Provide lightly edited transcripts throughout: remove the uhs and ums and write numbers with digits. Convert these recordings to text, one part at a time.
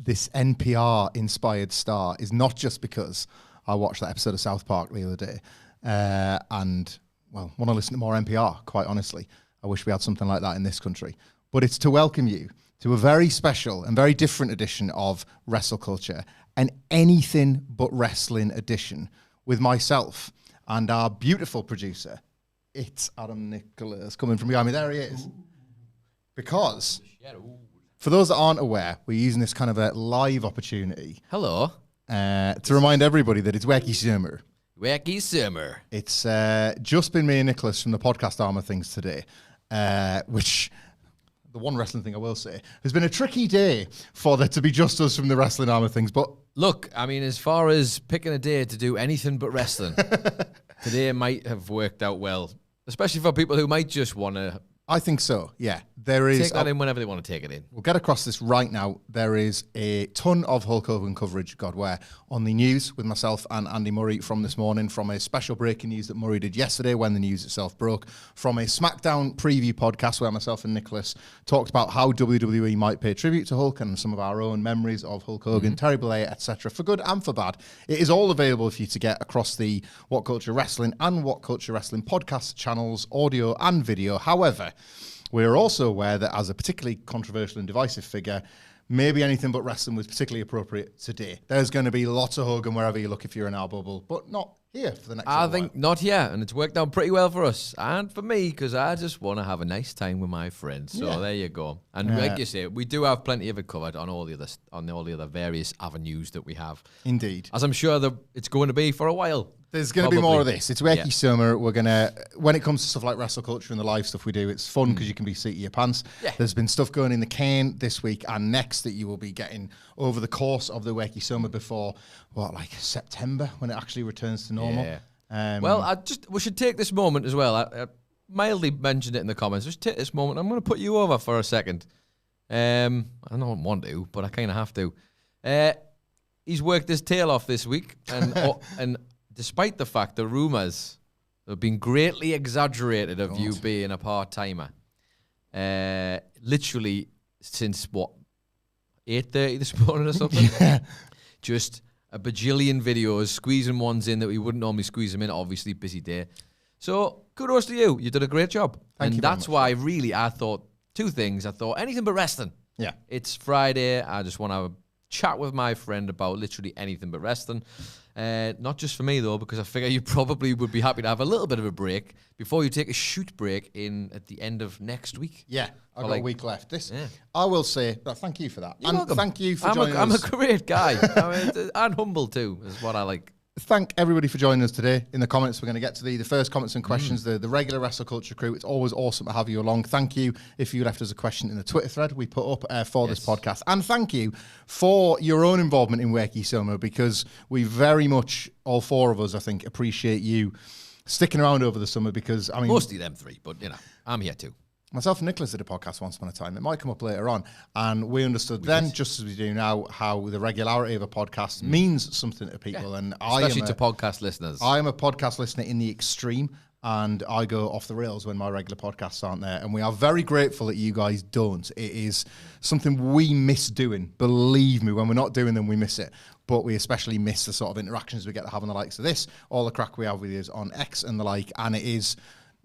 this NPR-inspired star is not just because I watched that episode of South Park the other day and, well, want to listen to more NPR, quite honestly. I wish we had something like that in this country. But it's to welcome you to a very special and very different edition of WrestleCulture, an anything but wrestling edition with myself and our beautiful producer. It's Adam Nicholas coming from behind me. There he is. Because, for those that aren't aware, we're using this kind of a live opportunity. Hello. To remind everybody that it's wAcKy Summer. wAcKy Summer. It's just been me and Nicholas from the podcast arm of things today, which, the one wrestling thing I will say, has been a tricky day for there to be just us from the wrestling arm of things. But look, I mean, as far as picking a day to do anything but wrestling, today might have worked out well, especially for people who might just want to. I think so, yeah. There is take that in whenever they want to take it in. We'll get across this right now. There is a ton of Hulk Hogan coverage, God where, on the news with myself and Andy Murray from this morning, from a special breaking news that Murray did yesterday when the news itself broke, from a SmackDown preview podcast where myself and Nicholas talked about how WWE might pay tribute to Hulk and some of our own memories of Hulk Hogan, Terry Bollea, etc., for good and for bad. It is all available for you to get across the WhatCulture Wrestling and WhatCulture Wrestling podcast channels, audio and video. However, we're also aware that as a particularly controversial and divisive figure, maybe anything but wrestling was particularly appropriate today. There's going to be lots of Hogan wherever you look if you're in our bubble, but not here for the next I think not here, and it's worked out pretty well for us and for me because I just want to have a nice time with my friends. So there you go. And like you say, we do have plenty of it covered on all the other various avenues that we have. Indeed, as I'm sure that it's going to be for a while. There's going to be more of this. It's wAcKy Summer. We're going to, when it comes to stuff like WrestleCulture and the live stuff we do, it's fun because you can be seat of your pants. Yeah. There's been stuff going in the can this week and next that you will be getting over the course of the wAcKy Summer before, like September when it actually returns to normal. Yeah. Well, we should take this moment as well. I mildly mentioned it in the comments. Just take this moment. I'm going to put you over for a second. I don't want to, but I kind of have to. He's worked his tail off this week and despite the fact the rumours have been greatly exaggerated of you being a part-timer, literally since, 8:30 this morning or something? Yeah. Just a bajillion videos, squeezing ones in that we wouldn't normally squeeze them in, obviously, busy day. So, kudos to you. You did a great job. Thank you. That's why, really, I thought two things. I thought, anything but wrestling. Yeah. It's Friday. I just want to have a chat with my friend about literally anything but wrestling. Not just for me, though, because I figure you probably would be happy to have a little bit of a break before you take a shoot break at the end of next week. Yeah, I've got a week left. I will say, thank you for that. You're welcome. Thank you for joining us. I'm a great guy. I'm humble, too, is what I like. Thank everybody for joining us today. In the comments, we're going to get to the first comments and questions, the regular WrestleCulture crew. It's always awesome to have you along. Thank you if you left us a question in the Twitter thread we put up for this podcast. And thank you for your own involvement in wAcKy Summer, because we very much, all four of us, I think, appreciate you sticking around over the summer because, I mean... Mostly them three, but, I'm here too. Myself and Nicholas did a podcast once upon a time. It might come up later on. And we understood just as we do now, how the regularity of a podcast means something to people. And especially to podcast listeners. I am a podcast listener in the extreme, and I go off the rails when my regular podcasts aren't there. And we are very grateful that you guys don't. It is something we miss doing. Believe me, when we're not doing them, we miss it. But we especially miss the sort of interactions we get to have on the likes of this, all the crack we have with you on X and the like. And it is...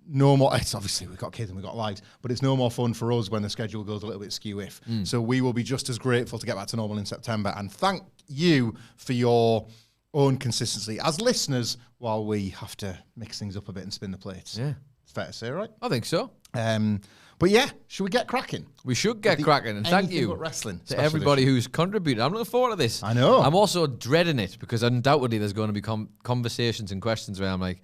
no more, it's obviously we've got kids and we've got lives, but it's no more fun for us when the schedule goes a little bit skew-if. So we will be just as grateful to get back to normal in September. And thank you for your own consistency as listeners while we have to mix things up a bit and spin the plates. Yeah. It's fair to say, right? I think so. But yeah, should we get cracking? We should get cracking. And thank you to everybody who's contributed. I'm looking forward to this. I know. I'm also dreading it because undoubtedly there's going to be conversations and questions where I'm like,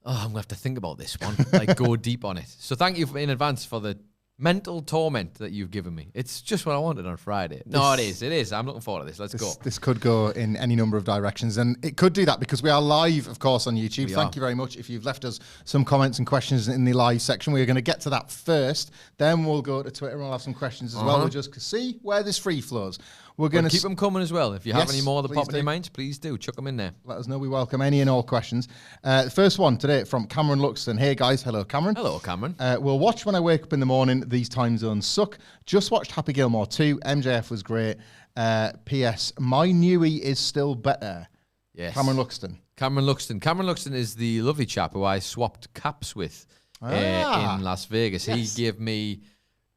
I'm going to have to think about this one, go deep on it. So thank you in advance for the mental torment that you've given me. It's just what I wanted on Friday. No, it is. I'm looking forward to this. Let's go. This could go in any number of directions, and it could do that because we are live, of course, on YouTube. Thank you very much. If you've left us some comments and questions in the live section, we are going to get to that first. Then we'll go to Twitter and we'll have some questions as well. We'll just see where this free flows. We're going to keep them coming as well. If you have any more that pop in your minds, please do. Chuck them in there. Let us know. We welcome any and all questions. The first one today from Cameron Luxton. Hey, guys. Hello, Cameron. Hello, Cameron. We'll watch when I wake up in the morning. These time zones suck. Just watched Happy Gilmore 2. MJF was great. P.S. My newie is still better. Yes. Cameron Luxton. Cameron Luxton is the lovely chap who I swapped caps with in Las Vegas. Yes. He gave me,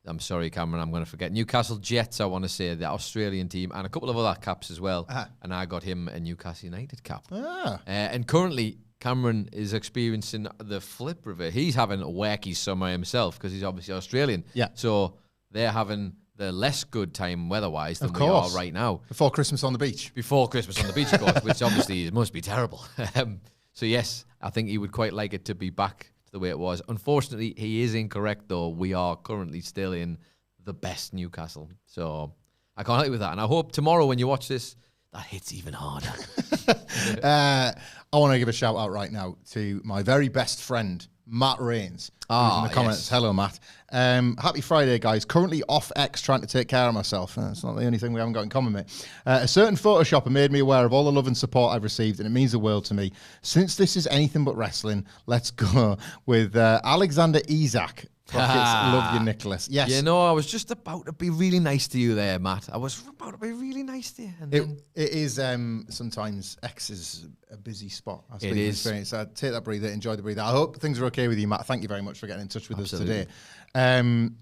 I'm sorry, Cameron, I'm going to forget, Newcastle Jets, I want to say, the Australian team, and a couple of other caps as well. And I got him a Newcastle United cap. And currently, Cameron is experiencing the flip of it. He's having a wAcKy summer himself because he's obviously Australian. Yeah. So they're having the less good time weather-wise than we are right now. Before Christmas on the beach. Before Christmas on the beach, of course, which obviously must be terrible. So yes, I think he would quite like it to be back to the way it was. Unfortunately, he is incorrect, though. We are currently still in the best Newcastle. So I can't help you with that. And I hope tomorrow when you watch this, that hits even harder. I want to give a shout out right now to my very best friend, Matt Rains, who's in the comments. Yes. Hello, Matt. Happy Friday, guys. Currently off X trying to take care of myself. That's not the only thing we haven't got in common, mate. A certain Photoshopper made me aware of all the love and support I've received, and it means the world to me. Since this is anything but wrestling, let's go with Alexander Isak. Love you, Nicholas. Yes. You know, I was just about to be really nice to you there, Matt. I was about to be really nice to you. And it is, sometimes X is a busy spot. I speak from experience. So take that breather, enjoy the breather. I hope things are okay with you, Matt. Thank you very much for getting in touch with us today. The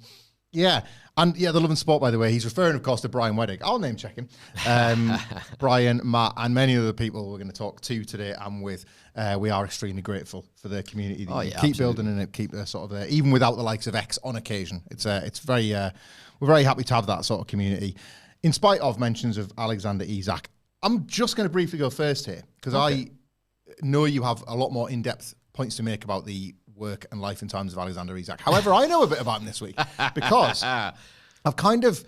love and support, by the way, he's referring, of course, to Brian Weddick. I'll name check him. Brian, Matt, and many other people we're going to talk to today and with. We are extremely grateful for the community that you keep building and keep sort of there, even without the likes of X on occasion. It's very we're very happy to have that sort of community. In spite of mentions of Alexander Isak, I'm just going to briefly go first here because I know you have a lot more in-depth points to make about the work and life and times of Alexander Isak. However, I know a bit about him this week because I've kind of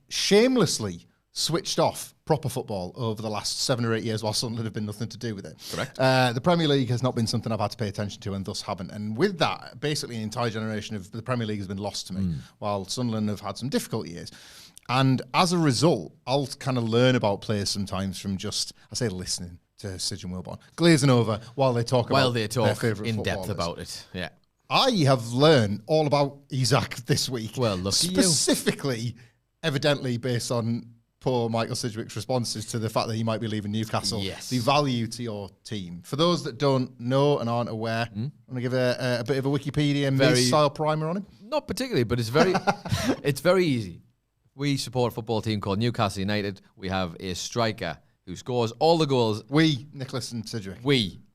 shamelessly switched off proper football over the last 7 or 8 years while Sunderland have been nothing to do with it. Correct. The Premier League has not been something I've had to pay attention to and thus haven't. And with that, basically an entire generation of the Premier League has been lost to me while Sunderland have had some difficult years. And as a result, I'll kind of learn about players sometimes from just, I say listening to Sidge and Wilborn, glazing over while they talk their favourite in depth about it. Yeah. I have learned all about Isak this week. Well, look specifically, evidently based on poor Michael Sidgwick's responses to the fact that he might be leaving Newcastle. Yes. The value to your team. For those that don't know and aren't aware, I'm going to give a bit of a Wikipedia style primer on him. Not particularly, but it's very it's very easy. We support a football team called Newcastle United. We have a striker who scores all the goals. We, Nicholas and Sidgwick.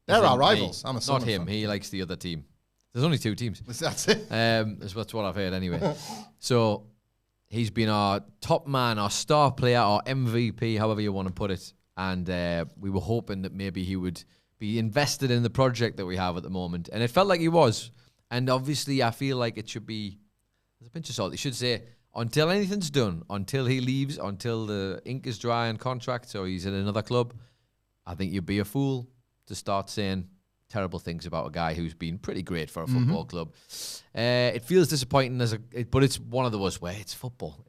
They're our rivals. I'm a Not him. Fan. He likes the other team. There's only 2 teams. That's it. That's what I've heard anyway. So he's been our top man, our star player, our MVP, however you want to put it. And we were hoping that maybe he would be invested in the project that we have at the moment. And it felt like he was. And obviously, I feel like it should be, there's a pinch of salt. He should say, until anything's done, until he leaves, until the ink is dry on contract or he's in another club, I think you'd be a fool to start saying terrible things about a guy who's been pretty great for a football club. It feels disappointing, but it's one of those where it's football.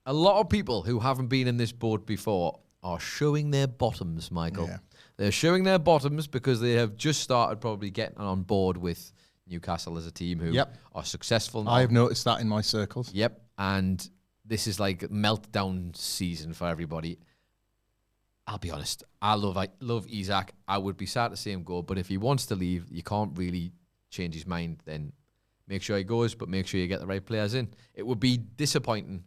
A lot of people who haven't been in this boat before are showing their bottoms, Michael. Yeah. They're showing their bottoms because they have just started probably getting on board with Newcastle as a team who are successful now. I have noticed that in my circles. Yep. And this is like meltdown season for everybody. I'll be honest. I love Isak. I would be sad to see him go, but if he wants to leave, you can't really change his mind. Then make sure he goes, but make sure you get the right players in. It would be disappointing,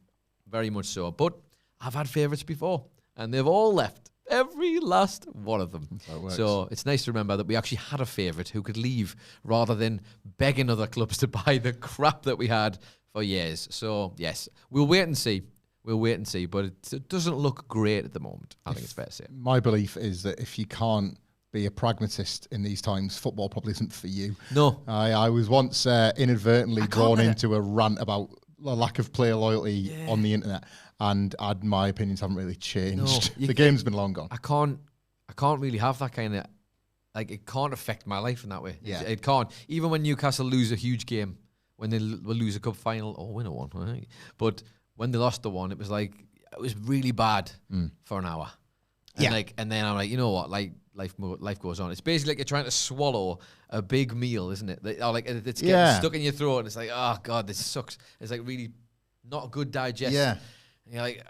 very much so. But I've had favourites before, and they've all left. Every last one of them. So it's nice to remember that we actually had a favourite who could leave rather than begging other clubs to buy the crap that we had for years. So, yes, we'll wait and see. But it doesn't look great at the moment. I think it's fair to say. My belief is that if you can't be a pragmatist in these times, football probably isn't for you. No. I was once inadvertently drawn into a rant about a lack of player loyalty on the internet. And my opinions haven't really changed. No, the game's been long gone. I can't really have that kind of, it can't affect my life in that way. Yeah. It can't. Even when Newcastle lose a huge game, when they will lose a cup final or win a one, right? But when they lost the one, it was really bad for an hour. And and then I'm like, you know what? Life goes on. It's basically like you're trying to swallow a big meal, isn't it? It's getting stuck in your throat, and it's like, oh god, this sucks. It's like really not a good digest. Yeah. And you're like,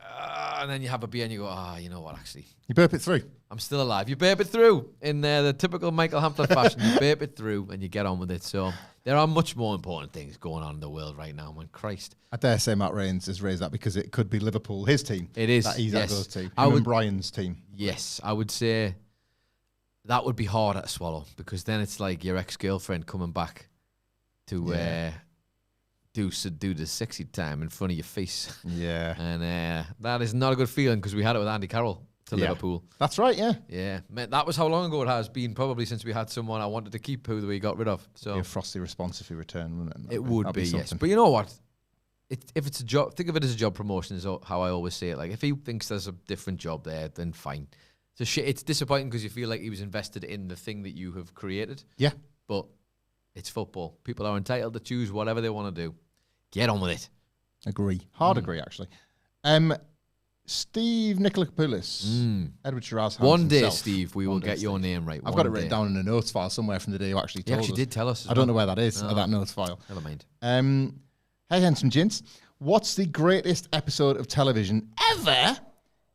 and then you have a beer and you go, you know what, actually. You burp it through. I'm still alive. You burp it through in the typical Michael Hamflett fashion. You burp it through and you get on with it. So there are much more important things going on in the world right now, man. Christ. I dare say Matt Rains has raised that because it could be Liverpool, his team. It is. That he's yes. at goes to. Him and Brian's team. Yes, I would say that would be harder to swallow because then it's like your ex-girlfriend coming back to do the sexy time in front of your face. Yeah. And that is not a good feeling because we had it with Andy Carroll to Liverpool. That's right, yeah. Yeah. Man, that was how long ago it has been, probably since we had someone I wanted to keep who we got rid of. So be a frosty response if he returned, wouldn't it? It would be, yes. But you know what? If it's a job, think of it as a job promotion is how I always say it. Like, if he thinks there's a different job there, then fine. It's disappointing because you feel like he was invested in the thing that you have created. Yeah. But it's football. People are entitled to choose whatever they want to do. Get on with it. Agree. Hard agree, actually. Steve Nikolakopoulos. Edward Shiraz. One day, himself. Steve, we will get your name right. I've got it written down in a notes file somewhere from the day you actually told us. You actually did tell us. I don't know where that is, that notes file. Never mind. Hey, handsome gents. What's the greatest episode of television ever?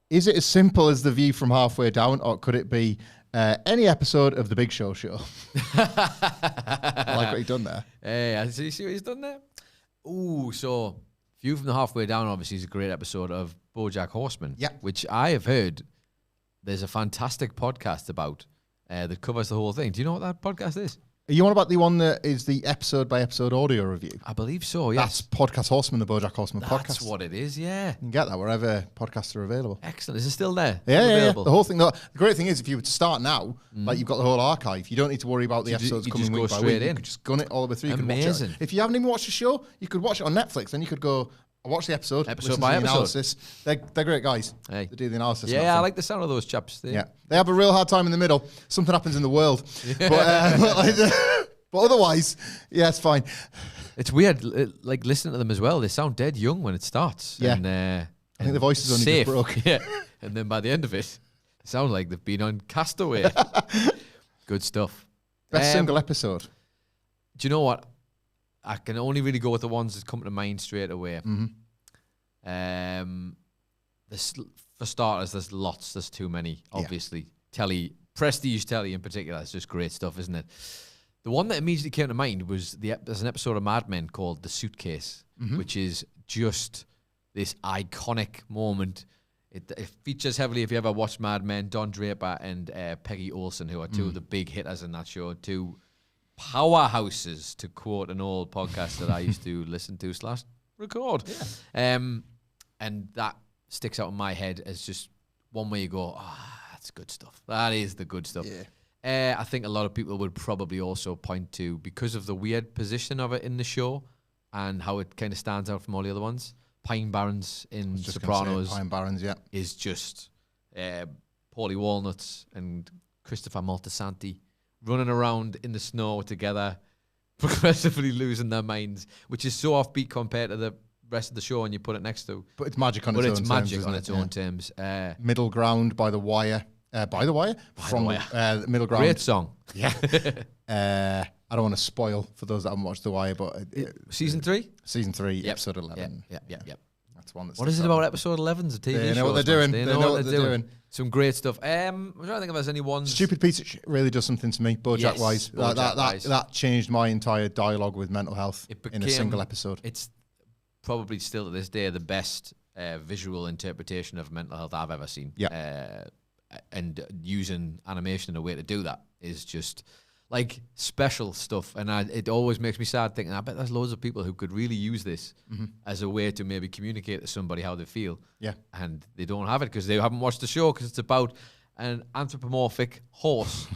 Is it as simple as The View from Halfway Down, or could it be any episode of The Big Show Show? I like what you've done there. Hey, I see what he's done there? Ooh, so View from the Halfway Down obviously is a great episode of BoJack Horseman, which I have heard there's a fantastic podcast about that covers the whole thing. Do you know what that podcast is? Are you on about the one that is the episode-by-episode audio review? I believe so, yes. That's Podcast Horseman, the BoJack Horseman podcast. That's what it is, yeah. You can get that wherever podcasts are available. Excellent. Is it still there? Yeah. The whole thing. The great thing is, if you were to start now, like you've got the whole archive, you don't need to worry about the episodes coming week by week. You could just gun it all the way through. You Amazing. Could watch it. If you haven't even watched the show, you could watch it on Netflix. Then you could go watch the episode by episode. Analysis. They're great guys. Hey. They do the analysis. Yeah, I like the sound of those chaps. They have a real hard time in the middle. Something happens in the world. But otherwise, yeah, it's fine. It's weird, like listening to them as well. They sound dead young when it starts. Yeah. And, I think the voice is only safe. just broke. Yeah. And then by the end of it, it sounds like they've been on Castaway. Good stuff. Best single episode. Do you know what? I can only really go with the ones that come to mind straight away. Mm-hmm. For starters, there's lots. There's too many, obviously. Telly, prestige telly in particular, it's just great stuff, isn't it? The one that immediately came to mind was there's an episode of Mad Men called The Suitcase, which is just this iconic moment. It features heavily, if you ever watched Mad Men, Don Draper and Peggy Olson, who are two of the big hitters in that show, two powerhouses, to quote an old podcast that I used to listen to / record. Yeah. And that sticks out in my head as just one where you go, that's good stuff. That is the good stuff. Yeah. I think a lot of people would probably also point to, because of the weird position of it in the show and how it kind of stands out from all the other ones, Pine Barrens in Sopranos Pine Barrens, is just Paulie Walnuts and Christopher Moltisanti running around in the snow together, progressively losing their minds, which is so offbeat compared to the rest of the show when you put it next to. But it's magic on its own terms. But it's magic on its own terms. Middle Ground by The Wire. By The Wire? From the Middle Ground. Great song. Yeah. I don't want to spoil for those that haven't watched The Wire, but... Season 3? Season 3, episode 11. Yep. That's one that's... What is it about episode 11's a TV show? They know what they're doing. They know what they're doing. Some great stuff. I'm trying to think if there's any ones... Stupid Peter really does something to me, BoJack-wise. That changed my entire dialogue with mental health in a single episode. It's probably still to this day the best visual interpretation of mental health I've ever seen. Yeah. And using animation in a way to do that is just like special stuff. And it always makes me sad thinking, I bet there's loads of people who could really use this as a way to maybe communicate to somebody how they feel. Yeah. And they don't have it because they haven't watched the show, because it's about an anthropomorphic horse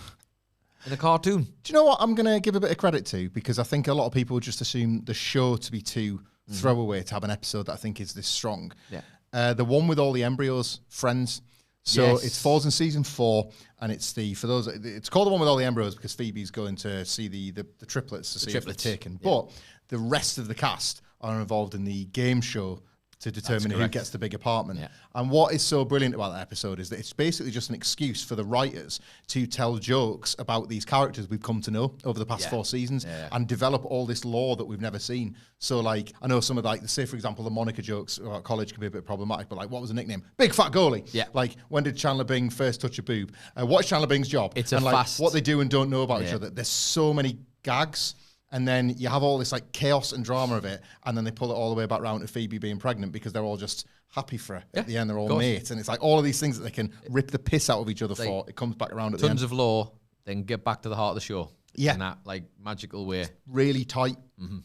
in a cartoon. Do you know what I'm going to give a bit of credit to? Because I think a lot of people just assume the show to be too throwaway to have an episode that I think is this strong. Yeah. The one with all the embryos, Friends. So it falls in season 4, and it's it's called the one with all the embryos because Phoebe's going to see the triplets to see if they're taken. Yeah. But the rest of the cast are involved in the game show to determine who gets the big apartment. Yeah. And what is so brilliant about that episode is that it's basically just an excuse for the writers to tell jokes about these characters we've come to know over the past 4 seasons and develop all this lore that we've never seen. So, like, I know some of, like, say, for example, the Monica jokes about college can be a bit problematic, but, like, what was the nickname? Big Fat Goalie. Yeah. Like, when did Chandler Bing first touch a boob? What's Chandler Bing's job? It's and, a like, fast... what they do and don't know about each other. There's so many gags. And then you have all this like chaos and drama of it, and then they pull it all the way back round to Phoebe being pregnant because they're all just happy for her. At the end, they're all mates, and it's like all of these things that they can rip the piss out of each other for. It comes back around at the end. Tons of lore, then get back to the heart of the show. Yeah, in that like magical way. Really tight.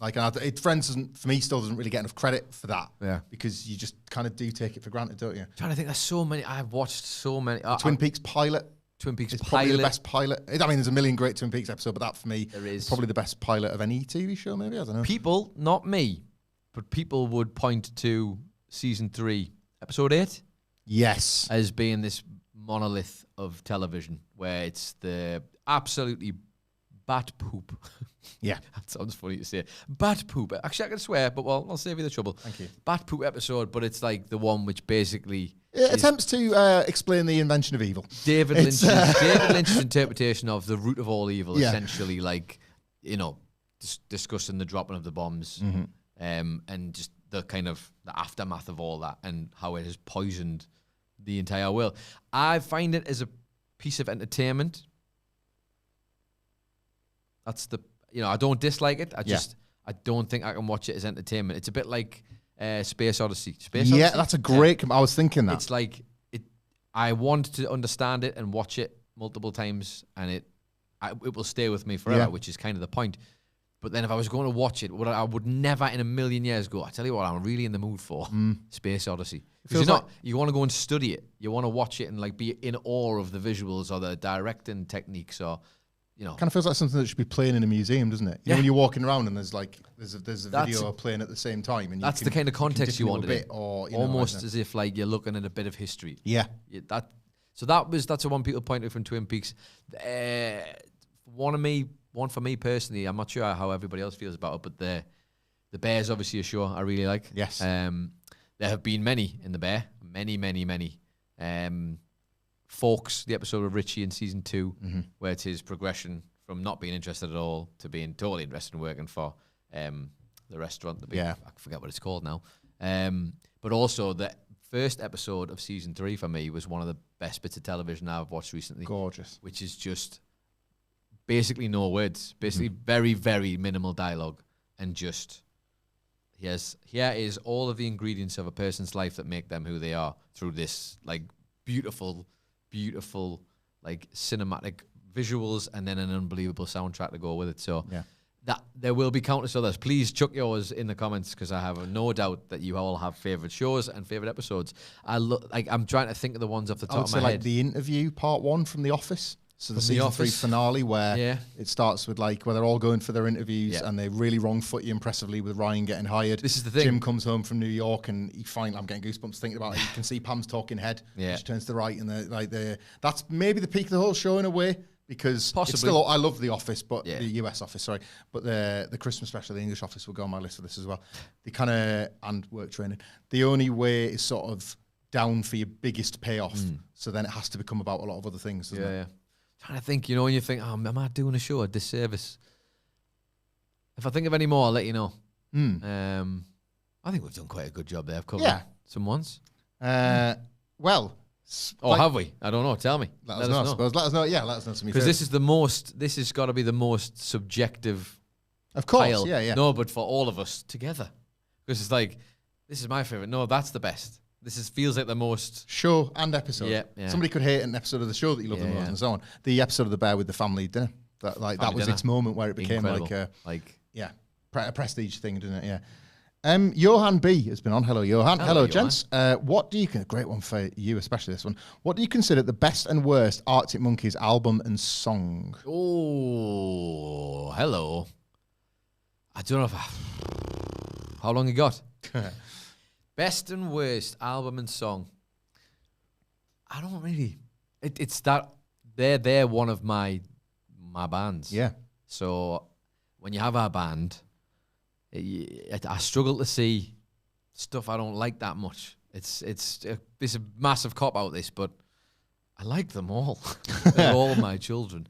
Like, and Friends doesn't, for me, still doesn't really get enough credit for that. Yeah, because you just kind of do take it for granted, don't you? I'm trying to think, there's so many. I've watched so many. Twin Peaks pilot. Twin Peaks it's pilot. Probably the best pilot. I mean, there's a million great Twin Peaks episodes, but that for me is probably the best pilot of any TV show. Maybe, I don't know. People, not me, but people would point to season 3, episode 8. Yes, as being this monolith of television where it's the absolutely bat poop. Yeah, that sounds funny to say. Bat poop. Actually, I can swear, but well, I'll save you the trouble. Thank you. Bat poop episode, but it's like the one which basically it attempts to explain the invention of evil. David Lynch's interpretation of the root of all evil, essentially, like, you know, discussing the dropping of the bombs, and just the kind of the aftermath of all that and how it has poisoned the entire world. I find it as a piece of entertainment. That's the, you know, I don't dislike it. I don't think I can watch it as entertainment. It's a bit like Space Odyssey. Odyssey? That's a great. I was thinking that it's like it. I want to understand it and watch it multiple times, and it will stay with me forever, which is kind of the point. But then if I was going to watch it, I would never in a million years go, I tell you what, I'm really in the mood for Space Odyssey. Because you want to go and study it. You want to watch it and like be in awe of the visuals or the directing techniques, or, you know. Kind of feels like something that should be playing in a museum, doesn't it? You know, when you're walking around and there's a video playing at the same time. And that's the kind of context you wanted. Bit, or, you almost know, like as if like you're looking at a bit of history. Yeah. So that's a one people pointed from Twin Peaks. One for me personally, I'm not sure how everybody else feels about it, but the Bear's obviously a show I really like. Yes. There have been many in the Bear, many. Forks, the episode of Richie in season 2, where it's his progression from not being interested at all to being totally interested in working for the restaurant. I forget what it's called now. But also the first episode of season 3 for me was one of the best bits of television I've watched recently. Gorgeous. Which is just basically no words, basically very, very minimal dialogue, and just here is all of the ingredients of a person's life that make them who they are through this like beautiful like cinematic visuals and then an unbelievable soundtrack to go with it. So that there will be countless others. Please chuck yours in the comments, because I have no doubt that you all have favorite shows and favorite episodes. I'm trying to think of the ones off the top of my head. Like The Interview Part 1 from The Office. So the season 3 finale where it starts with like where they're all going for their interviews and they really wrong foot you impressively with Ryan getting hired. This is the thing. Jim comes home from New York and he finally, I'm getting goosebumps thinking about it. You can see Pam's talking head. Yeah. She turns to the right and that's maybe the peak of the whole show in a way, because it's still, I love The Office, but the US Office, sorry. But the Christmas special, the English Office will go on my list for this as well. The kind of, and work training. The only way is sort of down for your biggest payoff. So then it has to become about a lot of other things, doesn't it? Yeah. Trying to think, you know, when you think, oh, am I doing a show a disservice? If I think of any more, I'll let you know. I think we've done quite a good job there of covering some ones. Well, have we? I don't know. Tell me. Let us know. I suppose. Let us know. Yeah, let us know. Because this has got to be the most subjective. Of course. Pile. Yeah. No, but for all of us together, because it's like, this is my favorite. No, that's the best. This feels like the most show and episode. Yeah. Somebody could hate an episode of the show that you love the most and so on. The episode of The Bear with the family dinner. That was its moment where it became incredible. A prestige thing, didn't it? Yeah. Johan B has been on. Hello, Johan. Hello gents. What do you great one for you, especially this one. What do you consider the best and worst Arctic Monkeys album and song? Oh, hello. I don't know how long you got. Best and worst album and song. I don't really. It's that they're one of my bands. Yeah. So when you have our band, I struggle to see stuff I don't like that much. It's a massive cop out this, but I like them all. They're all my children.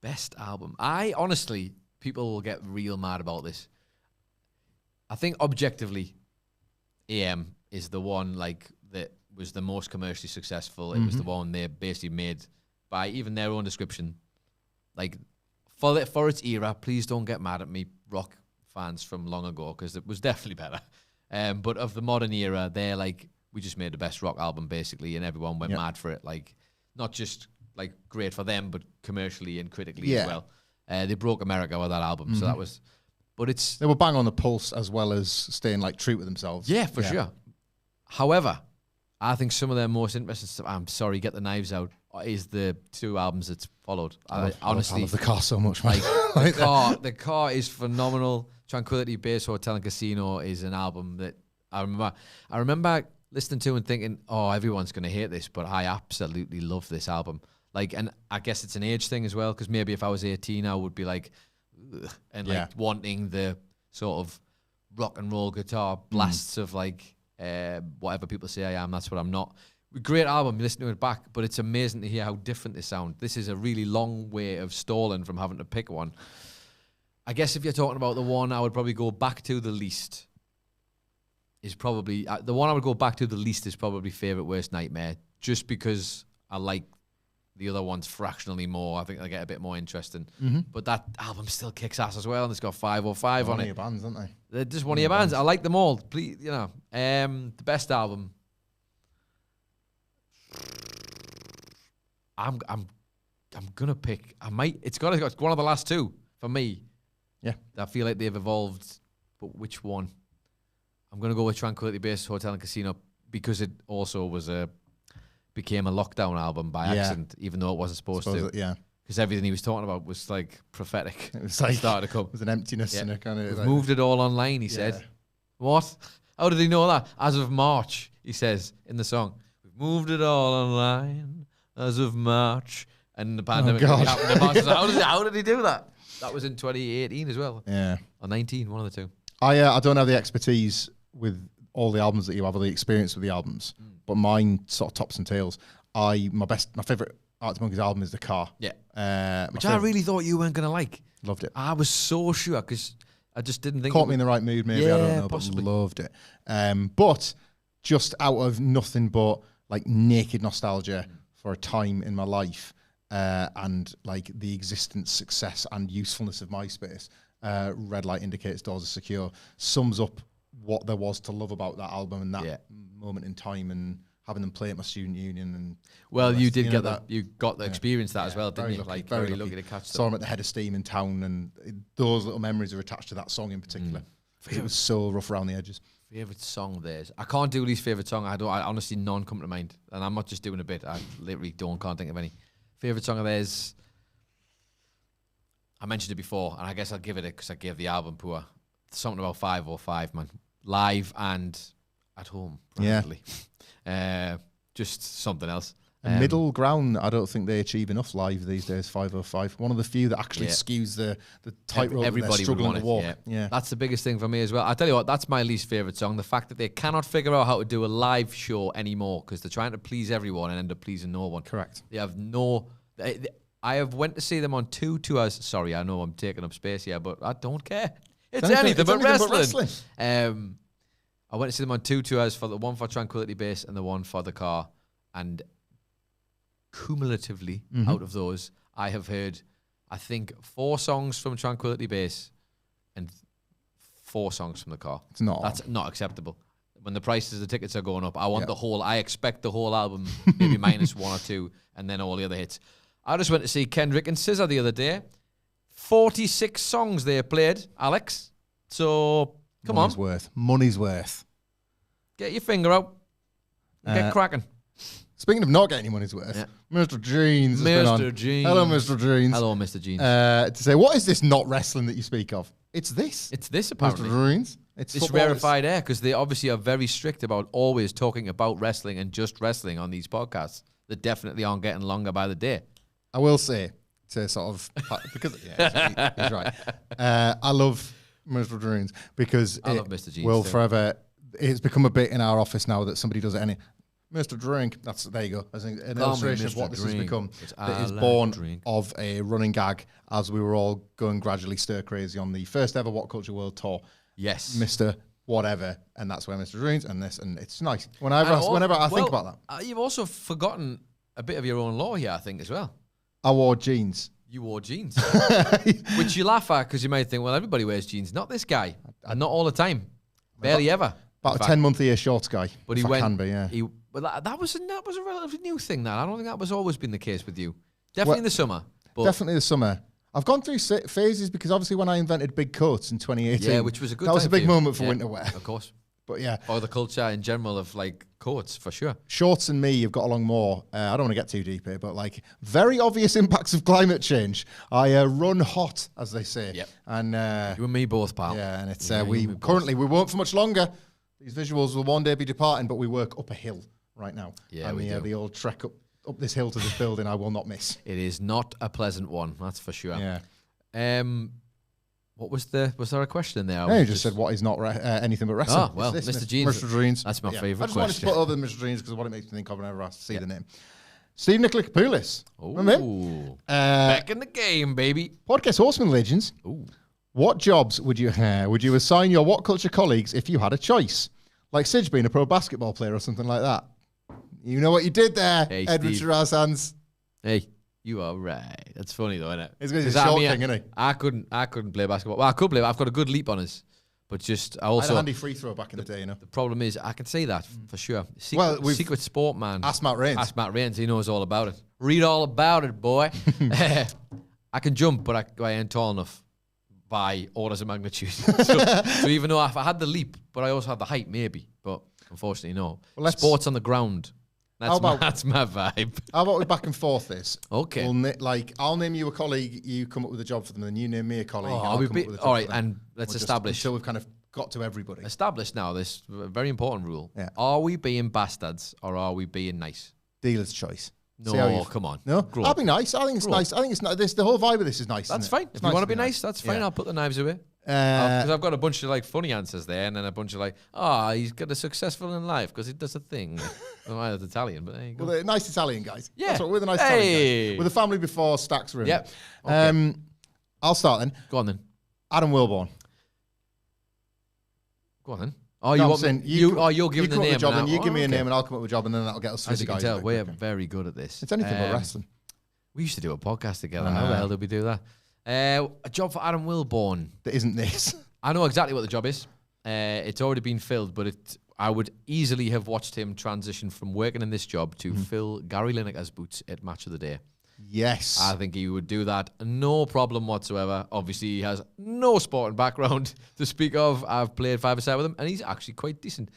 Best album. I honestly, people will get real mad about this. I think objectively, AM is the one that was the most commercially successful. It was the one they basically made by even their own description. For its era, please don't get mad at me, rock fans from long ago, because it was definitely better. But of the modern era, they're we just made the best rock album basically, and everyone went mad for it. Not just great for them, but commercially and critically as well. They broke America with that album, so that was. But they were bang on the pulse as well as staying true to themselves. Yeah, for sure. However, I think some of their most interesting stuff. I'm sorry, Get the Knives Out is the 2 albums that's followed. Honestly, I love the car so much. Man. The car is phenomenal. Tranquility Base Hotel and Casino is an album that I remember listening to and thinking, oh, everyone's going to hate this, but I absolutely love this album. And I guess it's an age thing as well, because maybe if I was 18, I would be ugh, and wanting the sort of rock and roll guitar blasts of whatever people say I am, that's what I'm not. Great album, you listen to it back, but it's amazing to hear how different they sound. This is a really long way of stalling from having to pick one. I guess if you're talking about the one I would probably go back to the least is probably the one I would go back to the least is probably Favorite Worst Nightmare, just because I like the other ones fractionally more. I think they get a bit more interesting. But that album still kicks ass as well, and it's got 505 on it. One of your bands, aren't they? They're just one of your bands. I like them all. Please, the best album. I'm gonna pick. It's one of the last 2 for me. Yeah, I feel like they've evolved, but which one? I'm gonna go with Tranquility Base Hotel and Casino, because it also became a lockdown album by accident, even though it wasn't supposed to. Because everything he was talking about was prophetic. It was started to come. It was an emptiness and a kind of. We've moved it all online. He said, "What? How did he know that?" As of March, he says in the song, "We've moved it all online as of March." And the pandemic happened in March. How did he do that? That was in 2018 as well. Yeah, or 19, one of the 2. I don't have the expertise with all the albums that you have, or the experience with the albums, but mine sort of tops and tails. My favorite Arctic Monkeys album is The Car. Yeah, which I really thought you weren't gonna like. Loved it. I was so sure, because I just didn't think. Caught me in the right mood, maybe. I don't know, possibly. But loved it. But just out of nothing but naked nostalgia for a time in my life, and the existence, success, and usefulness of MySpace. Red Light Indicates Doors Are Secure sums up what there was to love about that album and that moment in time, and having them play at my student union. And you did get that. You got the experience that as well, didn't you? Very lucky to catch that. Saw him at the Head of Steam in town, and those little memories are attached to that song in particular. It was so rough around the edges. Favorite song theirs. I can't do least favorite song. I honestly, none come to mind, and I'm not just doing a bit. I literally can't think of any. Favorite song of theirs. I mentioned it before, and I guess I'll give it because I gave the album poor. Something about 505, man. Live and at home, probably. Just something else. A middle ground, I don't think they achieve enough live these days, 505. One of the few that actually skews the tightrope that they're struggling to walk. Yeah. That's the biggest thing for me as well. I tell you what, that's my least favourite song. The fact that they cannot figure out how to do a live show anymore because they're trying to please everyone and end up pleasing no one. Correct. They have no... I have went to see them on 2 tours. Sorry, I know I'm taking up space here, but I don't care. It's anything but wrestling. I went to see them on 2 tours, for the one for Tranquility Base and the one for The Car. And cumulatively, out of those, I have heard, I think, 4 songs from Tranquility Base and 4 songs from The Car. That's not acceptable. When the prices of the tickets are going up, I want the whole, I expect the whole album, maybe minus 1 or 2, and then all the other hits. I just went to see Kendrick and SZA the other day. 46 songs they played, Alex. So, come on. Money's worth. Get your finger out. Get cracking. Speaking of not getting any money's worth, Mr. Jeans. Mr. Jeans. Hello, Mr. Jeans. Hello, Mr. Jeans. To say, what is this not wrestling that you speak of? It's this. It's this, apparently. Mr. Jeans. It's rarefied air, because they obviously are very strict about always talking about wrestling and just wrestling on these podcasts. They definitely aren't getting longer by the day. I will say, to sort of, because he's right. I love Mr. Dreams, because I love Mr. Jeans will too. forever. It's become a bit in our office now that somebody does it. Mr. Drink. There you go. As an illustration of what this has become. That is born of a running gag as we were all going gradually stir crazy on the first ever What Culture World Tour. Yes. Mr. Whatever, and that's where Mr. Dreams and this, and it's nice. Whenever I think about that. You've also forgotten a bit of your own law here, I think, as well. I wore jeans. You wore jeans. Which you laugh at because you might think, well, everybody wears jeans. Not this guy. And not all the time. Barely ever. About a 10-month-a-year shorts guy. But he went. Can be, yeah. But that was a relatively new thing. That I don't think that was always been the case with you. Definitely in the summer. Definitely the summer. I've gone through phases because obviously when I invented big coats in 2018, yeah, which was a good. That was a big moment for winter winter wear, of course. But yeah, or the culture in general of like coats for sure. Shorts and me have got along more. I don't want to get too deep here, but like very obvious impacts of climate change. I run hot, as they say. Yep. And you and me both, pal. Yeah, and it's we won't for much longer. These visuals will one day be departing, but we work up a hill right now. Yeah, and the old trek up this hill to this building I will not miss. It is not a pleasant one, that's for sure. Yeah. Was there a question in there? No, you just said what is not anything but wrestling. Oh, well, Mr. Jeans. Mr. Dreams. That's my favourite question. I just wanted to put over Mr. Dreams because what it makes me think of whenever I see the name. Steve Nicolakopoulos. Ooh. Back in the game, baby. Podcast Horseman Legends. Ooh. What jobs would you assign your What Culture colleagues if you had a choice? Like Sidge being a pro basketball player or something like that. You know what you did there, hey, Edward Shiraz-Hans. Hey. You are right. That's funny though, isn't it? It's a short thing, isn't it? I couldn't play basketball. Well, I could play. I've got a good leap on us, but I also had a handy free throw back in the day. You know. The problem is I can say that for sure. Secret sport man. Ask Matt Rains. He knows all about it. Read all about it, boy. I can jump, but I ain't tall enough by orders of magnitude. so even though if I had the leap, but I also had the height, maybe. But unfortunately, no. Well, sports on the ground. That's my vibe. How about we back and forth this? Okay. I'll name you a colleague, you come up with a job for them, and you name me a colleague. All right, and let's establish. Until we've kind of got to everybody. Establish now this very important rule. Yeah. Are we being bastards or are we being nice? Dealer's choice. No, come on. No, I'll be nice. I think it's nice. I think it's nice. The whole vibe of this is nice. That's fine. If you want to be nice, that's fine. I'll put the knives away. Because I've got a bunch of like funny answers there, and then a bunch of like, he's got a successful in life because he does a thing. Well, I'm Italian, but there you go. Well, they're nice Italian guys. Yeah, that's what we're the nice Italian guys. With a family before Stacks room. Yep. Okay. I'll start then. Go on then. Adam Wilborn. Go on then. You're giving the name. Job, and you give me a name, and I'll come up with a job, and then that'll get us through the guys. As you can tell, we're very good at this. It's anything but wrestling. We used to do a podcast together. How the hell did we do that? A job for Adam Wilborn. That isn't this. I know exactly what the job is. It's already been filled, but I would easily have watched him transition from working in this job to fill Gary Lineker's boots at Match of the Day. Yes. I think he would do that. No problem whatsoever. Obviously, he has no sporting background to speak of. I've played five-a-side with him, and he's actually quite decent.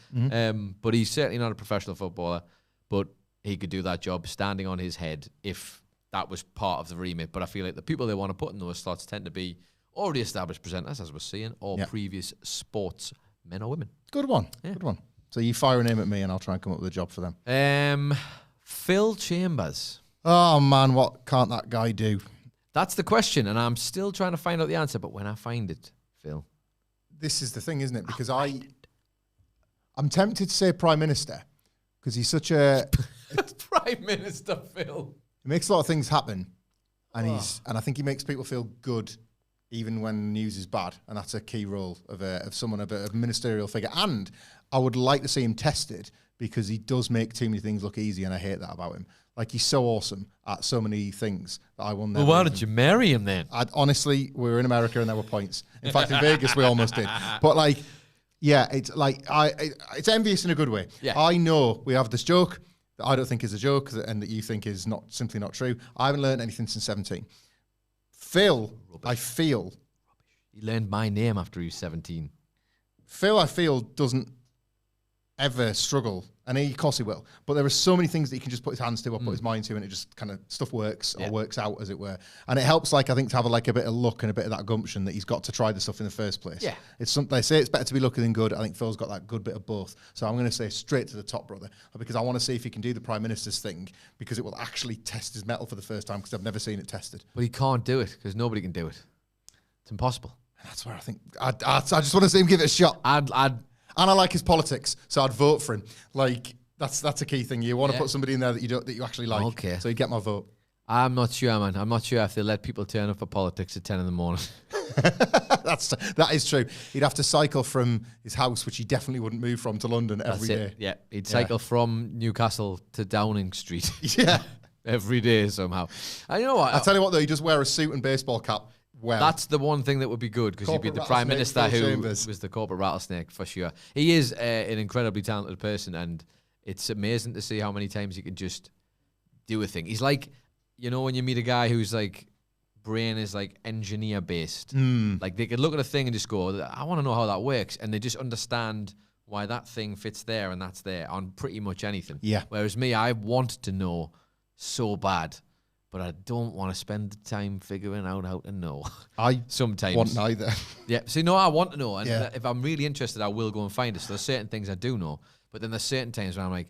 But he's certainly not a professional footballer. But he could do that job standing on his head if that was part of the remit. But I feel like the people they want to put in those slots tend to be already established presenters, as we're seeing, or previous sports men or women. Good one. Yeah. Good one. So you fire a name at me, and I'll try and come up with a job for them. Phil Chambers. Oh, man, what can't that guy do? That's the question, and I'm still trying to find out the answer, but when I find it, Phil. This is the thing, isn't it? Because I'm tempted to say Prime Minister, because he's such a... Prime Minister, Phil. He makes a lot of things happen, and I think he makes people feel good even when news is bad, and that's a key role of someone, of a ministerial figure. And I would like to see him tested, because he does make too many things look easy, and I hate that about him. Like, he's so awesome at so many things that I will never... Well, why did you marry him then? Honestly, we were in America and there were points. In fact, in Vegas, we almost did. But, like, yeah, it's like... it's envious in a good way. Yeah. I know we have this joke that I don't think is a joke and that you think is simply not true. I haven't learned anything since 17. Phil, rubbish. I feel... Rubbish. He learned my name after he was 17. Phil, I feel, doesn't ever struggle, and of course he will, but there are so many things that he can just put his hands to or put his mind to, and it just kind of stuff works or works out, as it were. And it helps, like, I think, to have a bit of luck and a bit of that gumption that he's got to try the stuff in the first place. Yeah, it's something they say it's better to be lucky than good. I think Phil's got that good bit of both. So I'm going to say straight to the top, brother, because I want to see if he can do the Prime Minister's thing, because it will actually test his mettle for the first time, because I've never seen it tested. But he can't do it because nobody can do it. It's impossible. That's where I think I just want to see him give it a shot. And I like his politics, so I'd vote for him. Like that's a key thing. You want to put somebody in there that you actually like. Okay. So you get my vote. I'm not sure, man. I'm not sure if they let people turn up for politics at 10 in the morning. That is true. He'd have to cycle from his house, which he definitely wouldn't move from, to London every day. Yeah, he'd cycle from Newcastle to Downing Street. Yeah. Every day somehow. And you know what? I'll tell you what, though, he does wear a suit and baseball cap. Well, that's the one thing that would be good, because he'd be the Prime Minister who was the corporate rattlesnake, for sure. He is an incredibly talented person, and it's amazing to see how many times he can just do a thing. He's like, you know, when you meet a guy who's like, brain is like engineer based. Like they could look at a thing and just go, I want to know how that works. And they just understand why that thing fits there and that's there on pretty much anything. Yeah. Whereas me, I want to know so bad, but I don't want to spend the time figuring out how to know. I sometimes want neither. Yeah. See, no, I want to know. And if I'm really interested, I will go and find it. So there's certain things I do know, but then there's certain times where I'm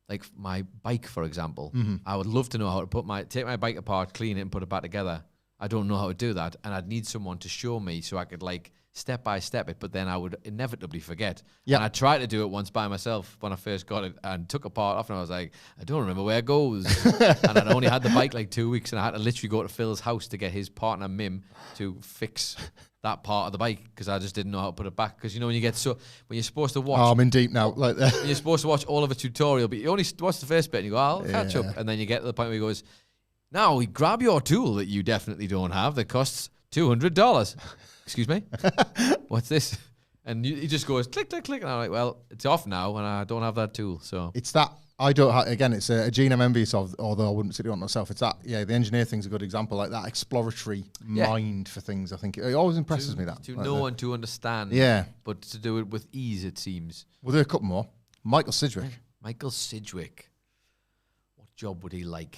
like my bike, for example, I would love to know how to take my bike apart, clean it and put it back together. I don't know how to do that, and I'd need someone to show me so I could like step by step it, but then I would inevitably forget. Yeah. And I tried to do it once by myself when I first got it and took a part off, and I was like, I don't remember where it goes. And I'd only had the bike like 2 weeks, and I had to literally go to Phil's house to get his partner Mim to fix that part of the bike, because I just didn't know how to put it back. Because you know when you're supposed to watch. Oh, I'm in deep now. Like that. You're supposed to watch all of a tutorial, but you only watch the first bit and you go, I'll catch up, and then you get to the point where he goes, now we grab your tool that you definitely don't have that costs $200. Excuse me? What's this? And he just goes click, click, click. And I'm like, well, it's off now and I don't have that tool. So it's that I don't have, again, it's a gene I'm envious of, although I wouldn't sit on myself. It's that, the engineer thing's a good example, like that exploratory mind for things. I think it always impresses me that. To know and to understand. Yeah. But to do it with ease, it seems. We'll do a couple more. Michael Sidgwick. Michael Sidgwick. What job would he like?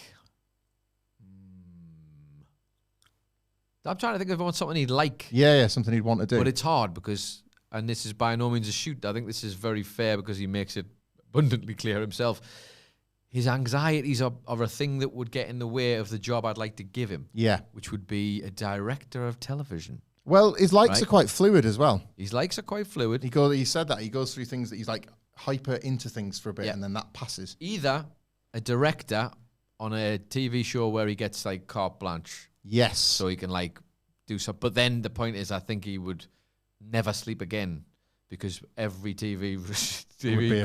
I'm trying to think of something he'd like. Yeah, something he'd want to do. But it's hard because, and this is by no means a shoot, I think this is very fair because he makes it abundantly clear himself. His anxieties are a thing that would get in the way of the job I'd like to give him. Yeah. Which would be a director of television. Well, his likes are quite fluid as well. His likes are quite fluid. He said that. He goes through things that he's like hyper into things for a bit and then that passes. Either a director on a TV show where he gets like carte blanche. Yes. So he can like do something. But then the point is, I think he would never sleep again because every TV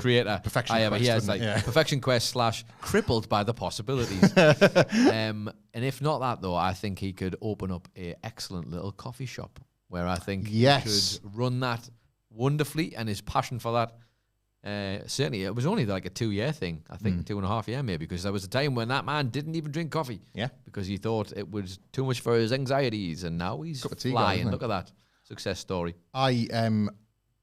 creator perfection he has like perfection quest / crippled by the possibilities. And if not that though, I think he could open up a excellent little coffee shop where I think he could run that wonderfully, and his passion for that. Certainly, it was only like a 2-year thing, I think, 2.5 years maybe, because there was a time when that man didn't even drink coffee. Yeah. Because he thought it was too much for his anxieties, and now he's flying. Look at that success story.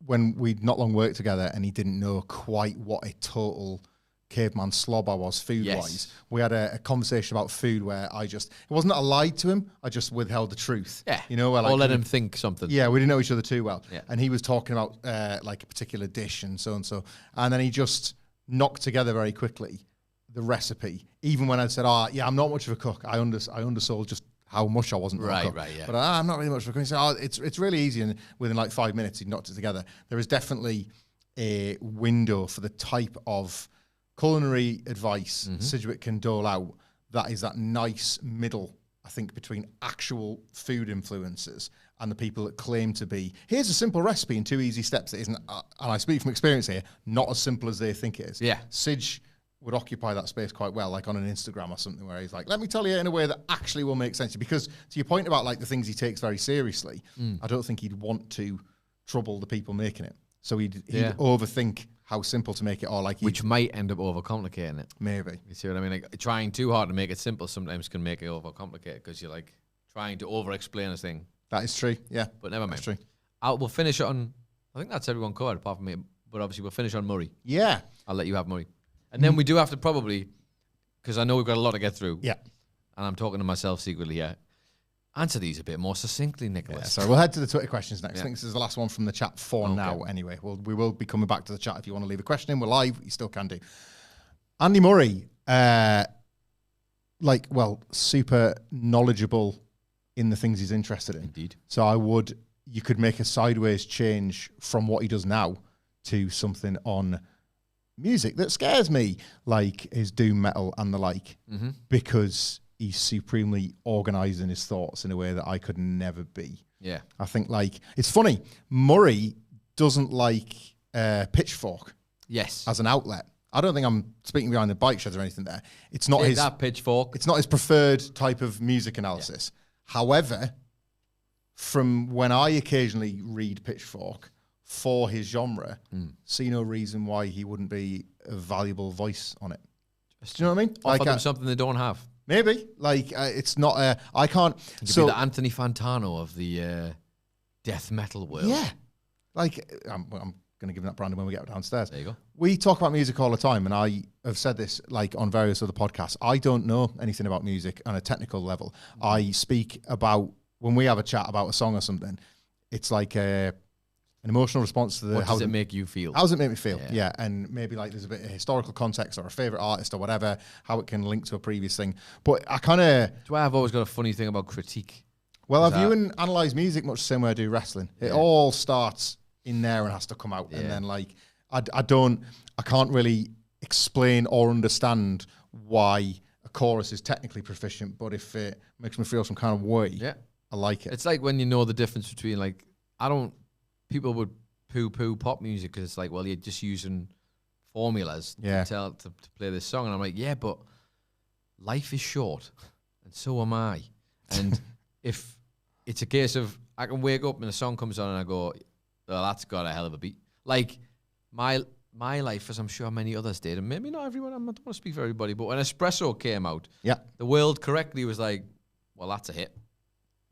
When we'd not long worked together and he didn't know quite what a total caveman slob I was food-wise, we had a conversation about food where it wasn't that I lied to him, I just withheld the truth. Yeah. You know, where, like, or let him think something. Yeah, we didn't know each other too well. Yeah. And he was talking about like a particular dish and so. And then he just knocked together very quickly the recipe. Even when I'd said, I'm not much of a cook. I undersold just how much I wasn't a cook. Right, yeah. But I'm not really much of a cook. He said, it's really easy. And within like 5 minutes, he knocked it together. There is definitely a window for the type of culinary advice Sidgwick can dole out. That is that nice middle, I think, between actual food influencers and the people that claim to be, here's a simple recipe in 2 easy steps that isn't, and I speak from experience here, not as simple as they think it is. Yeah. Sidge would occupy that space quite well, like on an Instagram or something, where he's like, let me tell you in a way that actually will make sense. Because to your point about like the things he takes very seriously, I don't think he'd want to trouble the people making it. So he'd overthink how simple to make it, or like which might end up overcomplicating it. Maybe. You see what I mean? Like trying too hard to make it simple sometimes can make it overcomplicated because you're like trying to over-explain a thing. That is true. Yeah, but never mind. That's true. We'll finish on. I think that's everyone covered apart from me. But obviously we'll finish on Murray. Yeah, I'll let you have Murray, and then we do have to probably, because I know we've got a lot to get through. Yeah, and I'm talking to myself secretly here. Answer these a bit more succinctly, Nicholas. Yeah, so we'll head to the Twitter questions next. I think this is the last one from the chat for now anyway. We will be coming back to the chat if you want to leave a question in. We're live. You still can do. Andy Murray, super knowledgeable in the things he's interested in. Indeed. So I would you could make a sideways change from what he does now to something on music that scares me, like his doom metal and the like, because he's supremely organized in his thoughts in a way that I could never be. Yeah. I think, like, it's funny, Murray doesn't like Pitchfork as an outlet. I don't think I'm speaking behind the bike sheds or anything there. It's not that Pitchfork. It's not his preferred type of music analysis. Yeah. However, from when I occasionally read Pitchfork for his genre, see no reason why he wouldn't be a valuable voice on it. Do you know what I mean? Offer them something they don't have. Maybe. Like, it's not I can't... You could be the Anthony Fantano of the death metal world. Yeah. Like, I'm going to give him that branding when we get downstairs. There you go. We talk about music all the time, and I have said this, like, on various other podcasts. I don't know anything about music on a technical level. I speak about, when we have a chat about a song or something, it's like an emotional response to the... What does it make you feel? How does it make me feel? Yeah. And maybe, like, there's a bit of historical context or a favourite artist or whatever, how it can link to a previous thing. But I kind of... That's why I've always got a funny thing about critique. Well, I view and analyse music much the same way I do wrestling. It all starts in there and has to come out. And then, like, I can't really explain or understand why a chorus is technically proficient, but if it makes me feel some kind of way, I like it. It's like when you know the difference between, like, people would poo-poo pop music because it's like, well, you're just using formulas to play this song. And I'm like, yeah, but life is short and so am I. And if it's a case of I can wake up and a song comes on and I go, oh, that's got a hell of a beat. Like, my life, as I'm sure many others did, and maybe not everyone, I don't want to speak for everybody, but when Espresso came out, the world correctly was like, well, that's a hit.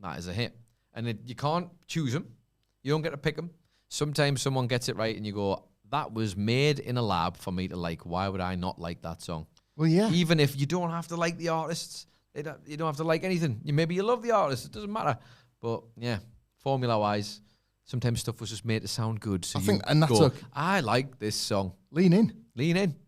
That is a hit. And you can't choose them. You don't get to pick them. Sometimes someone gets it right and you go, that was made in a lab for me to like. Why would I not like that song? Well, yeah. Even if you don't have to like the artists, you don't have to like anything. Maybe you love the artist. It doesn't matter. But yeah, formula-wise, sometimes stuff was just made to sound good. So I like this song. Lean in.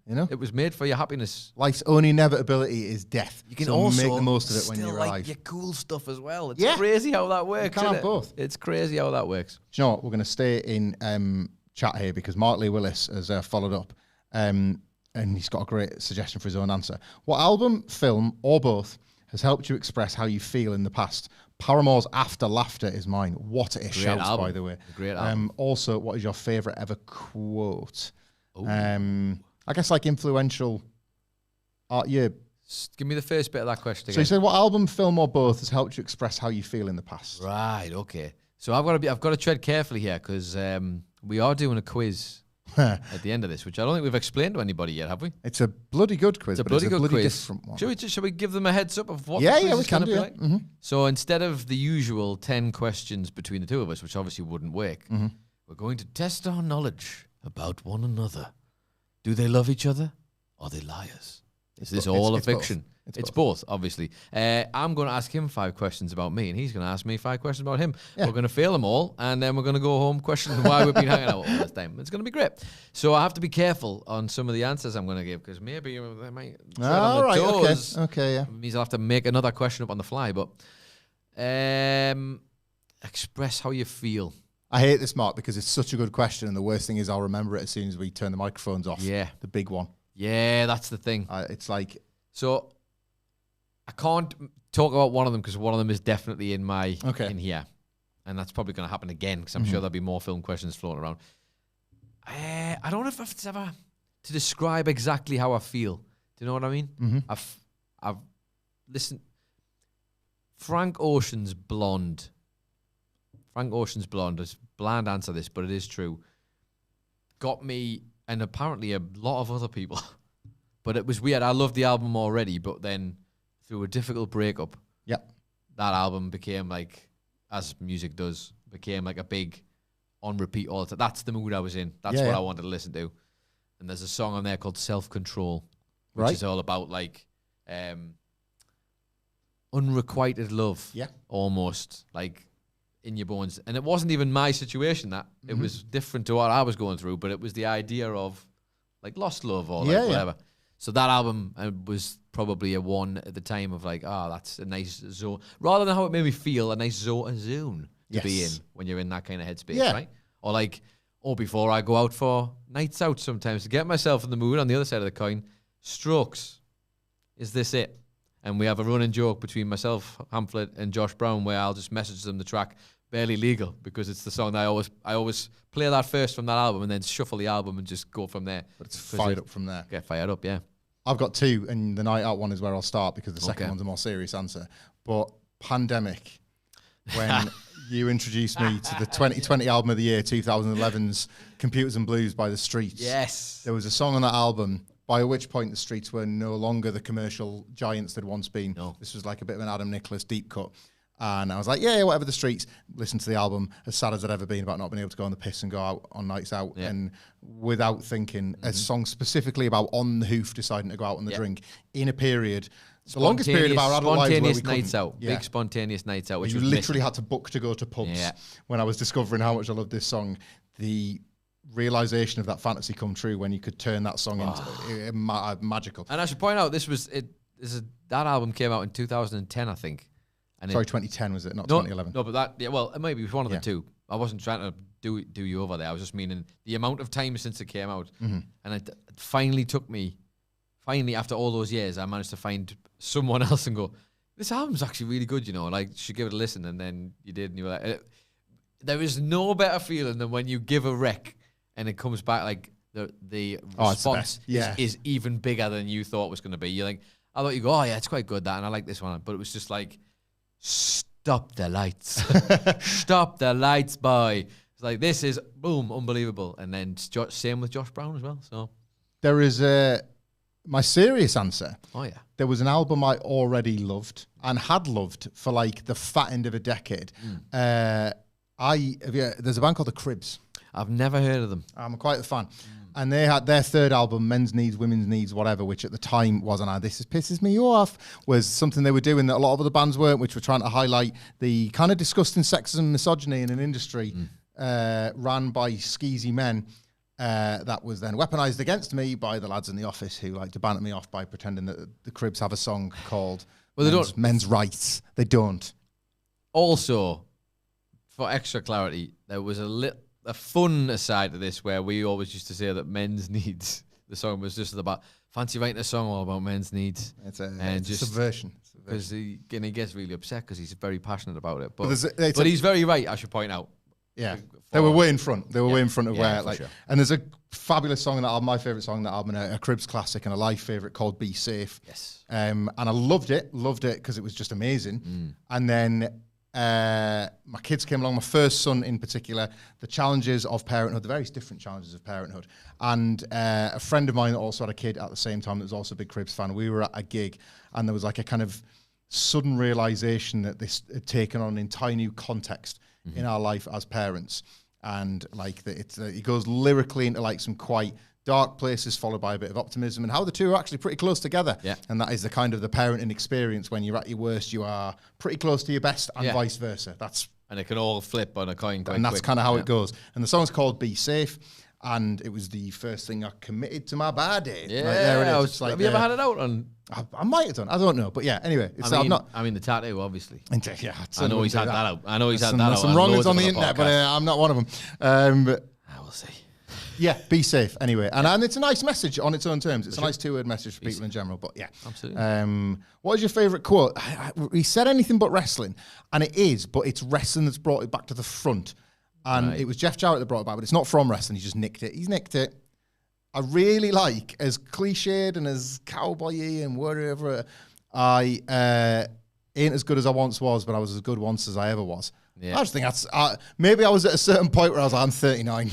You know, it was made for your happiness. Life's only inevitability is death. You can also make the most of it when you're alive. Like your cool stuff as well. It's crazy how that works. You can have both. It's crazy how that works. Do you know what? We're going to stay in chat here because Mark Lee Willis has followed up, and he's got a great suggestion for his own answer. What album, film, or both has helped you express how you feel in the past? Paramore's After Laughter is mine. What a shout, by the way. Great album. Also, what is your favourite ever quote? I guess like influential art. Yeah. Give me the first bit of that question again. So you said what album, film, or both has helped you express how you feel in the past? Right. Okay. So I've got to tread carefully here because we are doing a quiz at the end of this, which I don't think we've explained to anybody yet, have we? It's a bloody good quiz. It's a bloody quiz. Different one. Should we give them a heads up of what? Yeah, the quiz we is can do. Be like? Mm-hmm. So instead of the usual 10 questions between the two of us, which obviously wouldn't work, we're going to test our knowledge about one another. Do they love each other? Or are they liars? Is this all a fiction? It's both, obviously. I'm going to ask him 5 questions about me, and he's going to ask me 5 questions about him. Yeah. We're going to fail them all, and then we're going to go home questioning why we've been hanging out all this time. It's going to be great. So I have to be careful on some of the answers I'm going to give, because maybe they might tread on the toes. Okay, yeah. It means I'll have to make another question up on the fly, but express how you feel. I hate this, Mark, because it's such a good question, and the worst thing is I'll remember it as soon as we turn the microphones off. Yeah. The big one. Yeah, that's the thing. It's like... So, I can't talk about one of them because one of them is definitely in here. And that's probably going to happen again because I'm sure there'll be more film questions floating around. I don't know if it's ever to describe exactly how I feel. Do you know what I mean? I've listened... Frank Ocean's Blonde. Frank Ocean's Blonde. It's a bland answer this, but it is true. Got me, and apparently a lot of other people. But it was weird. I loved the album already, but then through a difficult breakup, that album became like, as music does, became like a big on repeat all the time. That's the mood I was in. That's what I wanted to listen to. And there's a song on there called Self-Control, which is all about like unrequited love. Yeah. Almost like in your bones. And it wasn't even my situation that it was different to what I was going through, but it was the idea of like lost love or like whatever. So that album was probably a one at the time of like, that's a nice zone. Rather than how it made me feel, a nice zone to be in when you're in that kind of headspace, right? Or like, or before I go out for nights out sometimes to get myself in the mood. On the other side of the coin, Strokes. Is this it? And we have a running joke between myself, Hamflett, and Josh Brown, where I'll just message them the track Barely Legal, because it's the song that I always play that first from that album and then shuffle the album and just go from there. But it's fired up from there. Get fired up, yeah. I've got two, and the night out one is where I'll start because the second one's a more serious answer. But Pandemic, when you introduced me to the 2020 album of the year, 2011's Computers and Blues by The Streets. Yes. There was a song on that album, by which point the Streets were no longer the commercial giants they'd once been. No. This was like a bit of an Adam Nicholas deep cut. And I was like, yeah, whatever the Streets. Listen to the album, as sad as I'd ever been about not being able to go on the piss and go out on nights out. Yeah. And without thinking, a song specifically about On the Hoof deciding to go out on the drink in a period, the longest period of our adult lives where we nights out, big spontaneous nights out. Which you literally had to book to go to pubs. Yeah. When I was discovering how much I loved this song, the realization of that fantasy come true when you could turn that song into magical. And I should point out, that album came out in 2010, I think. And Sorry, 2010 was it, not 2011? No, but it might be one of the two. I wasn't trying to do you over there. I was just meaning the amount of time since it came out. And it finally took me, after all those years, I managed to find someone else and go, this album's actually really good, you know, like, you should give it a listen. And then you did, and you were like, there is no better feeling than when you give a rec and it comes back like the response is even bigger than you thought it was going to be. You're like, I thought you go, oh yeah, it's quite good, that, and I like this one. But it was just like, stop the lights. Stop the lights, boy. It's like, this is, boom, unbelievable. And then same with Josh Brown as well. So there is my serious answer. Oh, yeah. There was an album I already loved and had loved for like the fat end of a decade. There's a band called The Cribs. I've never heard of them. I'm quite a fan. And they had their third album, Men's Needs, Women's Needs, whatever, which at the time was, and this pisses me off, was something they were doing that a lot of other bands weren't, which were trying to highlight the kind of disgusting sexism and misogyny in an industry ran by skeezy men that was then weaponized against me by the lads in the office who like to banter me off by pretending that the Cribs have a song called Men's Rights. They don't. Also, for extra clarity, there was a fun aside to this where we always used to say that Men's Needs, the song was just about fancy writing a song all about men's needs. It's a subversion. Because he gets really upset because he's very passionate about it. But he's very right, I should point out. Yeah, they were way in front. They were way in front of where, like, and there's a fabulous song on that album, my favorite song on that album, a Cribs classic and a live favorite called Be Safe. Yes. And I loved it because it was just amazing. And then my kids came along, my first son in particular, the challenges of parenthood, the various different challenges of parenthood. And a friend of mine that also had a kid at the same time that was also a big Cribs fan. We were at a gig and there was like a kind of sudden realization that this had taken on an entire new context in our life as parents. And like it goes lyrically into like some quite dark places followed by a bit of optimism, and how the two are actually pretty close together. Yeah. And that is the kind of the parenting experience. When you're at your worst, you are pretty close to your best, and vice versa. And it can all flip on a coin quite And that's quick. Kind of how it goes. And the song's called Be Safe, and it was the first thing I committed to my body. Yeah, like, there it is. Have you ever had it out on? I might have done. I don't know, but yeah. Anyway, I mean the tattoo, obviously. Yeah, I know he's had that out. I know he's had that out. There's some wrong ones on the internet, but I'm not one of them. I will see. Yeah, be safe anyway. And it's a nice message on its own terms. It's a nice two-word message for people in general, but yeah. Absolutely. What is your favourite quote? He said anything but wrestling, and it is, but it's wrestling that's brought it back to the front. And it was Jeff Jarrett that brought it back, but it's not from wrestling. He just nicked it. He's nicked it. I really like, as cliched and as cowboy-y and whatever, I ain't as good as I once was, but I was as good once as I ever was. Yeah. I just think that's, maybe I was at a certain point where I was like, I'm 39.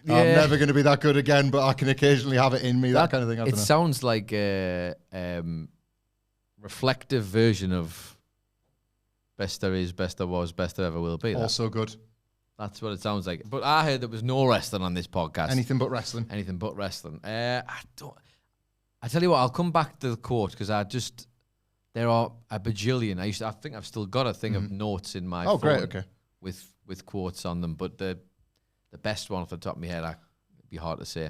Yeah. I'm never going to be that good again, but I can occasionally have it in me, that kind of thing. It sounds like a reflective version of best there is, best there was, best there ever will be. Also good. That's what it sounds like. But I heard there was no wrestling on this podcast. Anything but wrestling. Anything but wrestling. I tell you what, I'll come back to the quote because there are a bajillion. I think I've still got a thing of notes in my phone. Great, okay. With quotes on them, but the best one off the top of my head, it'd be hard to say.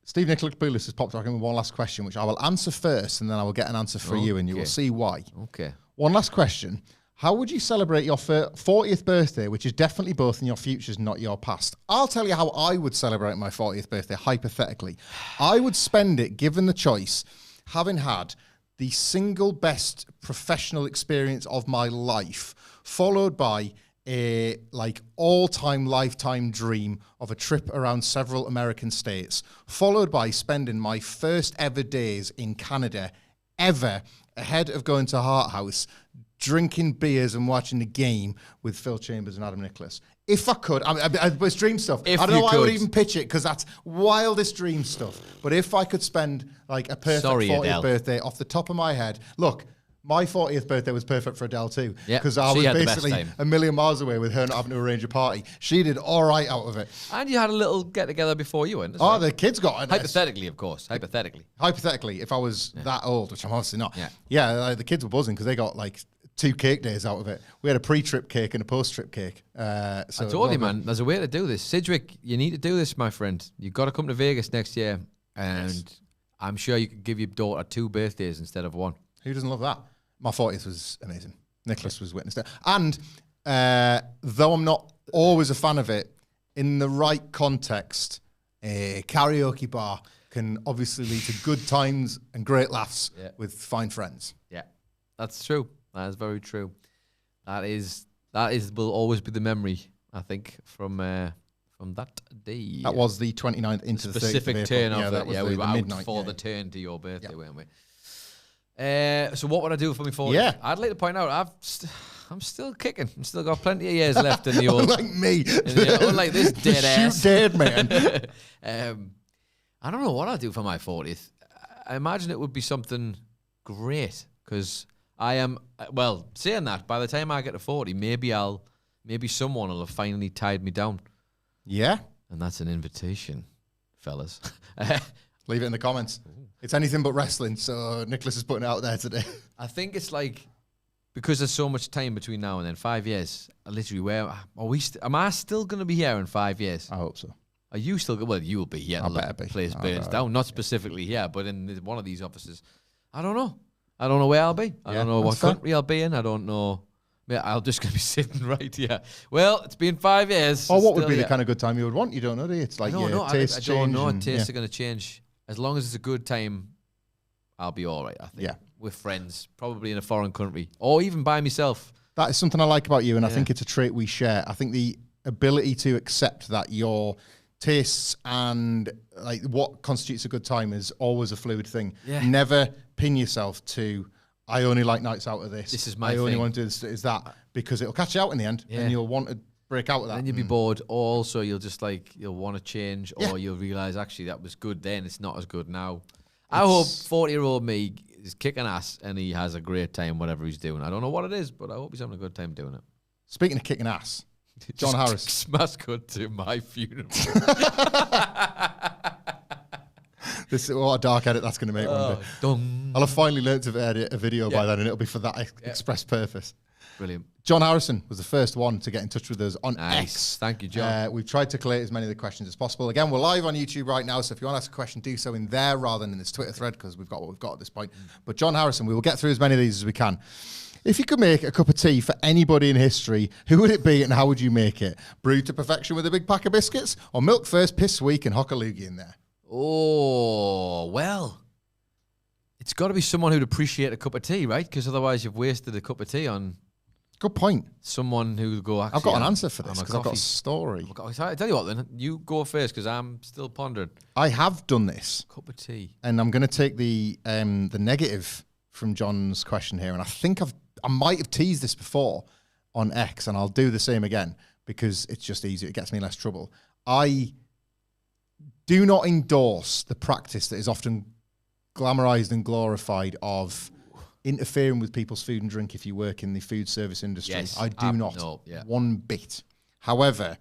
Steve Nicholas has popped back in with one last question, which I will answer first, and then I will get an answer for you, and you will see why. Okay. One last question. How would you celebrate your 40th birthday, which is definitely both in your futures, not your past? I'll tell you how I would celebrate my 40th birthday, hypothetically. I would spend it, given the choice, having had the single best professional experience of my life, followed by a all-time lifetime dream of a trip around several American states, followed by spending my first ever days in Canada ever ahead of going to Heart House, drinking beers and watching the game with Phil Chambers and Adam Nicholas. If I could, it's dream stuff. I don't know why I would even pitch it, because that's wildest dream stuff. But if I could spend like a perfect 40th birthday off the top of my head, look, my 40th birthday was perfect for Adele too, because I was basically a million miles away with her not having to arrange a party. She did all right out of it. And you had a little get-together before you went as well. Oh, the kids got it. Hypothetically, of course. Hypothetically, if I was that old, which I'm obviously not. Yeah, the kids were buzzing because they got like 2 cake days out of it. We had a pre-trip cake and a post-trip cake. I told you, man, there's a way to do this. Sidgwick, you need to do this, my friend. You've got to come to Vegas next year, and I'm sure you could give your daughter 2 birthdays instead of 1. Who doesn't love that? My 40th was amazing. Nicholas was witness there. And though I'm not always a fan of it, in the right context, a karaoke bar can obviously lead to good times and great laughs with fine friends. Yeah, that's true. That is very true. That will always be the memory, I think, from that day. That was the 29th into the 30th specific turn of that was we were midnight, out for the turn to your birthday, weren't we? So what would I do for my 40th? Yeah. I'd like to point out I'm still kicking. I've still got plenty of years left in the old. Unlike me. Unlike this dead ass. Shoot dead, man. I don't know what I'll do for my 40th. I imagine it would be something great, because I am, well, saying that, by the time I get to 40, maybe someone will have finally tied me down. Yeah. And that's an invitation, fellas. Leave it in the comments. It's anything but wrestling, so Nicholas is putting it out there today. I think it's like, because there's so much time between now and then, 5 years, literally, am I still going to be here in 5 years? I hope so. Are you still, well, you will be here. I better be. Place burns down, not specifically here, but in one of these offices. I don't know. I don't know where I'll be. I don't know what country I'll be in. I don't know. Yeah, I'm just going to be sitting right here. Well, it's been 5 years. Or what would be the kind of good time you would want? You don't know, do you? It's like, I don't know. Tastes I don't know. Tastes are going to change. As long as it's a good time, I'll be all right, I think. Yeah. With friends, probably in a foreign country, or even by myself. That is something I like about you, and I think it's a trait we share. I think the ability to accept that your tastes and like what constitutes a good time is always a fluid thing. Yeah. Never pin yourself to, I only like nights out of this. This is my thing. I only want to do this, is that, because it'll catch you out in the end, and you'll want to break out of that. And you'll be bored. Also, you'll just you'll want to change, or you'll realize actually that was good then, it's not as good now. I hope 40-year-old me is kicking ass and he has a great time, whatever he's doing. I don't know what it is, but I hope he's having a good time doing it. Speaking of kicking ass, John Harris. Smash cut to my funeral. This is what a dark edit that's going to make one day. I'll have finally learned to edit a video by then, and it'll be for that express purpose. Brilliant. John Harrison was the first one to get in touch with us on X. Thank you, John. We've tried to collate as many of the questions as possible. Again, we're live on YouTube right now, so if you want to ask a question, do so in there rather than in this Twitter thread, because we've got what we've got at this point. But John Harrison, we will get through as many of these as we can. If you could make a cup of tea for anybody in history, who would it be and how would you make it? Brewed to perfection with a big pack of biscuits, or milk first, piss weak, and hock a loogie in there? Oh, well, it's got to be someone who'd appreciate a cup of tea, right? Because otherwise you've wasted a cup of tea on... Good point. Someone who go, actually... I've got an answer for this, because I've got a story. I tell you what, then, you go first, because I'm still pondering. I have done this. Cup of tea. And I'm going to take the negative from John's question here, and I think I might have teased this before on X, and I'll do the same again, because it's just easier. It gets me less trouble. I do not endorse the practice that is often glamorized and glorified of interfering with people's food and drink if you work in the food service industry. Yes, I do not. No, yeah. One bit. However,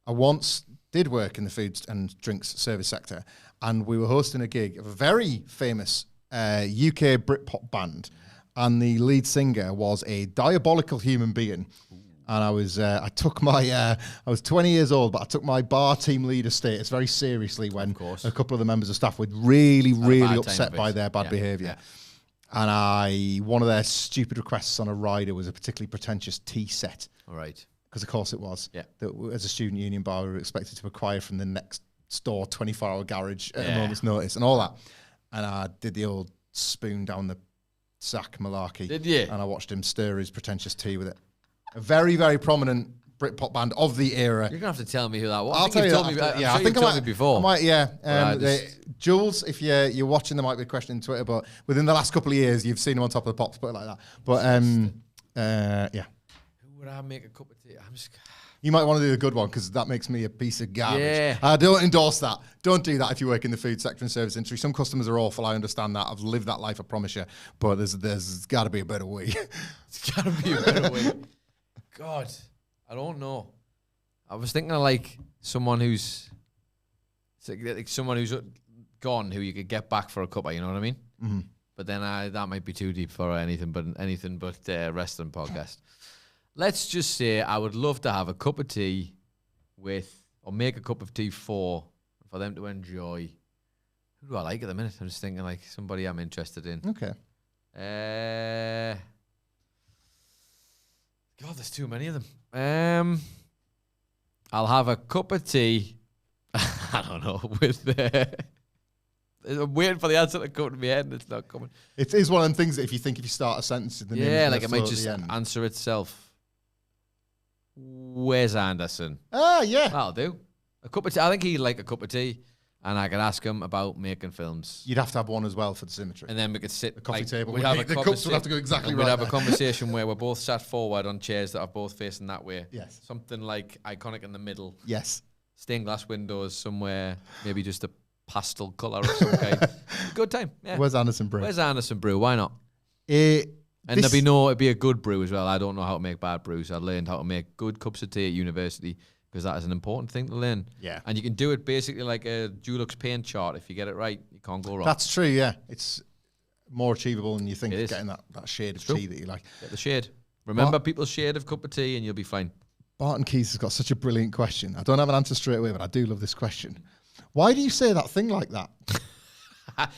I once did work in the food and drinks service sector, and we were hosting a gig of a very famous UK Britpop band, and the lead singer was a diabolical human being. And I was 20 years old, but I took my bar team leader status very seriously when a couple of the members of staff were really upset by their bad behaviour. Yeah. And one of their stupid requests on a rider was a particularly pretentious tea set. All right. Because of course it was. Yeah. That as a student union bar, we were expected to acquire from the next store 24-hour garage at a moment's notice and all that. And I did the old spoon down the sack malarkey. Did you? And I watched him stir his pretentious tea with it. A very, very prominent Britpop band of the era. You're going to have to tell me who that was. I'll tell you that. I think you've told me before. I might, Jules, if you're watching, there might be a question on Twitter, but within the last couple of years, you've seen him on Top of the Pops, put it like that. But, yeah. Who would I make a cup of tea? You might want to do a good one because that makes me a piece of garbage. Yeah. I don't endorse that. Don't do that if you work in the food sector and service industry. Some customers are awful. I understand that. I've lived that life, I promise you. But there's got to be a better way. It's got to be a better way. God, I don't know. I was thinking of like someone who's gone who you could get back for a cuppa. You know what I mean? Mm-hmm. But then that might be too deep for anything but wrestling podcast. Let's just say I would love to have a cup of tea or make a cup of tea for them to enjoy. Who do I like at the minute? I'm just thinking like somebody I'm interested in. Okay. God, there's too many of them. I'll have a cup of tea. I don't know. I'm waiting for the answer to come to my head, and it's not coming. It is one of them things that if you start a sentence, the name like it might just answer itself. Wes Anderson. Ah, yeah. That'll do. A cup of tea. I think he'd like a cup of tea, and I could ask him about making films. You'd have to have one as well for the symmetry. And then we could sit the coffee table. The cups would have to go exactly right. We'd have a conversation where we're both sat forward on chairs that are both facing that way. Yes. Something like iconic in the middle. Yes. Stained glass windows somewhere. Maybe just a pastel colour of some kind. Good time. Yeah. Where's Anderson Brew? Where's Anderson Brew? Why not? It'd be a good brew as well. I don't know how to make bad brews. I learned how to make good cups of tea at university because that is an important thing to learn. Yeah. And you can do it basically like a Dulux paint chart. If you get it right, you can't go wrong. That's true, yeah. It's more achievable than you think, getting that shade of tea that you like. Get the shade. Remember people's shade of cup of tea and you'll be fine. Barton Keys has got such a brilliant question. I don't have an answer straight away, but I do love this question. Why do you say that thing like that?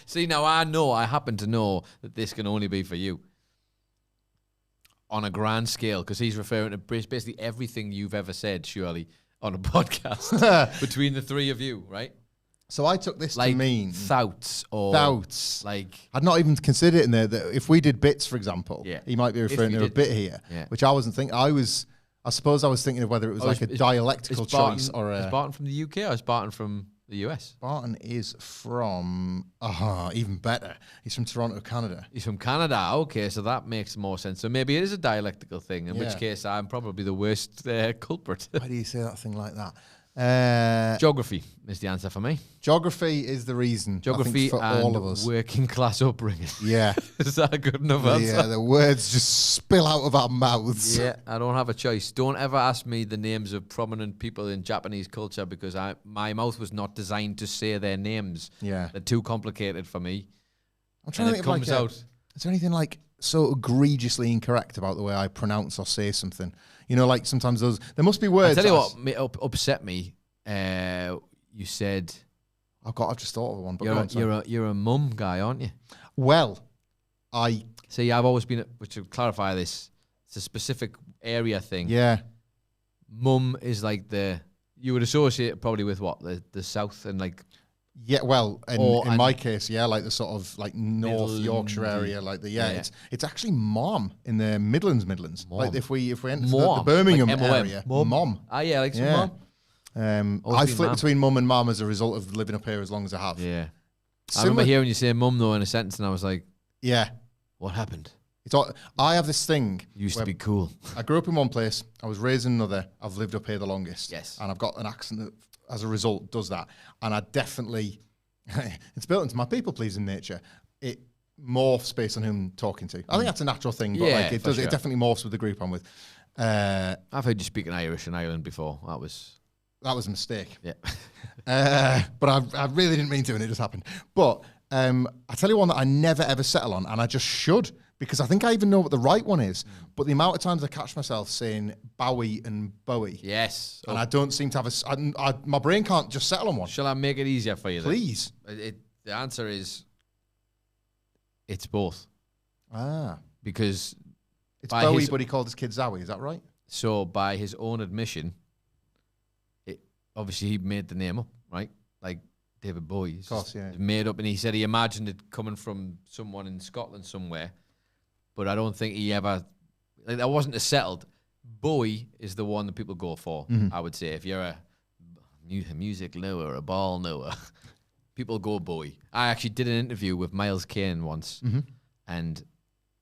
See, now I happen to know that this can only be for you. On a grand scale, because he's referring to basically everything you've ever said, surely, on a podcast between the three of you, right? So I took this like to mean... Thoughts. Like... I'd not even considered it in there. That if we did bits, for example, he might be referring to a bit here, which I wasn't thinking. I suppose I was thinking of whether it was a dialectical choice or a... Is Barton from the UK or is Barton from the US? Barton is from... even better. He's from Toronto, Canada. He's from Canada. Okay, so that makes more sense. So maybe it is a dialectical thing, in which case I'm probably the worst culprit. Why do you say that thing like that? Geography is the answer for me. Geography is the reason. Geography for and all of us. Working class upbringing. Yeah. Is that a good enough answer? Yeah, the words just spill out of our mouths. Yeah, I don't have a choice. Don't ever ask me the names of prominent people in Japanese culture because my mouth was not designed to say their names. Yeah. They're too complicated for me. I'm trying to think of is there anything like so egregiously incorrect about the way I pronounce or say something? You know, like sometimes there must be words. I tell you what upset me. You said, I've just thought of one. But you're a mum guy, aren't you? Well, I've always been. To clarify this, it's a specific area thing. Yeah, mum is like you would associate it probably with what the south and like. Yeah, well, in my case, like the sort of like North Yorkshire area, like it's actually mom in the Midlands. Mom. Like if we enter the Birmingham area, mom. Yeah, like some mom. I flip between mum and mom as a result of living up here as long as I have. Yeah, I remember hearing you say mum though in a sentence, and I was like, yeah, what happened? I have this thing. Used to be cool. I grew up in one place. I was raised in another. I've lived up here the longest. Yes, and I've got an accent that, as a result, does that. And I definitely, it's built into my people-pleasing nature. It morphs based on who I'm talking to. I think that's a natural thing, but it definitely morphs with the group I'm with. I've heard you speaking Irish in Ireland before. That was a mistake. Yeah. But I really didn't mean to, and it just happened. But I tell you one that I never, ever settle on, and I just should, because I think I even know what the right one is. But the amount of times I catch myself saying Bowie and Bowie. Yes. And I don't seem to have my brain can't just settle on one. Shall I make it easier for you then? Please. The answer is, it's both. because it's Bowie, but he called his kid Zowie. Is that right? So by his own admission, obviously he made the name up, right? Like David Bowie. Of course, yeah. Made up, and he said he imagined it coming from someone in Scotland somewhere, but I don't think he ever. Like, that wasn't as settled. Bowie is the one that people go for. I would say if you're a music knower, a ball knower, people go Bowie. I actually did an interview with Miles Kane once, and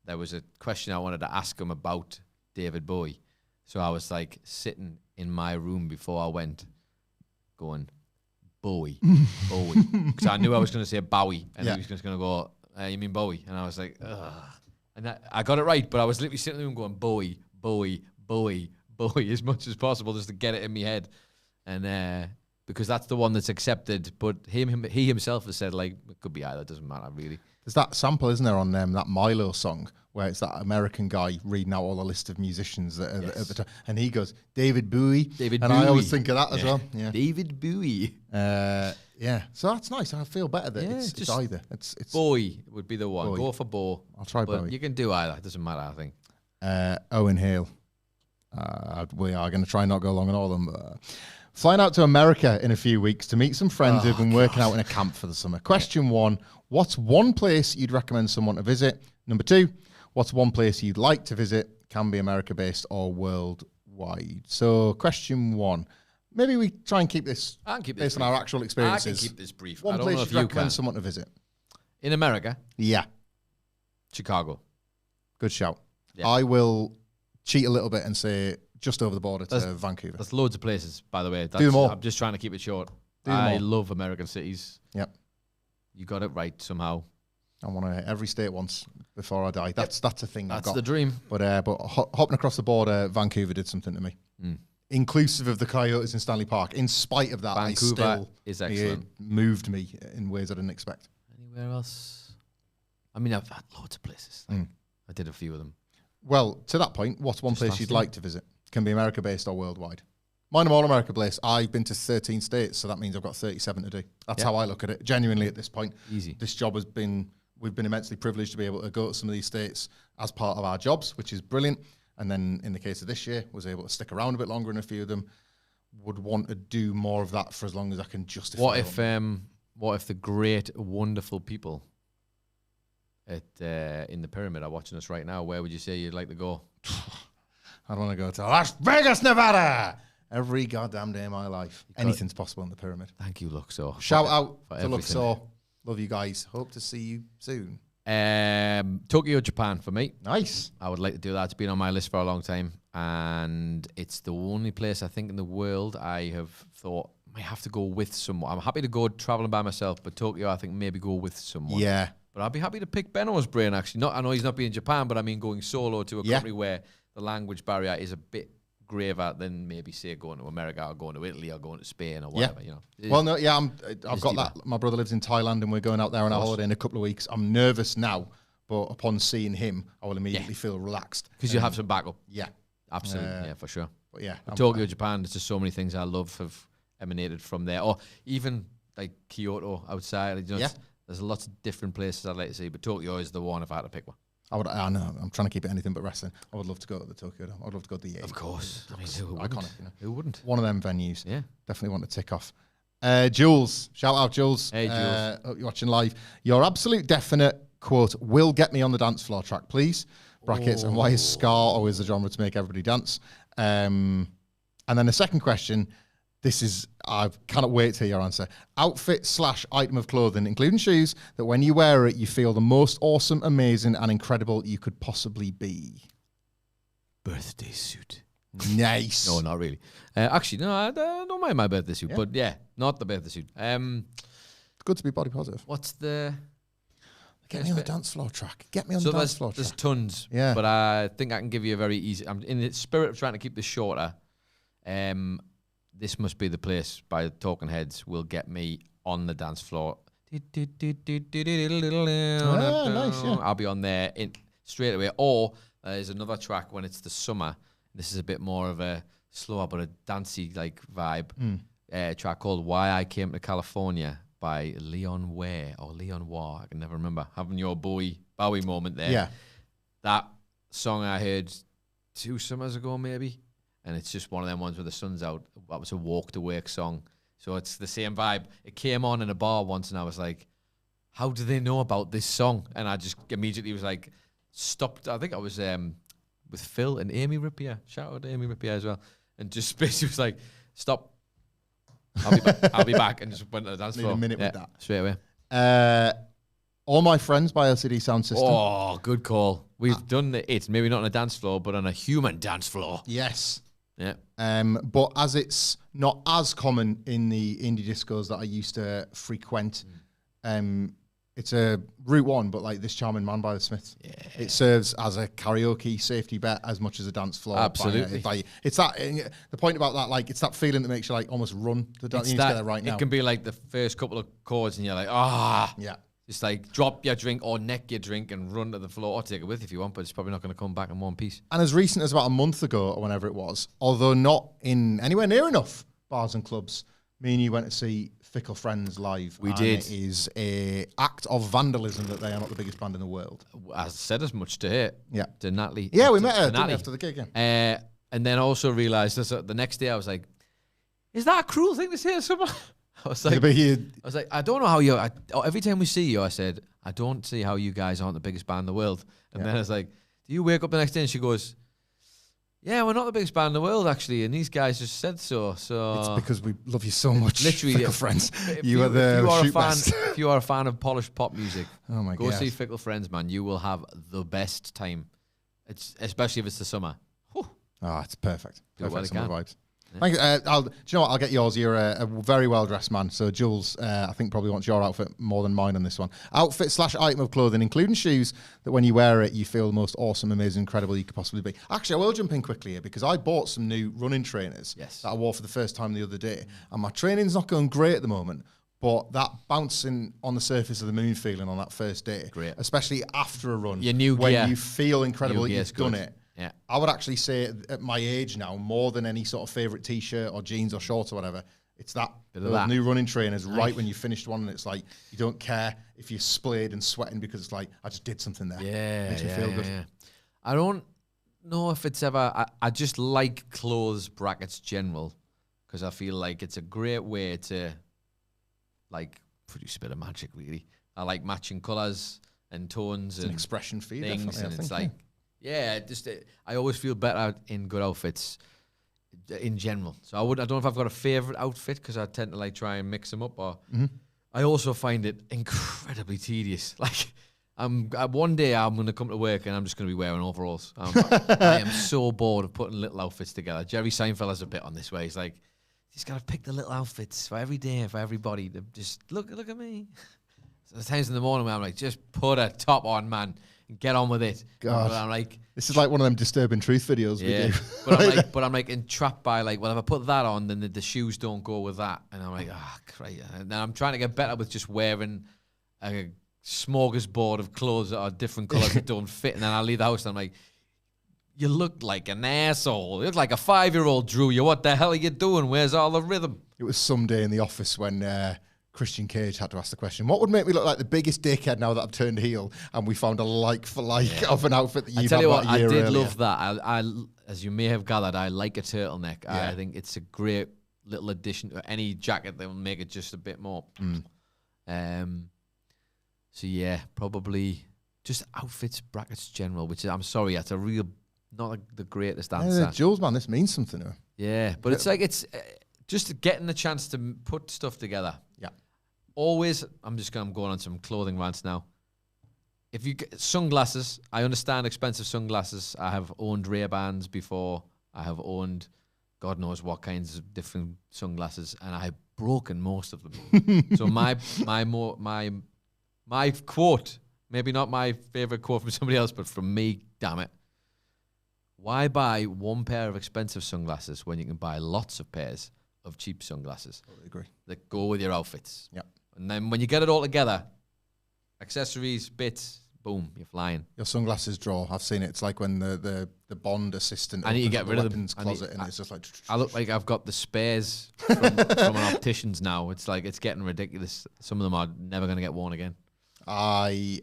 there was a question I wanted to ask him about David Bowie. So I was like sitting in my room before I went, going, Bowie, Bowie. Because I knew I was going to say Bowie, and he was just going to go, you mean Bowie? And I was like, ugh. And I got it right, but I was literally sitting in the room going, Bowie, Bowie, Bowie, Bowie, as much as possible just to get it in my head. And because that's the one that's accepted. But he himself has said, like, it could be either, it doesn't matter, really. There's that sample, isn't there, on that Milo song, where it's that American guy reading out all the list of musicians that are at the time. And he goes, David Bowie. And Bowie. I always think of that as well. Yeah. David Bowie. Yeah. So that's nice. I feel better that it's either. It's Bowie would be the one. Bowie. Go for Bo. I'll try but Bowie. You can do either. It doesn't matter, I think. Owen Hale. We are going to try and not go long on all of them. Flying out to America in a few weeks to meet some friends who've been working out in a camp for the summer. Question 1, what's one place you'd recommend someone to visit? Number 2, what's one place you'd like to visit? Can be America-based or worldwide. So question 1, maybe we try and keep this based on our actual experiences. I can keep this brief. One place you'd recommend someone to visit? In America? Yeah. Chicago. Good shout. Yeah. I will cheat a little bit and say just over the border to Vancouver. There's loads of places, by the way. Do them all. I'm just trying to keep it short. Do them I all. love American cities. Yep. You got it right somehow. I want to hit every state once before I die. That's a thing I've got. That's the dream. But hopping across the border, Vancouver did something to me. Inclusive of the Coyotes in Stanley Park. In spite of that, Vancouver is excellent. It moved me in ways I didn't expect. Anywhere else? I mean, I've had loads of places. I did a few of them. Well, to that point, what's one place you'd like to visit? Can be America-based or worldwide. Mine are all America-based. I've been to 13 states, so that means I've got 37 to do. That's how I look at it, genuinely, at this point. Easy. This job we've been immensely privileged to be able to go to some of these states as part of our jobs, which is brilliant. And then in the case of this year, was able to stick around a bit longer in a few of them. Would want to do more of that for as long as I can justify. What if the great, wonderful people in the pyramid are watching us right now? Where would you say you'd like to go? I don't want to go to Las Vegas, Nevada. Every goddamn day of my life. Anything's possible in the pyramid. Thank you, Luxor. Shout out to everything. Luxor. Love you guys. Hope to see you soon. Tokyo, Japan for me. Nice. I would like to do that. It's been on my list for a long time. And it's the only place I think in the world I have thought I might have to go with someone. I'm happy to go traveling by myself, but Tokyo, I think maybe go with someone. Yeah. But I'd be happy to pick Benno's brain, actually. I know he's not been in Japan, but I mean going solo to a country where the language barrier is a bit graver than maybe, say, going to America or going to Italy or going to Spain or whatever, you know. Well, no, yeah, I've got that. My brother lives in Thailand and we're going out there on a holiday in a couple of weeks. I'm nervous now, but upon seeing him, I will immediately feel relaxed. Because you have some backup. Yeah. Absolutely, yeah, for sure. But yeah. Tokyo, Japan, there's just so many things I love have emanated from there. Or even like Kyoto outside. You know, there's lots of different places I'd like to see, but Tokyo is the one if I had to pick one. I know. I'm trying to keep it anything but wrestling. I would love to go to the Tokyo. I would love to go to the Of course. I mean, iconic, you know. Who wouldn't? One of them venues. Yeah. Definitely want to tick off. Jules. Shout out, Jules. Hey, Jules. Hope you're watching live. Your absolute definite quote will get me on the dance floor track, please. Brackets. And why is ska always the genre to make everybody dance? And then the second question. I cannot wait to hear your answer. Outfit / item of clothing, including shoes, that when you wear it, you feel the most awesome, amazing, and incredible you could possibly be. Birthday suit. Nice. No, not really. Actually, no, I don't mind my birthday suit, but yeah, not the birthday suit. It's good to be body positive. What's the... Get me on the dance floor track. Get me on the dance floor track. There's tons, yeah. But I think I can give you a very easy... I'm in the spirit of trying to keep this shorter. This must be the place by the Talking Heads will get me on the dance floor. Nice, yeah. I'll be on there straight away. Or there's another track when it's the summer. This is a bit more of a slower but a dancey like vibe. A track called Why I Came to California by Leon Ware or Leon War. I can never remember. Having your Bowie moment there. Yeah. that song I heard 2 summers ago, maybe. And it's just one of them ones where the sun's out. That was a walk to work song. So it's the same vibe. It came on in a bar once and I was like, how do they know about this song? And I just immediately was like, stopped. I think I was with Phil and Amy Rippier. Shout out to Amy Rippier as well. And just basically was like, stop. I'll be back. And just went to the dance floor. Need a minute with that. Straight away. All My Friends by LCD Sound System. Oh, good call. We've done it. Maybe not on a dance floor, but on a human dance floor. Yes. Yeah. But as it's not as common in the indie discos that I used to frequent, it's a Route 1, but like This Charming Man by the Smiths. Yeah. It serves as a karaoke safety bet as much as a dance floor. Absolutely. It's that, the point about that, like, it's that feeling that makes you like almost run the dance. You need to get there right now. It can be like the first couple of chords and you're like, yeah. Just like drop your drink or neck your drink and run to the floor, or take it with if you want, but it's probably not going to come back in one piece. And as recent as about a month ago or whenever it was, although not in anywhere near enough bars and clubs, me and you went to see Fickle Friends live. We did. It is an act of vandalism that they are not the biggest band in the world. I said as much to her. Yeah. To Natalie. Yeah, we met her after the gig. And then also realised the next day I was like, is that a cruel thing to say to someone? I was like, I don't know how you. Every time we see you, I said, I don't see how you guys aren't the biggest band in the world. And then I was like, do you wake up the next day? And she goes, yeah, we're not the biggest band in the world, actually. And these guys just said so. So it's because we love you so much, literally, Fickle Friends. You are the best. If you are a fan of polished pop music, go see Fickle Friends, man. You will have the best time. Especially if it's the summer. Whew. Oh, it's perfect. Perfect summer vibes. Yeah. Thank you. Do you know what? I'll get yours. You're a very well-dressed man. So Jules, I think probably wants your outfit more than mine on this one. Outfit/item of clothing, including shoes, that when you wear it, you feel the most awesome, amazing, incredible you could possibly be. Actually, I will jump in quickly here because I bought some new running trainers that I wore for the first time the other day. And my training's not going great at the moment. But that bouncing on the surface of the moon feeling on that first day, great, especially after a run, your new when gear. You feel incredible that you've done it. Yeah. I would actually say at my age now, more than any sort of favourite T-shirt or jeans or shorts or whatever, it's that new running trainers right when you finished one, and it's like you don't care if you're splayed and sweating because it's like, I just did something there. Yeah, makes me feel good. Yeah. I don't know if it's ever... I just like clothes brackets general because I feel like it's a great way to like produce a bit of magic, really. I like matching colours and tones and an expression for you, things, and it's like... Yeah, just I always feel better in good outfits in general. So I don't know if I've got a favorite outfit because I tend to like try and mix them up. Or I also find it incredibly tedious. Like one day I'm going to come to work and I'm just going to be wearing overalls. I am so bored of putting little outfits together. Jerry Seinfeld has a bit on this way. He's like, he's got to pick the little outfits for every day for everybody. Just look at me. So there's times in the morning where I'm like, just put a top on, man. Get on with it. God, but I'm like, this is like one of them disturbing truth videos we do. but I'm like entrapped by like, well, if I put that on, then the shoes don't go with that, and I'm like, great. And then I'm trying to get better with just wearing a smorgasbord of clothes that are different colours that don't fit, and then I leave the house and I'm like, you look like an asshole. You look like a 5-year-old, Drew. What the hell are you doing? Where's all the rhythm? It was some day in the office when Christian Cage had to ask the question, what would make me look like the biggest dickhead now that I've turned heel? And we found a like for like of an outfit that you've had about a year earlier. I did love that. I, as you may have gathered, I like a turtleneck. Yeah. I think it's a great little addition to any jacket that will make it just a bit more. So yeah, probably just outfits brackets general, which is, I'm sorry, that's a real, not like the greatest answer. Yeah, Jules, man, this means something to her. Yeah, but it's like, it's just getting the chance to put stuff together. Yeah. Always, I'm going on some clothing rants now. If you get sunglasses, I understand expensive sunglasses. I have owned Ray-Bans before. I have owned God knows what kinds of different sunglasses, and I have broken most of them. So my quote, maybe not my favorite quote from somebody else, but from me, damn it. Why buy one pair of expensive sunglasses when you can buy lots of pairs of cheap sunglasses? Totally agree. That go with your outfits. Yep. And then when you get it all together, accessories, bits, boom, you're flying. Your sunglasses drawer, I've seen it. It's like when the Bond assistant I need to get rid of them. Closet and it's just like... I look like I've got the spares from an optician's now. It's like, it's getting ridiculous. Some of them are never going to get worn again. I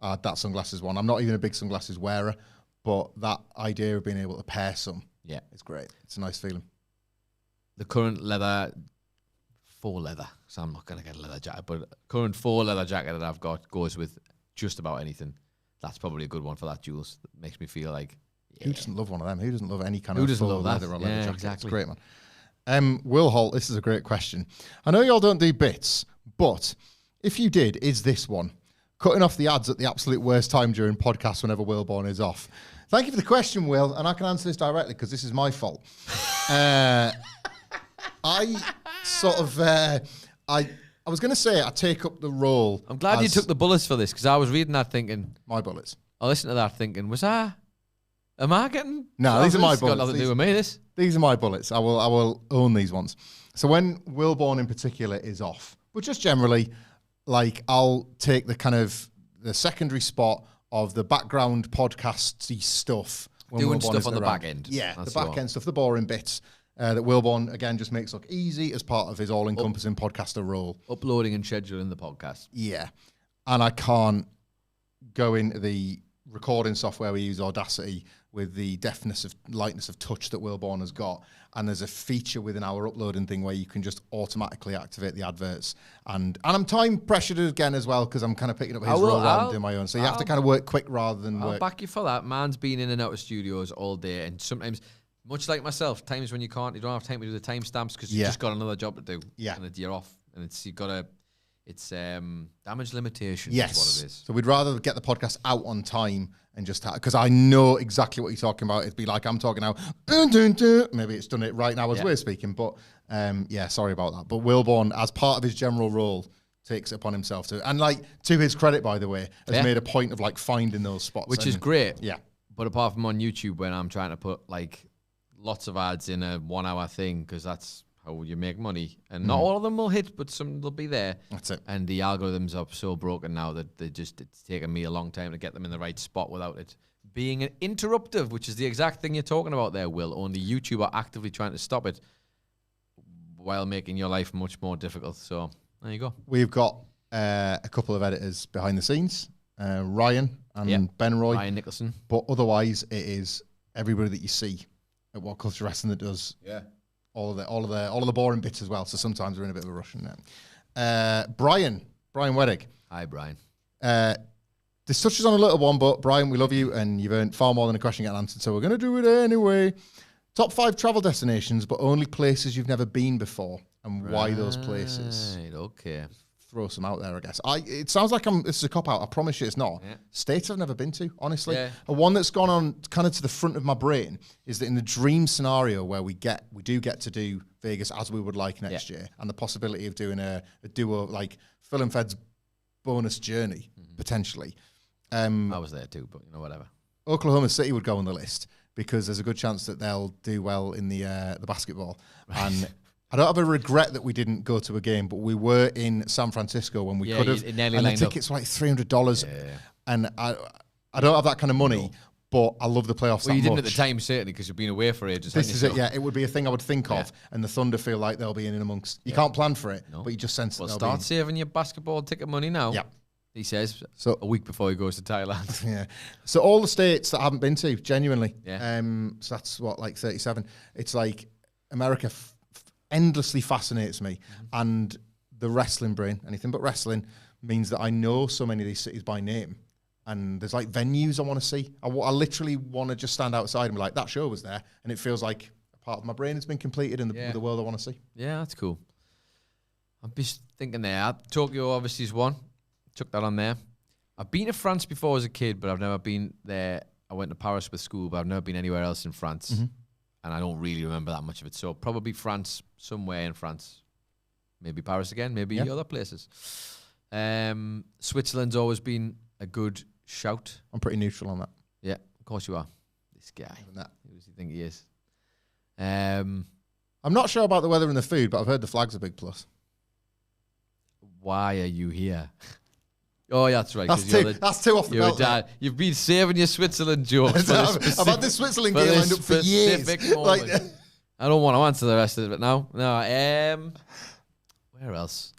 add that sunglasses one. I'm not even a big sunglasses wearer, but that idea of being able to pair some, is great. It's a nice feeling. The current faux leather, so I'm not going to get a leather jacket, but current faux leather jacket that I've got goes with just about anything. That's probably a good one for that, Jules. That makes me feel like... Who doesn't love one of them? Who doesn't love any kind of faux leather or leather jacket? Exactly. It's great, man. Will Holt, this is a great question. I know y'all don't do bits, but if you did, is this one? Cutting off the ads at the absolute worst time during podcasts whenever Wilborn is off. Thank you for the question, Will, and I can answer this directly because this is my fault. I was going to say I take up the role. I'm glad you took the bullets for this because I was reading that thinking... My bullets. I listened to that thinking, am I getting... No, these are my bullets. Got nothing to do with me, this. These are my bullets. I will own these ones. So when Wilborn in particular is off, but just generally, like I'll take the kind of the secondary spot of the background podcasty stuff. Doing stuff on the back end. Yeah, the back end stuff, the boring bits that Wilborn, again, just makes look easy as part of his all-encompassing podcaster role. Uploading and scheduling the podcast. Yeah. And I can't go into the recording software we use, Audacity, with the lightness of touch that Wilborn has got. And there's a feature within our uploading thing where you can just automatically activate the adverts. And I'm time pressured again as well because I'm kind of picking up his role rather than doing my own. So you have to kind of work quick rather than work. I'll back you for that. Man's been in and out of studios all day. And sometimes, much like myself, times when you don't have time to do the timestamps because you've just got another job to do. Yeah. And you're off. And it's damage limitation. Yes. Is what it is. So we'd rather get the podcast out on time and just because I know exactly what you're talking about. It'd be like I'm talking now. Maybe it's done it right now as we're speaking, but sorry about that. But Wilborn, as part of his general role, takes it upon himself to, and like to his credit, by the way, has made a point of like finding those spots, which is great. Yeah. But apart from on YouTube, when I'm trying to put like lots of ads in a 1 hour thing, because that's how you make money, and not all of them will hit, but some will be there. That's it. And the algorithms are so broken now that it's taken me a long time to get them in the right spot without it being an interruptive, which is the exact thing you're talking about there, Will. Only YouTube are actively trying to stop it while making your life much more difficult. So there you go. We've got a couple of editors behind the scenes, Ryan and Ben Roy. Ryan Nicholson. But otherwise, it is everybody that you see at WhatCulture Wrestling that does all of the boring bits as well. So sometimes we're in a bit of a rush. Brian Weddick. Hi, Brian. This touches on a little one, but Brian, we love you, and you've earned far more than a question getting answered, so we're going to do it anyway. Top 5 travel destinations, but only places you've never been before, and why those places. Right, okay. Throw some out there, I guess. It sounds like this is a cop-out. I promise you it's not. Yeah. States I've never been to, honestly. Yeah. And one that's gone on kind of to the front of my brain is that in the dream scenario where we do get to do Vegas as we would like next year, and the possibility of doing a duo, like Phil and Fed's bonus journey, potentially. I was there too, but whatever. Oklahoma City would go on the list because there's a good chance that they'll do well in the basketball. Right. And I don't have a regret that we didn't go to a game, but we were in San Francisco when we could have. And the tickets were like $300. Yeah. And I don't have that kind of money, but I love the playoffs. Well, you didn't at the time, certainly, because you've been away for ages. This is it, yeah. It would be a thing I would think of, and the Thunder feel like they'll be in amongst. You can't plan for it, but you just sense that they'll start saving your basketball ticket money now. Yeah. He says, so a week before he goes to Thailand. Yeah. So all the states that I haven't been to, genuinely. Yeah. So that's like 37. It's like America endlessly fascinates me. Mm-hmm. And the wrestling brain, anything but wrestling, means that I know so many of these cities by name. And there's like venues I want to see. I literally want to just stand outside and be like, that show was there. And it feels like a part of my brain has been completed in the world I want to see. Yeah, that's cool. I'm just thinking there. Tokyo obviously is one. Took that on there. I've been to France before as a kid, but I've never been there. I went to Paris with school, but I've never been anywhere else in France. Mm-hmm. And I don't really remember that much of it. So probably France, somewhere in France. Maybe Paris again, maybe other places. Switzerland's always been a good shout. I'm pretty neutral on that. Yeah, of course you are. This guy. Who does he think he is? I'm not sure about the weather and the food, but I've heard the flag's a big plus. Why are you here? Oh, yeah, that's right. That's two off the belt. Dad. You've been saving your Switzerland jokes. I've had this Switzerland game lined up for years. I don't want to answer the rest of it now. No, where else?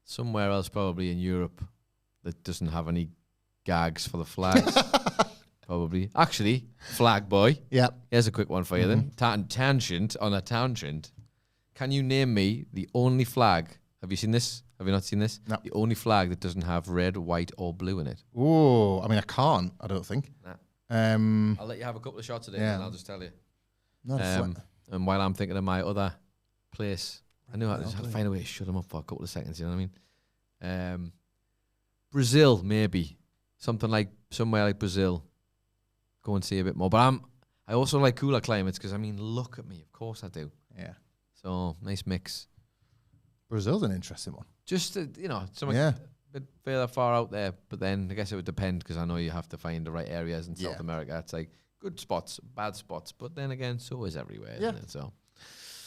Somewhere else, probably in Europe, that doesn't have any gags for the flags. Probably. Actually, flag boy. Yeah. Here's a quick one for you then. Tangent on a tangent. Can you name me the only flag? Have you seen this? Have you not seen this? No. The only flag that doesn't have red, white, or blue in it. Oh, I mean, I can't. I don't think. Nah. I'll let you have a couple of shots of it, and I'll just tell you. And while I'm thinking of my other place, I knew I just had to find a way to shut him up for a couple of seconds. You know what I mean? Brazil, maybe somewhere like Brazil. Go and see a bit more. But I also like cooler climates because, I mean, look at me. Of course I do. Yeah. So, nice mix. Brazil's an interesting one. Just, something a bit further far out there. But then I guess it would depend because I know you have to find the right areas in South America. It's like good spots, bad spots. But then again, so is everywhere, isn't it? So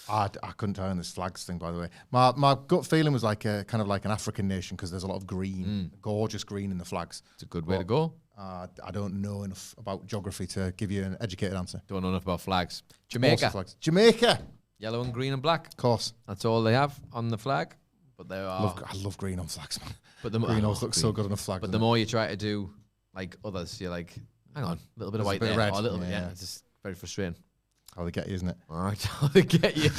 I couldn't tell on this flags thing, by the way. My gut feeling was like kind of like an African nation because there's a lot of green, gorgeous green in the flags. It's a good way to go. I don't know enough about geography to give you an educated answer. Don't know enough about flags. Jamaica. Flags. Jamaica. Yellow and green and black. Of course. That's all they have on the flag. But there are. I love green on flags, man. But green always looks so good on a flag. But the more you try to do like others, you're like, hang on, a little bit of white there. Red. Or a little bit, It's just very frustrating. How they get you, isn't it? All right, how they get you.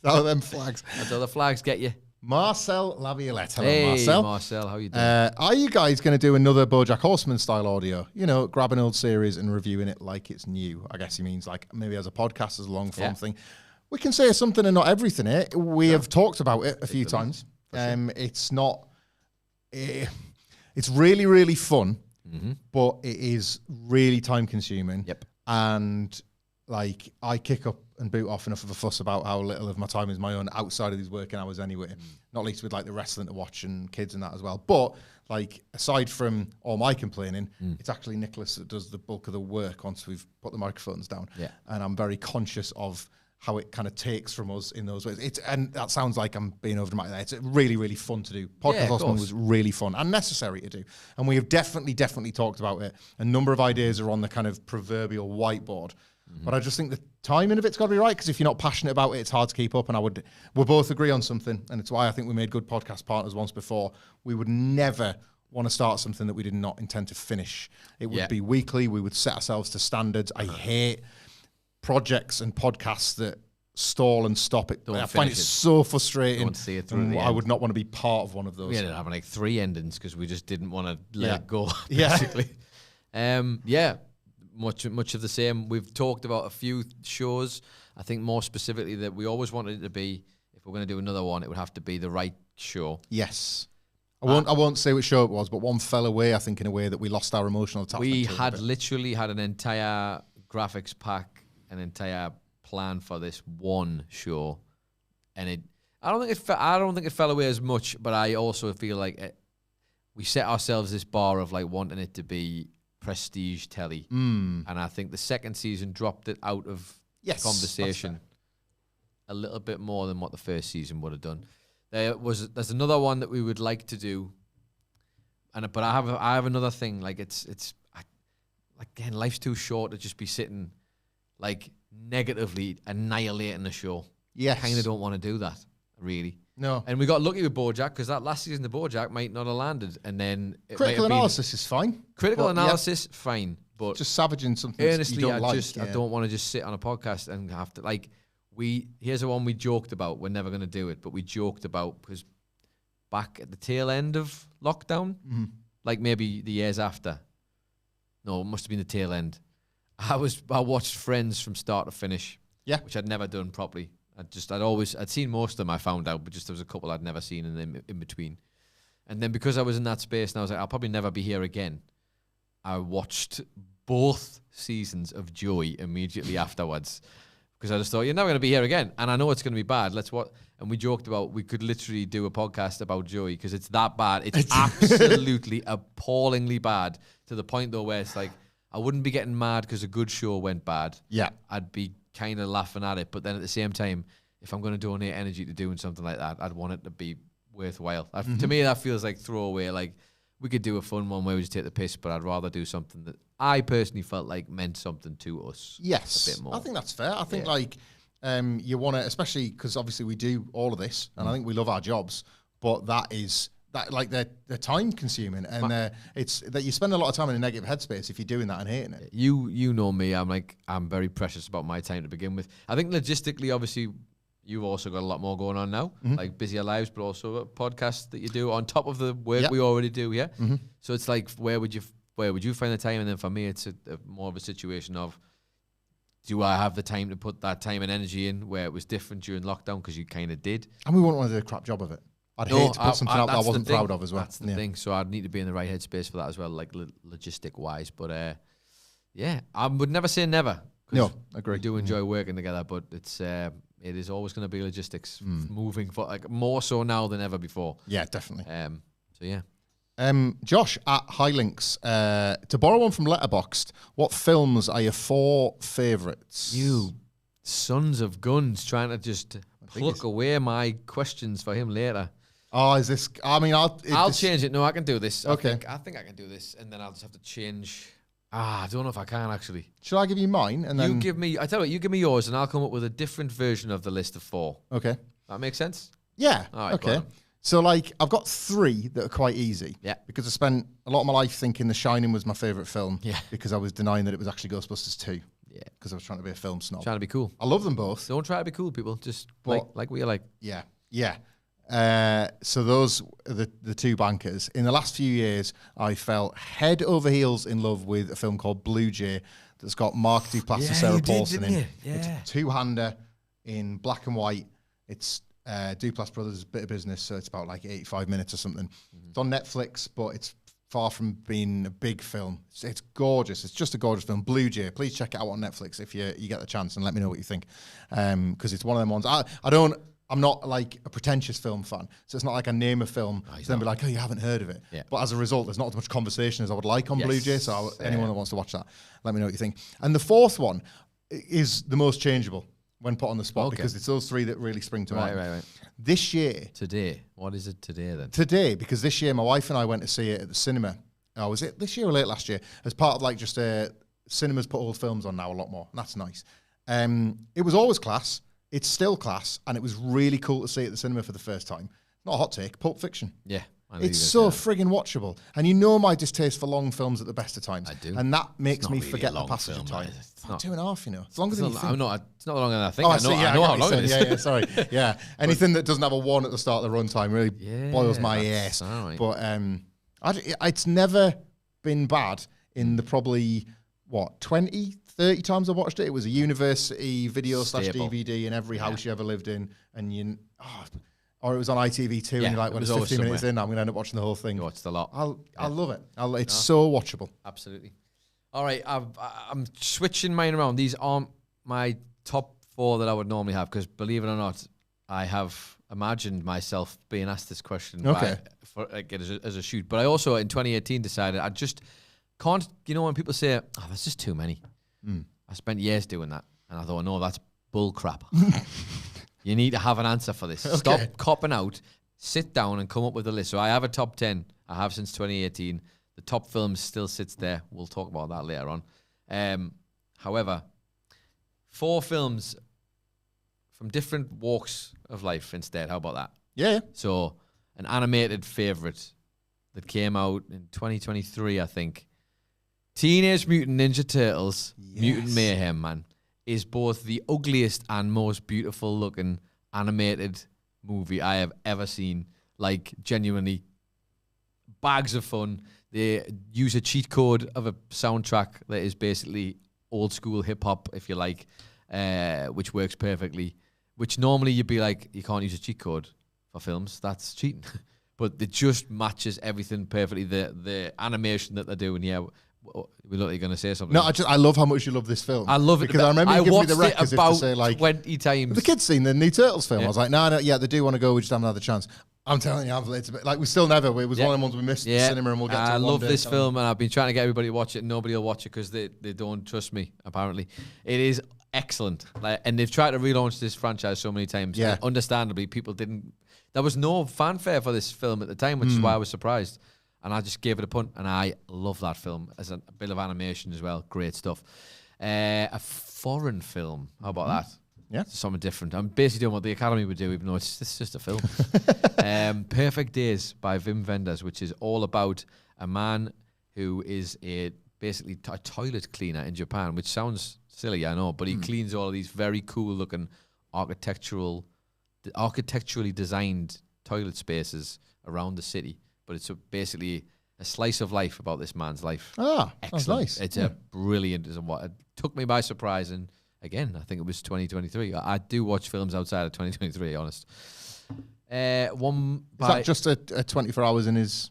How them flags. That's how the flags get you. Marcel Laviolette. Hello, hey, Marcel. Marcel, how you doing? Are you guys going to do another BoJack Horseman style audio? You know, grab an old series and reviewing it like it's new. I guess he means like maybe as a podcast, as a long form thing. We can say something and not everything. We have talked about it a few times. Sure. It's not. It's really, really fun, but it is really time consuming. Yep. And like I kick up and boot off enough of a fuss about how little of my time is my own outside of these working hours anyway, not least with like the wrestling to watch and kids and that as well. But like aside from all my complaining, it's actually Nicholas that does the bulk of the work once we've put the microphones down. Yeah. And I'm very conscious of how it kind of takes from us in those ways. And that sounds like I'm being over dramatic there. It's really, really fun to do. Podcast Horseman was really fun and necessary to do. And we have definitely talked about it. A number of ideas are on the kind of proverbial whiteboard. But I just think the timing of it's got to be right because if you're not passionate about it, it's hard to keep up. And we'll both agree on something. And it's why I think we made good podcast partners once before. We would never want to start something that we did not intend to finish. It would be weekly. We would set ourselves to standards. I hate projects and podcasts that stall and stop it. I find it so frustrating. Don't see it through. I would not want to be part of one of those. We ended up having like 3 endings because we just didn't want to let it go. Basically. Much of the same. We've talked about a few shows. I think more specifically that we always wanted it to be, if we're going to do another one, it would have to be the right show. Yes. I won't say which show it was, but one fell away, I think, in a way that we lost our emotional attachment We to had literally had an entire graphics pack, an entire plan for this one show. And I don't think it fell away as much, but I also feel like we set ourselves this bar of like wanting it to be prestige telly, and I think the second season dropped it out of conversation a little bit more than what the first season would have done. There's another one that we would like to do, but I have another thing. Like again, life's too short to just be sitting like negatively annihilating the show. Yes, kind of don't want to do that really. No. And we got lucky with BoJack because that last season of BoJack might not have landed, and then critical analysis is fine. Critical analysis, fine, but just savaging something. Earnestly, you don't I don't want to just sit on a podcast and have to like. Here's the one we joked about. We're never going to do it, but we joked about because back at the tail end of lockdown, like maybe the years after. No, it must have been the tail end. I watched Friends from start to finish. Yeah, which I'd never done properly. I'd seen most of them, I found out, but just there was a couple I'd never seen in between. And then because I was in that space and I was like, I'll probably never be here again, I watched both seasons of Joey immediately afterwards because I just thought, you're never going to be here again. And I know it's going to be bad. And we joked about we could literally do a podcast about Joey because it's that bad. It's absolutely appallingly bad to the point, though, where it's like, I wouldn't be getting mad because a good show went bad. Yeah. I'd be kind of laughing at it, but then at the same time, if I'm going to donate energy to doing something like that, I'd want it to be worthwhile. To me, that feels like throwaway. Like we could do a fun one where we just take the piss, but I'd rather do something that I personally felt like meant something to us. Yes, a bit more. I think that's fair. I think like you want to, especially because obviously we do all of this, and I think we love our jobs, but that's that like they're time consuming, and it's that you spend a lot of time in a negative headspace if you're doing that and hating it. You know me. I'm very precious about my time to begin with. I think logistically, obviously, you've also got a lot more going on now, like busier lives, but also a podcast that you do on top of the work we already do. Yeah. So it's like, where would you find the time? And then for me, it's more of a situation of, do I have the time to put that time and energy in where it was different during lockdown because you kind of did? And we wouldn't want to do a crap job of it. I'd hate to put something out that I wasn't proud of as well. That's the thing. So I'd need to be in the right headspace for that as well, like logistic wise. But yeah, I would never say never. No, agree. We do enjoy working together, but it is always going to be logistics moving for like more so now than ever before. Yeah, definitely. So yeah. Josh at Highlinks, to borrow one from Letterboxd, what films are your 4 favourites? You sons of guns, trying to just pluck away my questions for him later. Oh, is this? I mean, I'll change it. No, I can do this. Okay. I think I can do this, and then I'll just have to change. I don't know if I can actually. Should I give you mine? And then you give me. I tell you what, you give me yours, and I'll come up with a different version of the list of 4. Okay. That makes sense. Yeah. All right, okay. So, like, I've got 3 that are quite easy. Yeah. Because I spent a lot of my life thinking The Shining was my favourite film. Yeah. Because I was denying that it was actually Ghostbusters 2. Yeah. Because I was trying to be a film snob. Trying to be cool. I love them both. Don't try to be cool, people. Just like we are like. Yeah. Yeah. So those are the 2 bankers. In the last few years, I fell head over heels in love with a film called Blue Jay that's got Mark Duplass and Sarah Paulson in. Yeah. It's a 2-hander in black and white. It's Duplass Brothers' Bit of Business, so it's about like 85 minutes or something. It's on Netflix, but it's far from being a big film. It's gorgeous. It's just a gorgeous film. Blue Jay. Please check it out on Netflix if you get the chance, and let me know what you think. Because it's one of them ones. I'm not like a pretentious film fan, so it's not like I name a film to then be like, oh, you haven't heard of it. Yeah. But as a result, there's not as much conversation as I would like on Blue Jay, so anyone that wants to watch that, let me know what you think. And the 4th one is the most changeable when put on the spot, because it's those 3 that really spring to mind. Right. This year. Today. What is it today then? Today, because this year my wife and I went to see it at the cinema. Oh, was it this year or late last year? As part of like just cinemas put old films on now a lot more. And that's nice. It was always class. It's still class. And it was really cool to see it at the cinema for the first time. Not a hot take, Pulp Fiction. Yeah. It's so friggin' watchable. And you know my distaste for long films at the best of times. I do. And that makes me really forget the passage of time. It's not 2.5, you know. It's longer than you think. It's not longer than I think. Oh, I know how long it is. Yeah, sorry. Yeah. Anything that doesn't have a 1 at the start of the runtime really boils my ass. Right. But it's never been bad in the probably, 20, 30 times I watched it. It was a university video / DVD in every house you ever lived in. And or it was on ITV2 and you're like, when it's 15 minutes in, I'm going to end up watching the whole thing. You watched a lot. I love it. It's so watchable. Absolutely. All right, I'm switching mine around. These aren't my top 4 that I would normally have, because believe it or not, I have imagined myself being asked this question as a shoot. But I also, in 2018, decided I just can't, when people say, oh, that's just too many. I spent years doing that. And I thought, no, that's bull crap. You need to have an answer for this. Okay. Stop copping out. Sit down and come up with a list. So I have a top 10. I have since 2018. The top films still sits there. We'll talk about that later on. However, 4 films from different walks of life instead. How about that? Yeah. So an animated favorite that came out in 2023, I think. Teenage Mutant Ninja Turtles, Mutant Mayhem, man, is both the ugliest and most beautiful looking animated movie I have ever seen. Like, genuinely, bags of fun. They use a cheat code of a soundtrack that is basically old school hip hop, if you like, which works perfectly. Which normally you'd be like, you can't use a cheat code for films. That's cheating. But it just matches everything perfectly. The animation that they're doing, we look like you're going to say something. No, I love how much you love this film. I love it because I remember you giving me the rec as if to say like 20 times. The kids seen the new Turtles film. I was like, no, they do want to go. We just haven't had the chance. I'm telling you, it's a bit like we still never. It was one of the ones we missed the cinema, and we'll get to. I love this film, and I've been trying to get everybody to watch it. And nobody will watch it because they don't trust me. Apparently, it is excellent. And they've tried to relaunch this franchise so many times. Yeah, and understandably, people didn't. There was no fanfare for this film at the time, which is why I was surprised. And I just gave it a punt, and I love that film as a bit of animation as well. Great stuff. A foreign film. How about that? Yeah. Something different. I'm basically doing what the Academy would do, even though it's just a film. Perfect Days by Wim Wenders, which is all about a man who is basically a toilet cleaner in Japan, which sounds silly, I know, but he cleans all of these very cool-looking architecturally designed toilet spaces around the city. But it's basically a slice of life about this man's life. Ah, that's nice. It's a brilliant. It took me by surprise, and again, I think it was 2023. I do watch films outside of 2023, honest. Is that just a 24 hours in his,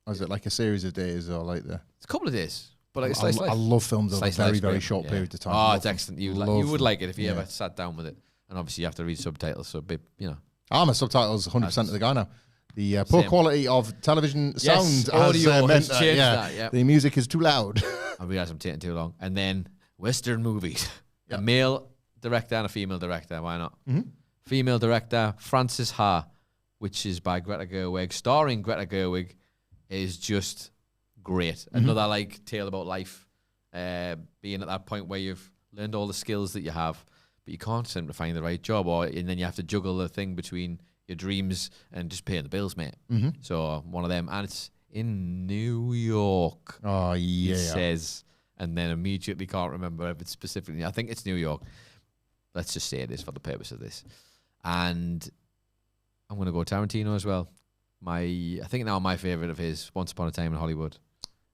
or is it like a series of days, or like the... It's a couple of days, but like a slice life. I love films over a very short period of time. Oh, it's excellent. You would like it if you ever sat down with it. And obviously you have to read subtitles, so I'm a subtitles 100% of the guy now. The poor quality of television sound audio has has changed that, the music is too loud. I realise I'm taking too long. And then Western movies. A male director and a female director. Why not? Mm-hmm. Female director, Frances Ha, which is by Greta Gerwig. Starring Greta Gerwig is just great. Mm-hmm. Another like tale about life. Being at that point where you've learned all the skills that you have, but you can't seem to find the right job, and then you have to juggle the thing between your dreams and just paying the bills, mate. Mm-hmm. So one of them, and it's in New York. Oh yeah, it says, and then immediately can't remember if it's specifically. I think it's New York. Let's just say it is for the purpose of this. And I'm going to go Tarantino as well. I think now my favorite of his, Once Upon a Time in Hollywood.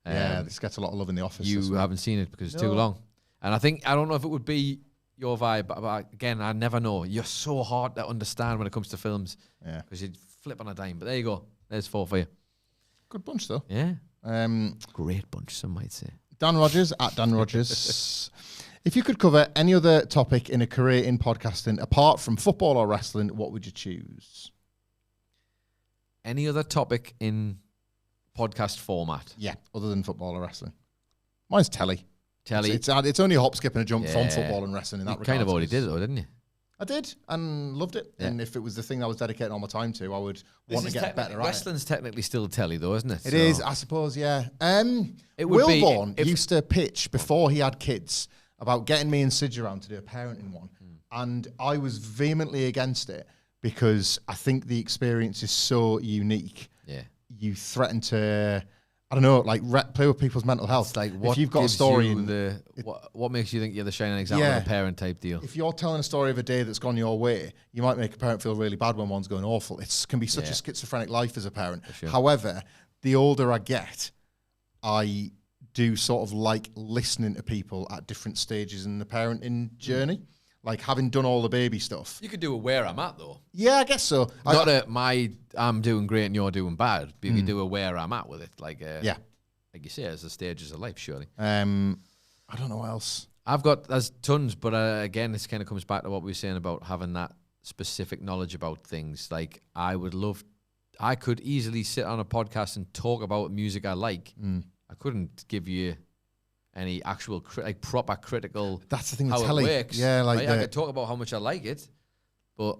This gets a lot of love in the office. You haven't seen it because it's too long, and I don't know if it would be your vibe, but again, I never know. You're so hard to understand when it comes to films. Yeah. Because you flip on a dime. But there you go. There's 4 for you. Good bunch, though. Yeah. Great bunch, some might say. Dan Rogers, at Dan Rogers. If you could cover any other topic in a career in podcasting, apart from football or wrestling, what would you choose? Any other topic in podcast format? Yeah, other than football or wrestling. Mine's telly. It's only a hop, skip, and a jump from football and wrestling in that regard. You kind of already did it, though, didn't you? I did, and loved it. Yeah. And if it was the thing I was dedicating all my time to, I would want to get better at it. Wrestling's technically still telly, though, isn't it? It is, I suppose, yeah. Wilborn used to pitch, before he had kids, about getting me and Sidge around to do a parenting one. And I was vehemently against it, because I think the experience is so unique. Yeah. You threaten to... I don't know, like play with people's mental health. It's like, what if you've got a story, what makes you think you're the shining example of a parent type deal? If you're telling a story of a day that's gone your way, you might make a parent feel really bad when one's going awful. It can be such a schizophrenic life as a parent. Sure. However, the older I get, I do sort of like listening to people at different stages in the parenting journey. Like having done all the baby stuff. You could do it where I'm at, though. Yeah, I guess so. Not I'm doing great and you're doing bad, but you can do it where I'm at with it. Like you say, as the stages of life, surely. I don't know what else. There's tons, but again, this kind of comes back to what we were saying about having that specific knowledge about things. Like I could easily sit on a podcast and talk about music I like. I couldn't give you any actual proper critical. That's the thing. How it works. Yeah, like I could talk about how much I like it, but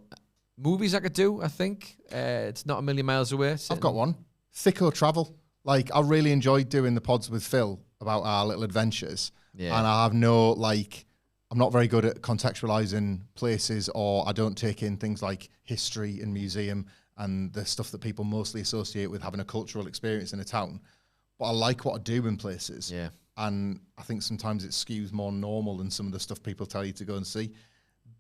movies I could do. I think it's not a million miles away. I've got one. Thicko Travel. Like I really enjoyed doing the pods with Phil about our little adventures. Yeah. And I have I'm not very good at contextualizing places, or I don't take in things like history and museum and the stuff that people mostly associate with having a cultural experience in a town. But I like what I do in places. Yeah. And I think sometimes it skews more normal than some of the stuff people tell you to go and see.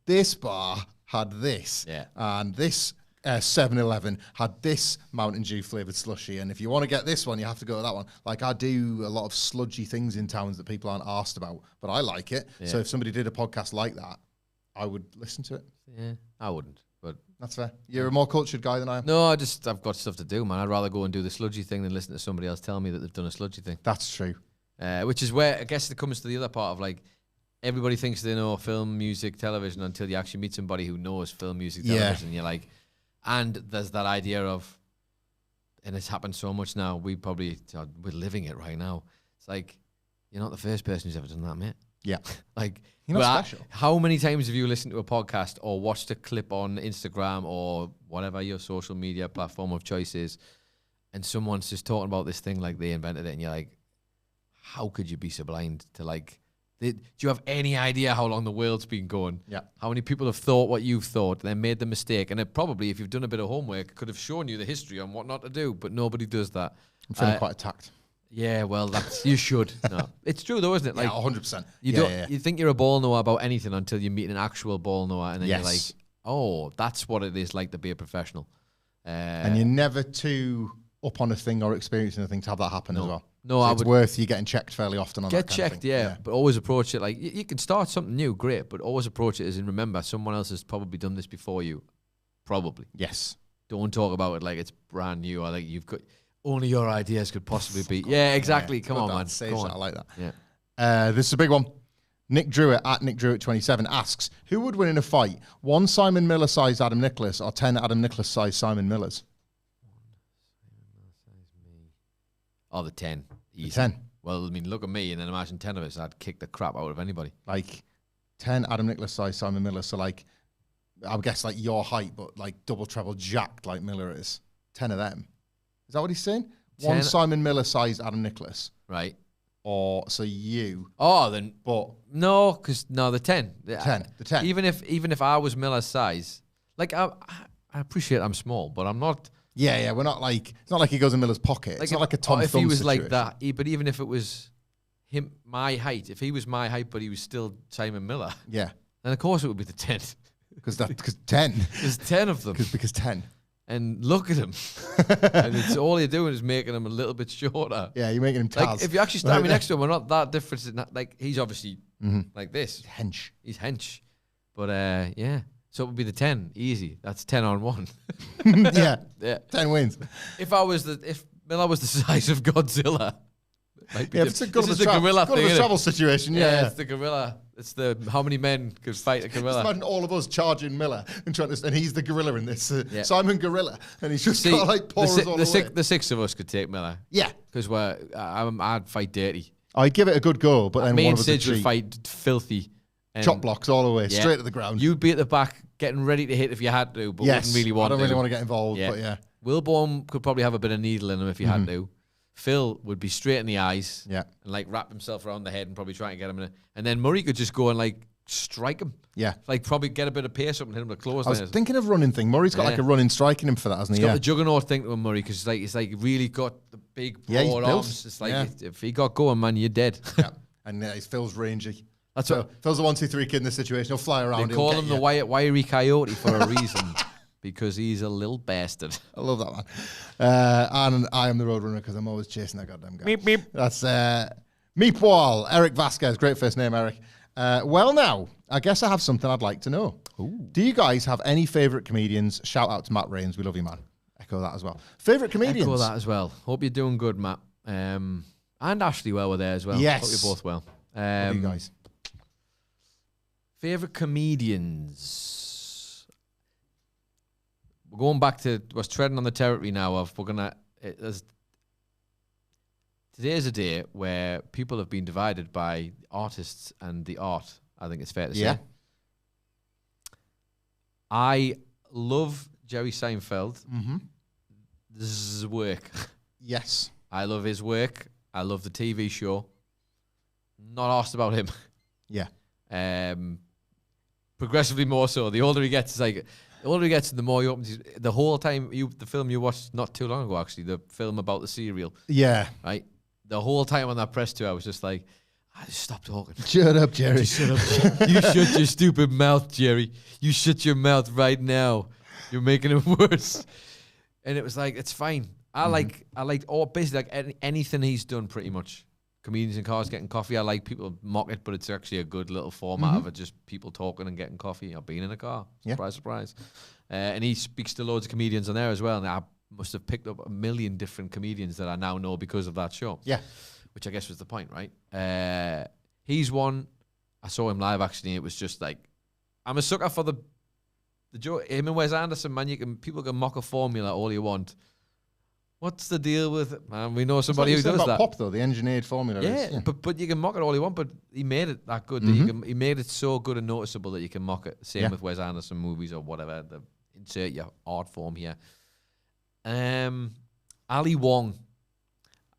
This bar had this, and this 7-Eleven had this Mountain Dew flavoured slushy, and if you want to get this one, you have to go to that one. Like, I do a lot of sludgy things in towns that people aren't asked about, but I like it. Yeah. So if somebody did a podcast like that, I would listen to it. Yeah, I wouldn't, but... That's fair. You're a more cultured guy than I am. No, I've got stuff to do, man. I'd rather go and do the sludgy thing than listen to somebody else tell me that they've done a sludgy thing. That's true. Which is where I guess it comes to the other part of like everybody thinks they know film, music, television until you actually meet somebody who knows film, music, television. And you're like, and there's that idea of, and it's happened so much now. We're living it right now. It's like you're not the first person who's ever done that, mate. Yeah, like you're not special. How many times have you listened to a podcast or watched a clip on Instagram or whatever your social media platform of choice is, and someone's just talking about this thing like they invented it, and you're like, how could you be so blind to like Do you have any idea how long the world's been going? Yeah. How many people have thought what you've thought, then made the mistake? And it probably, if you've done a bit of homework, could have shown you the history on what not to do, but nobody does that. I'm feeling quite attacked. Yeah, well, you should. No, it's true though, isn't it? Like, yeah, 100%. You think you're a ball knower about anything until you meet an actual ball knower, and then you're like, oh, that's what it is like to be a professional. And you're never too up on a thing or experiencing a thing to have that happen as well. No, so it's worth you getting checked fairly often on that kind checked, of thing. yeah, but always approach it like you can start something new, great, but always approach it as in remember someone else has probably done this before you, probably. Yes. Don't talk about it like it's brand new or like you've got only your ideas could possibly be. Yeah, exactly. Yeah, come on, man. Come on. I like that. Yeah. This is a big one. Nick Druitt at Nick Druitt 27 asks, who would win in a fight? 1 Simon Miller sized Adam Nicholas or 10 Adam Nicholas sized Simon Millers? Oh, the 10. Easy. The 10. Well, I mean, look at me, and then imagine 10 of us. I'd kick the crap out of anybody. Like 10 Adam Nicholas sized Simon Miller. So like, I would guess like your height, but like double, treble jacked like Miller is. 10 of them. Is that what he's saying? 1 Simon Miller sized Adam Nicholas. Right. Or so you. Oh, then. But no, because the 10. The 10. Even if I was Miller's size, like I appreciate I'm small, but I'm not. Yeah, we're not like, it's not like he goes in Miller's pocket. It's not like a Tom Thumb situation. If he was like that, but even if it was him, my height, if he was my height, but he was still Simon Miller, yeah, then of course it would be the 10. Because 10. There's 10 of them. Because 10. And look at him. And it's all you're doing is making him a little bit shorter. Yeah, you're making him Taz. Like, if you actually stand me next to him, we're not that different. Like, he's obviously like this. He's hench. But, yeah. So it would be the 10. Easy. That's 10 on 1. yeah. 10 wins. If Miller was the size of Godzilla. Yeah, if it's a gorilla thing, travel situation. Yeah, it's the gorilla. It's the how many men could fight a gorilla. Just imagine all of us charging Miller and he's the gorilla in this. Simon Gorilla, and he's just got like pour us all away. The 6 of us could take Miller. Yeah, because I'd fight dirty. I'd give it a good go, but then me one and of us would Sid fight filthy. Chop blocks all the way, straight to the ground. You'd be at the back, getting ready to hit if you had to, but wouldn't really want to. I don't really want to get involved, but yeah. Wilborn could probably have a bit of needle in him if he had to. Phil would be straight in the eyes, and like wrap himself around the head and probably try and get him in it. And then Murray could just go and like strike him. Yeah, like probably get a bit of pace up and hit him to close. I was thinking of running thing. Murray's got like a running striking him for that, hasn't he? He's got the juggernaut thing to him, Murray, because it's like really got the big broad arms. It's like if he got going, man, you're dead. Yeah, and Phil's rangy. That's what Phil's a 1-2-3 kid in this situation. He'll fly around. They call him the wiry coyote for a reason. Because he's a little bastard. I love that man. And I am the road runner because I'm always chasing that goddamn guy. Meep, meep. That's Meepwall, Eric Vasquez. Great first name, Eric. Well, now, I guess I have something I'd like to know. Ooh. Do you guys have any favourite comedians? Shout out to Matt Rains. We love you, man. Echo that as well. Favourite comedians? Echo that as well. Hope you're doing good, Matt. And Ashley were there as well. Yes. Hope you're both well. Love you guys. Favourite comedians? We're going back to what's treading on the territory now of today's a day where people have been divided by artists and the art, I think it's fair to say. I love Jerry Seinfeld. His work. Yes. I love his work. I love the TV show. Not asked about him. Yeah. Progressively more so. The older he gets, it's like... The older he gets, the more he opens. The whole time, the film you watched not too long ago, actually, the film about the cereal. Yeah. Right? The whole time on that press tour, I was just like, just stop talking. Shut up, Jerry. Just shut up. You shut your stupid mouth, Jerry. You shut your mouth right now. You're making it worse. And it was like, it's fine. I like basically like anything he's done pretty much. Comedians in cars getting coffee. I like people mock it, but it's actually a good little format of it. Just people talking and getting coffee or being in a car. Surprise, surprise. And he speaks to loads of comedians on there as well. And I must have picked up 1 million different comedians that I now know because of that show. Yeah. Which I guess was the point, right? He's one. I saw him live actually. It was just like, I'm a sucker for the joke. Him and Wes Anderson, man. People can mock a formula all you want. What's the deal with it, man? We know somebody who does that. Pop though, the engineered formula. Yeah, but you can mock it all you want. But he made it that good. That he made it so good and noticeable that you can mock it. Same with Wes Anderson movies or whatever. Insert your art form here. Ali Wong.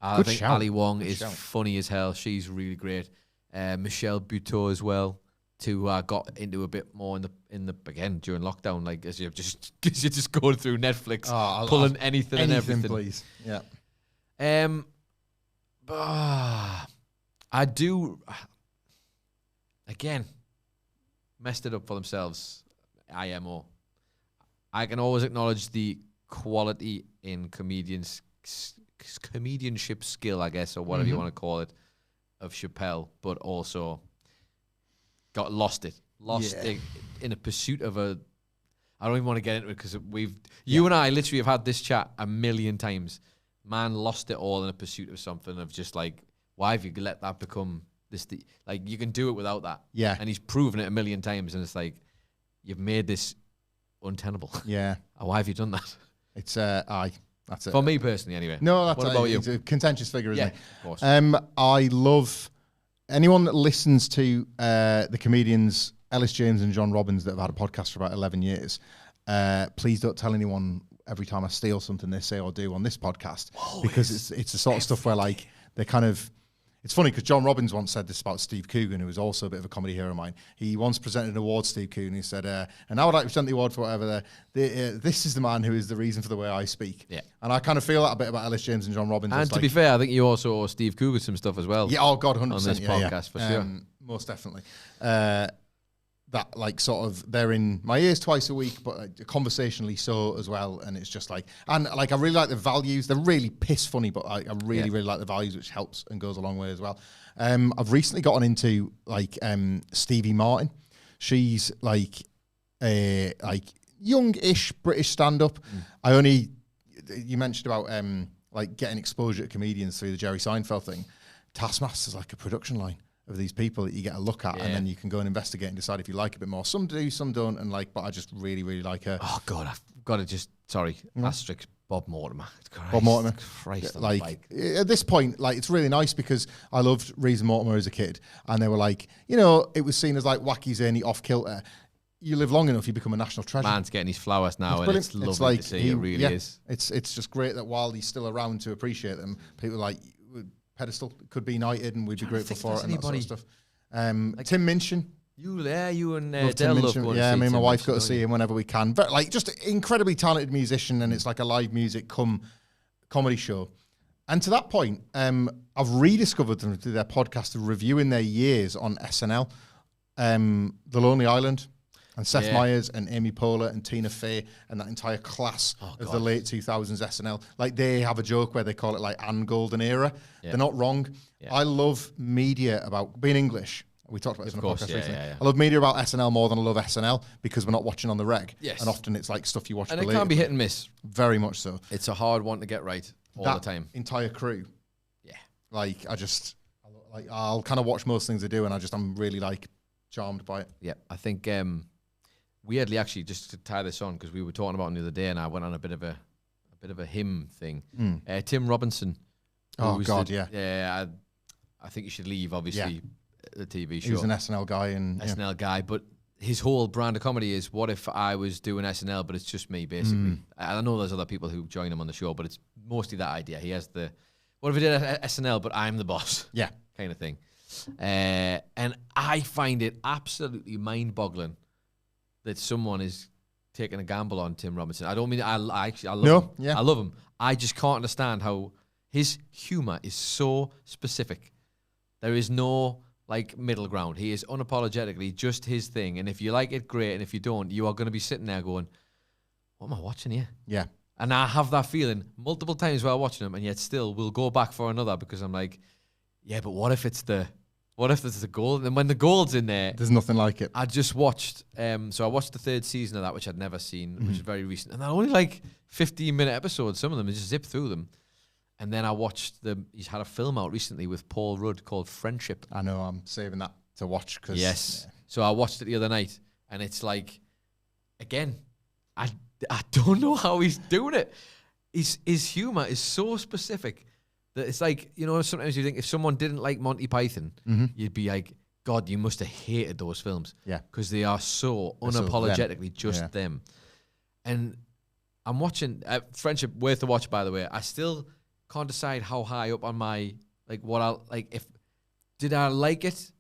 I think Ali Wong is funny as hell. She's really great. Michelle Buteau as well. Who got into a bit more in the again during lockdown, like as you're just going through Netflix, pulling anything and everything. Please, yeah. I do. Again, messed it up for themselves. IMO. I can always acknowledge the quality in comedianship skill, I guess, or whatever you want to call it, of Chappelle, but also lost it in a pursuit of a. I don't even want to get into it because you and I literally have had this chat a million times. Man lost it all in a pursuit of something of just like, why have you let that become this? Like you can do it without that. Yeah. And he's proven it a million times, and it's like you've made this untenable. Yeah. Why have you done that? It's that's it. For me personally, anyway. No, that's what about you? It's a contentious figure, isn't it? Of course. I love anyone that listens to the comedians Ellis James and John Robbins that have had a podcast for about 11 years. Please don't tell anyone every time I steal something they say or do on this podcast, because it's the sort of stuff where like they kind of. It's funny because John Robbins once said this about Steve Coogan, who was also a bit of a comedy hero of mine. He once presented an award, Steve Coogan. He said, and I would like to present the award for whatever. This is the man who is the reason for the way I speak. Yeah. And I kind of feel that a bit about Ellis James and John Robbins. And to be fair, I think you also owe Steve Coogan some stuff as well. Yeah, oh God, 100%. On this podcast, for sure. Most definitely. That like sort of they're in my ears twice a week, but conversationally so as well. And it's just like, and like I really like the values. They're really piss funny, but I really like the values, which helps and goes a long way as well. I've recently gotten into like Stevie Martin. She's like a young-ish British stand-up. You mentioned about like getting exposure to comedians through the Jerry Seinfeld thing. Taskmaster's like a production line of these people that you get a look at, and then you can go and investigate and decide if you like a bit more. Some do, some don't, and like, but I just really like her. Oh God, I've got to just asterisk Bob Mortimer. Bob Mortimer, Christ, like at this point, like it's really nice because I loved Reese and Mortimer as a kid, and they were like, you know, it was seen as like wacky, zany, off kilter. You live long enough, you become a national treasure. Man's getting his flowers now, and it's lovely like to see. It really is. It's just great that while he's still around to appreciate them, people like. Pedestal could be knighted, and we'd be grateful for it and that sort of stuff. Like Tim Minchin. You and Tim Minchin. Yeah, me and my wife go to see him him whenever we can. But like, just incredibly talented musician, and it's like a live music comedy show. And to that point, I've rediscovered them through their podcast of reviewing their years on SNL, The Lonely Island, and Seth Meyers and Amy Poehler and Tina Fey and that entire class of the late 2000s SNL. Like they have a joke where they call it like Anne Golden Era. They're not wrong. I love media about being English. We talked about this on the podcast recently. I love media about SNL more than I love SNL because we're not watching on the reg. Yes. And often it's like stuff you watch and it can be hit and miss. Very much so. It's a hard one to get right all the time. Entire crew. Yeah. Like I'll kind of watch most things they do, and I'm really like charmed by it. Yeah. I think weirdly, actually, just to tie this on, because we were talking about it the other day, and I went on a bit of a hymn thing. Tim Robinson. Oh God, yeah. I think you should leave. Obviously, the TV show. He's an SNL guy, guy, but his whole brand of comedy is, what if I was doing SNL, but it's just me, basically. I know there's other people who join him on the show, but it's mostly that idea. He has what if I did SNL, but I'm the boss? Yeah, kind of thing. And I find it absolutely mind-boggling that someone is taking a gamble on Tim Robinson. I don't mean I love him. Yeah. I love him. I just can't understand how his humor is so specific. There is no like middle ground. He is unapologetically just his thing. And if you like it, great. And if you don't, you are going to be sitting there going, what am I watching here? Yeah. And I have that feeling multiple times while watching him, and yet still we'll go back for another because I'm like, yeah, but what if it's the gold? And when the gold's in there, there's nothing like it. I just watched, so I watched the third season of that, which I'd never seen, which is very recent. And they're only like 15-minute episodes, some of them, I just zip through them. And then I watched he's had a film out recently with Paul Rudd called Friendship. I know, I'm saving that to watch. Yes. Yeah. So I watched it the other night, and it's like, again, I don't know how he's doing it. His humor is so specific that it's like, you know, sometimes you think if someone didn't like Monty Python, you'd be like, God, you must have hated those films. Yeah. Because they are so unapologetically just them. And I'm watching Friendship, worth a watch, by the way. I still can't decide how high up on my, like, what I'll, like, did I like it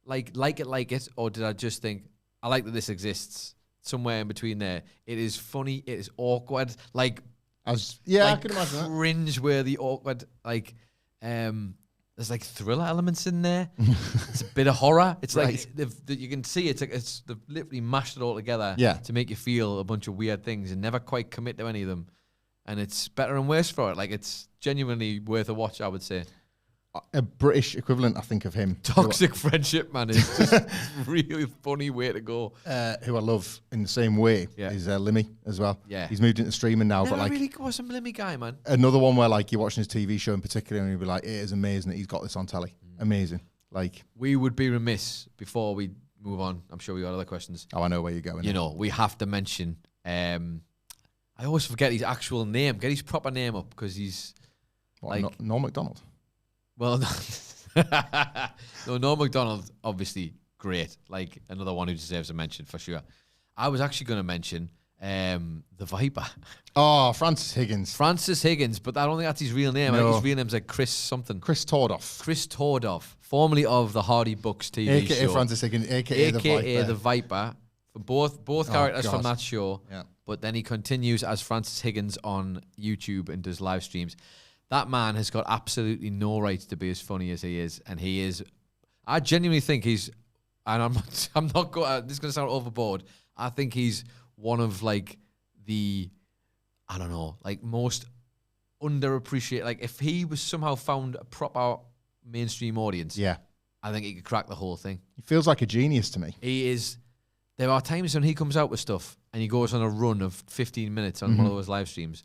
like it, or did I just think I like that this exists? Somewhere in between there. It is funny. It is awkward. Like I can imagine that. Cringe-worthy, awkward. Like, there's like thriller elements in there. It's a bit of horror. It's Right. like you can see they've literally mashed it all together. Yeah. To make you feel a bunch of weird things and never quite commit to any of them. And it's better and worse for it. Like, it's genuinely worth a watch, I would say. A British equivalent, I think, of him. Toxic Friendship, man, is just a really funny way to go. Who I love in the same way Yeah. is Limmy as well. Yeah. He's moved into streaming now, Never but like really was a Limmy guy, man. another one where like you're watching his TV show in particular and you'll be like, it is amazing that he's got this on telly. Amazing. Like, We would be remiss before we move on. I'm sure we got other questions. I know where you're going. You know, we have to mention. I always forget his actual name. Get his proper name up because he's What, like- Norm MacDonald. well. No, Norm MacDonald, obviously great. Like another one who deserves a mention for sure. I was actually going to mention the Viper, Oh, Francis Higgins. Francis Higgins, but I don't think that's his real name. I No. think his real name's like Chris something. Chris Tordoff. Chris Tordoff, formerly of the Hardy Bucks TV AKA show. Francis Higgins, AKA the Viper. For both characters God. from that show. Yeah. But then he continues as Francis Higgins on YouTube and does live streams. That man has got absolutely no right to be as funny as he is, and he is. I genuinely think he's, and I'm not going. This is going to sound overboard. I think he's one of like the, I don't know, like most underappreciated. Like if he was somehow found a proper mainstream audience, Yeah. I think he could crack the whole thing. He feels like a genius to me. He is. There are times when he comes out with stuff and he goes on a run of 15 minutes on one of those live streams.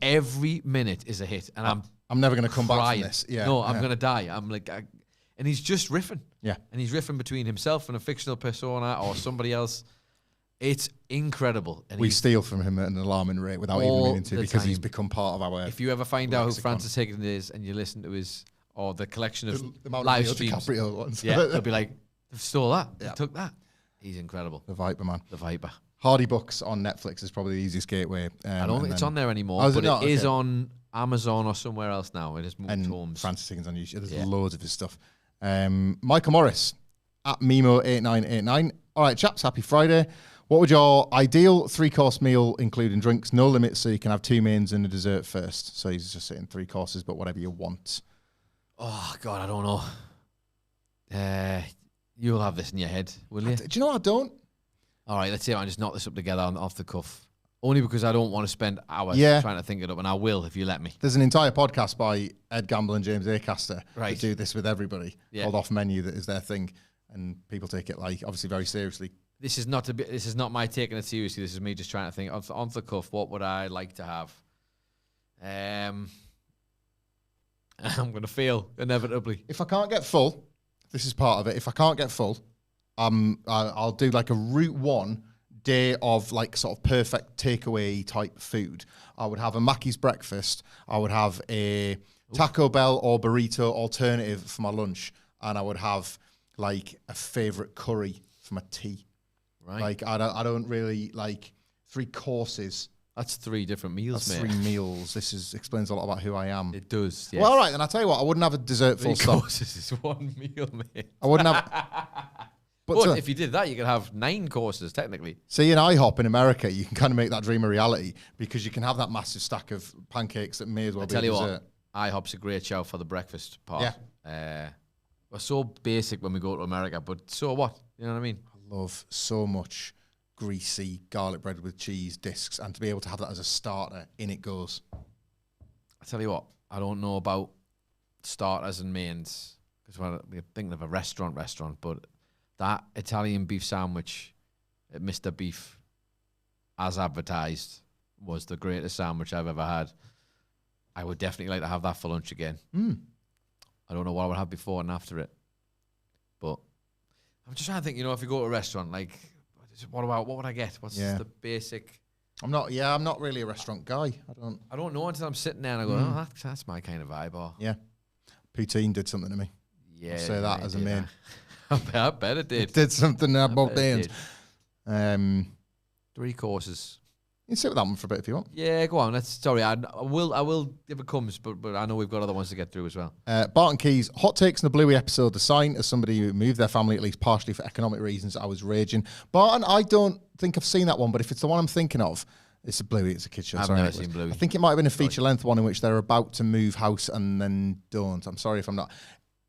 Every minute is a hit, and I'm never going to come back crying. from this. Yeah. No, I'm yeah. gonna die. I'm like, and he's just riffing. Yeah. And he's riffing between himself and a fictional persona or somebody else. It's incredible. And We he's, steal from him at an alarming rate without even all meaning to the because he's time. become part of our. if you ever find out who lexicon. Francis Higgins is and you listen to his or the collection of the amount live of Leo streams, DiCaprio ones. yeah, they'll be like, they've stole that. They Yeah. took that. He's incredible. The Viper, man. The Viper. Hardy Bucks on Netflix is probably the easiest gateway. I don't think it's on there anymore, Oh, is but it not? it is Okay. on Amazon or somewhere else now. It has moved And homes. Francis Higgins on YouTube. There's Yeah. loads of his stuff. Michael Morris at Mimo8989. All right, chaps, happy Friday. What would your ideal 3-course meal, including drinks, no limits, so you can have 2 mains and a dessert first? So he's just saying 3 courses, but whatever you want. Oh, God, I don't know. You'll have this in your head, will you? Do you know what I don't? All right, let's see if I can just knock this up together off the cuff. Only because I don't want to spend hours Yeah. trying to think it up, and I will if you let me. There's an entire podcast by Ed Gamble and James Acaster Right. that do this with everybody Yeah. called Off Menu. That is their thing, and people take it like obviously very seriously. This is not my taking it seriously. This is me just trying to think off the cuff. What would I like to have? I'm going to fail inevitably. If I can't get full, this is part of it. If I can't get full, I'll do like a Route 1 day of like sort of perfect takeaway type food. I would have a Mackey's breakfast. I would have a Taco Bell or burrito alternative for my lunch, and I would have like a favorite curry for my tea. Right. Like I don't really like 3 courses. That's 3 different meals, That's mate. 3 meals. Explains a lot about who I am. It does. Yes. Well, all right, then I'll tell you what. I wouldn't have a dessert 3 full stop. courses is 1 meal, mate. I wouldn't have. But if you did that, you could have 9 courses technically. See, in IHOP in America, you can kind of make that dream a reality because you can have that massive stack of pancakes that may as well be a Tell you dessert. what, IHOP's a great shout for the breakfast part. Yeah. We're so basic when we go to America, but so what? You know what I mean? I love so much greasy garlic bread with cheese discs, and to be able to have that as a starter, in it goes. I tell you what, I don't know about starters and mains because we're thinking of a restaurant, but that Italian beef sandwich at Mr. Beef, as advertised, was the greatest sandwich I've ever had. I would definitely like to have that for lunch again. I don't know what I would have before and after it, but I'm just trying to think. You know, if you go to a restaurant, like, what would I get? What's the basic? I'm not really a restaurant guy. I don't know until I'm sitting there and I go, oh, that's my kind of vibe. Or Yeah. Poutine did something to me. yeah, I'll say that it as a did. main. I bet it did. It did something at both bet it ends. did. 3 courses. You can sit with that one for a bit if you want. Yeah, go on. Sorry, I will if it comes, but I know we've got other ones to get through as well. Barton Keys, hot takes in the Bluey episode. The sign, as somebody who moved their family at least partially for economic reasons, I was raging. Barton, I don't think I've seen that one, but if it's the one I'm thinking of, it's a Bluey, it's a kid's show. I've never seen Bluey. I think it might have been a feature-length one in which they're about to move house and then don't. I'm sorry if I'm not.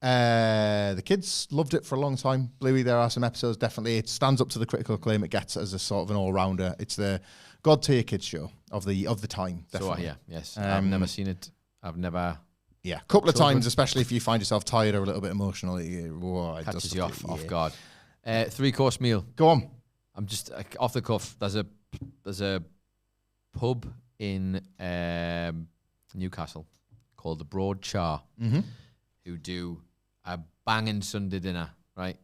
The kids loved it for a long time. Bluey, there are some episodes, definitely. It stands up to the critical acclaim it gets as a sort of an all-rounder. It's the God-tier kids show of the time, definitely. So, yes. I've never seen it. I've never... Yeah, a couple of times, especially if you find yourself tired or a little bit emotional. It catches you off guard. 3-course meal. Go on. I'm just off the cuff. There's a pub in Newcastle called the Broad Char, who do a banging Sunday dinner, right?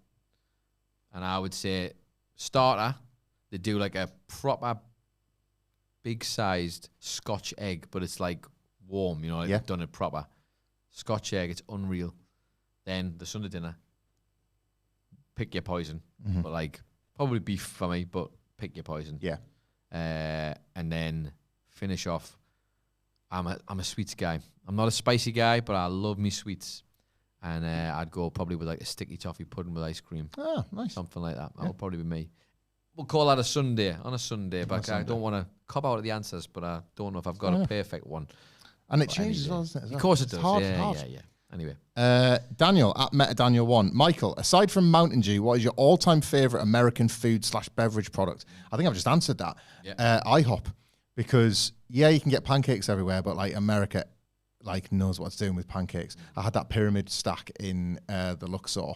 And I would say starter, they do like a proper big-sized Scotch egg, but it's like warm, you know, like they've done it proper. Scotch egg, it's unreal. Then the Sunday dinner, pick your poison, but like probably beef for me, but pick your poison. Yeah. And then finish off. I'm a sweets guy. I'm not a spicy guy, but I love me sweets. And I'd go probably with like a sticky toffee pudding with ice cream. Oh, nice. Something like that. That would probably be me. We'll call that a Sunday, on a Sunday. But I don't want to cop out of the answers, but I don't know if I've got a perfect one. And it changes as well, doesn't it? Of course it does. Hard. Yeah. Anyway. Daniel, at MetaDaniel1. Michael, aside from Mountain Dew, what is your all-time favourite American food/beverage product? I think I've just answered that. Yeah. IHOP. Because, you can get pancakes everywhere, but like America knows what it's doing with pancakes. I had that pyramid stack in the Luxor,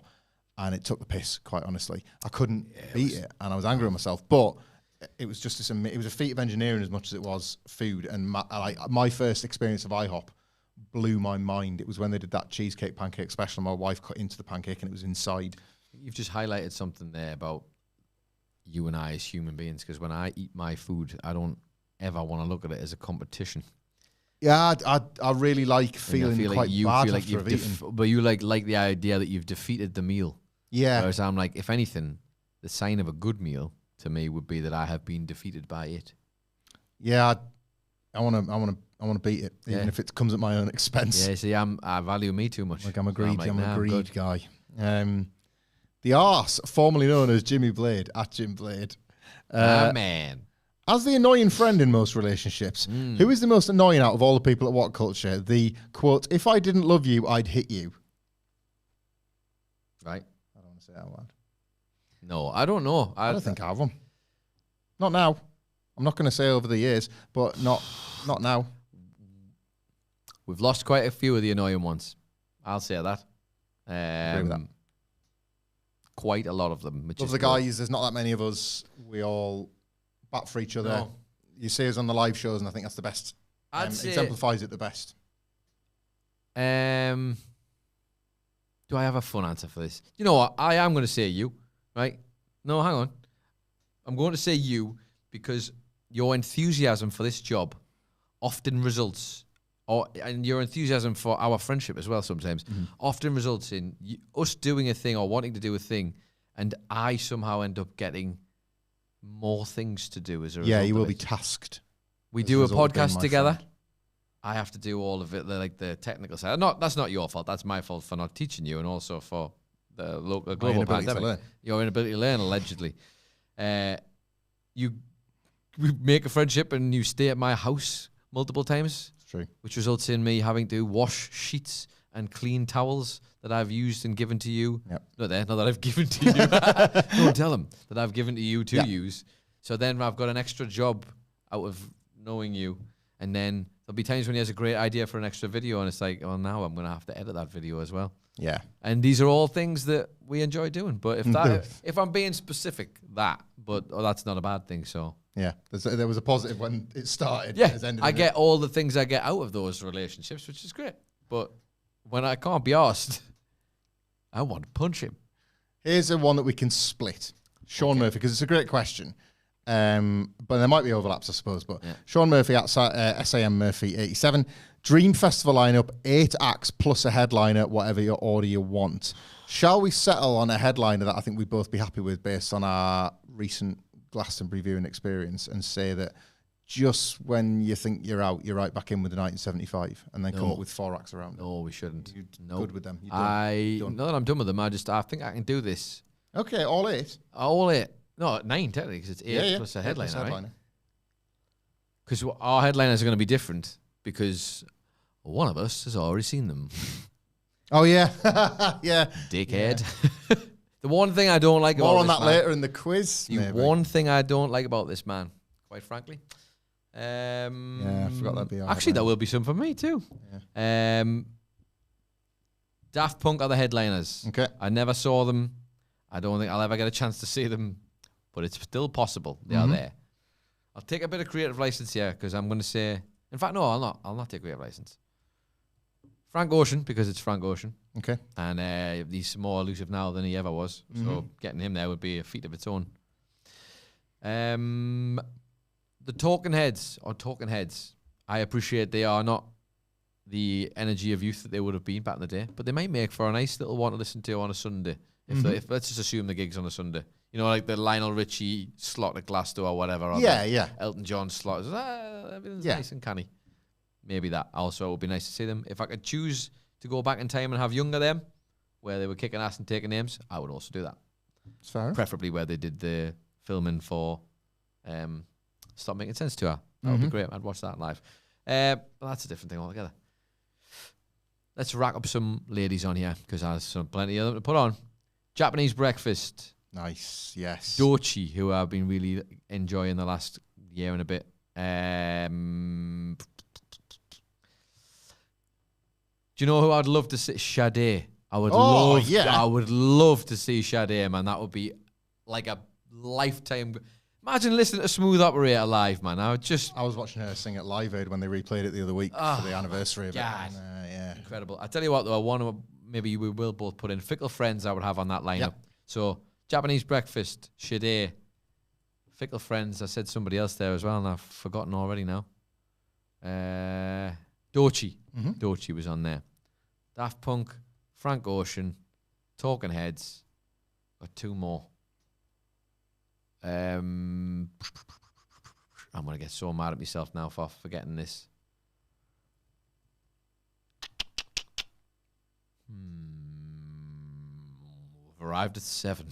and it took the piss, quite honestly. I couldn't beat it, and I was angry with myself. But it was just it was a feat of engineering as much as it was food. And my first experience of IHOP blew my mind. It was when they did that cheesecake pancake special. My wife cut into the pancake, and it was inside. You've just highlighted something there about you and I as human beings, because when I eat my food, I don't ever want to look at it as a competition. Yeah, I really like feeling quite bad feel like after I've eaten. But you like the idea that you've defeated the meal. Yeah. Whereas I'm like, if anything, the sign of a good meal to me would be that I have been defeated by it. Yeah, I want to beat it, even if it comes at my own expense. Yeah, see, I value me too much. Like I'm a greed guy. The arse, formerly known as Jimmy Blade, at Jim Blade. Man. As the annoying friend in most relationships, who is the most annoying out of all the people at WhatCulture? The, quote, if I didn't love you, I'd hit you. Right. I don't want to say that out loud. No, I don't know. I don't think I have one. Not now. I'm not going to say over the years, but not now. We've lost quite a few of the annoying ones. I'll say that. Agree with that. Quite a lot of them. Love the guys. There's not that many of us. We all bat for each other. No. You see us on the live shows, and I think that's the best. Exemplifies it the best. Do I have a fun answer for this? You know what? I am going to say you, right? No, hang on. I'm going to say you because your enthusiasm for this job often results, and your enthusiasm for our friendship as well sometimes, often results in us doing a thing or wanting to do a thing, and I somehow end up getting more things to do as a result. Yeah, you will be tasked. We do a podcast together. I have to do all of it, like the technical side. That's not your fault. That's my fault for not teaching you, and also for the local global pandemic. Your inability to learn, allegedly. We make a friendship, and you stay at my house multiple times. It's true. Which results in me having to wash sheets and clean towels that I've used and given to you. Yep. Not that I've given to you. Don't tell them that I've given to you to use. So then I've got an extra job out of knowing you. And then there'll be times when he has a great idea for an extra video, and it's like, oh, now I'm going to have to edit that video as well. Yeah. And these are all things that we enjoy doing. But if I'm being specific, that's not a bad thing. So yeah, there was a positive when it started. Yeah, I get all the things I get out of those relationships, which is great. But when I can't be asked, I want to punch him. Here's a one that we can split. Sean Murphy, because it's a great question. But there might be overlaps, I suppose. But Sean Murphy at SAM Murphy 87. Dream festival lineup, 8 acts plus a headliner, whatever your order you want. Shall we settle on a headliner that I think we'd both be happy with based on our recent Glastonbury viewing experience, and say that just when you think you're out, you're right back in with the 1975, and then come up with 4 acts around. No, we shouldn't. You're good with them. You're done. Not that I'm done with them. I think I can do this. Okay, all 8. All 8. No, 9 technically, because it's 8 plus a headliner, right? Because our headliners are going to be different because one of us has already seen them. Oh yeah, yeah, dickhead. Yeah. The one thing I don't like more about on this that man, later in the quiz. One thing I don't like about this man, quite frankly. Yeah, I forgot that'd be actually that will be some for me too. Yeah. Daft Punk are the headliners. Okay, I never saw them. I don't think I'll ever get a chance to see them, but it's still possible. They are there. I'll take a bit of creative license here because I'm going to say. In fact, no, I'll not. I'll not take creative license. Frank Ocean, because it's Frank Ocean. Okay. And he's more elusive now than he ever was. So getting him there would be a feat of its own. The Talking Heads, I appreciate they are not the energy of youth that they would have been back in the day, but they might make for a nice little one to listen to on a Sunday. If let's just assume the gig's on a Sunday. You know, like the Lionel Richie slot at Glasgow or whatever. Or Elton John slot. Everything's nice and canny. Maybe that. Also, it would be nice to see them. If I could choose to go back in time and have younger them, where they were kicking ass and taking names, I would also do that. That's fair. Preferably where they did the filming for Stop Making Sense Tour. That would be great. I'd watch that live. But that's a different thing altogether. Let's rack up some ladies on here, because there's plenty of them to put on. Japanese Breakfast. Nice, yes. Dochi, who I've been really enjoying the last year and a bit. Do you know who I'd love to see? Sade. I would love to see Sade, man. That would be like a lifetime. Imagine listening to Smooth Operator live, man. I was watching her sing at Live Aid when they replayed it the other week for the anniversary of it. Yeah. Incredible. I tell you what, though, maybe we will both put in Fickle Friends I would have on that lineup. Yep. So, Japanese Breakfast, Sade, Fickle Friends. I said somebody else there as well, and I've forgotten already now. Dochi. Dochi was on there. Daft Punk, Frank Ocean, Talking Heads. Got 2 more. I'm going to get so mad at myself now for forgetting this. We've arrived at 7.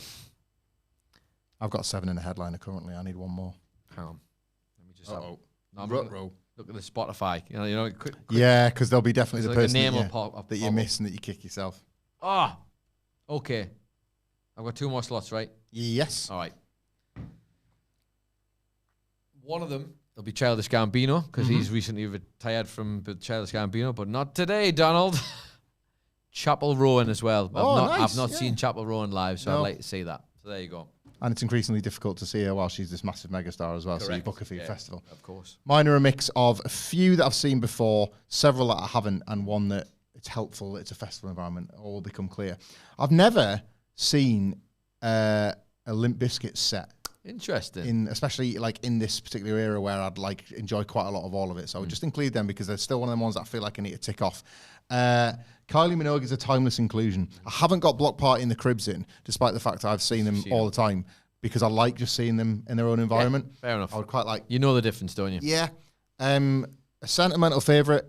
I've got 7 in a headliner currently. I need 1 more. Hang on. Let me just look at the Spotify. You know, quick. Yeah, because there'll be definitely the person name that you miss and that you kick yourself. Okay. I've got 2 more slots, right? Yes. All right. One of them will be Childish Gambino, because he's recently retired from Childish Gambino, but not today, Donald. Chapel Rowan as well. I've not seen Chapel Rowan live, so I'd like to see that. So there you go. And it's increasingly difficult to see her while she's this massive megastar as well. Correct. So you book her for your festival. Of course. Mine are a mix of a few that I've seen before, several that I haven't, and one that it's helpful. It's a festival environment. All will become clear. I've never seen a Limp Bizkit set. Interesting. Especially like in this particular era where I'd like enjoy quite a lot of all of it. So I would just include them because they're still one of them ones that I feel like I need to tick off. Kylie Minogue is a timeless inclusion. I haven't got Block Party in the Cribs in, despite the fact I've seen them all the time, because I like just seeing them in their own environment. Yeah, fair enough. I would quite like. You know the difference, don't you? Yeah. A sentimental favourite,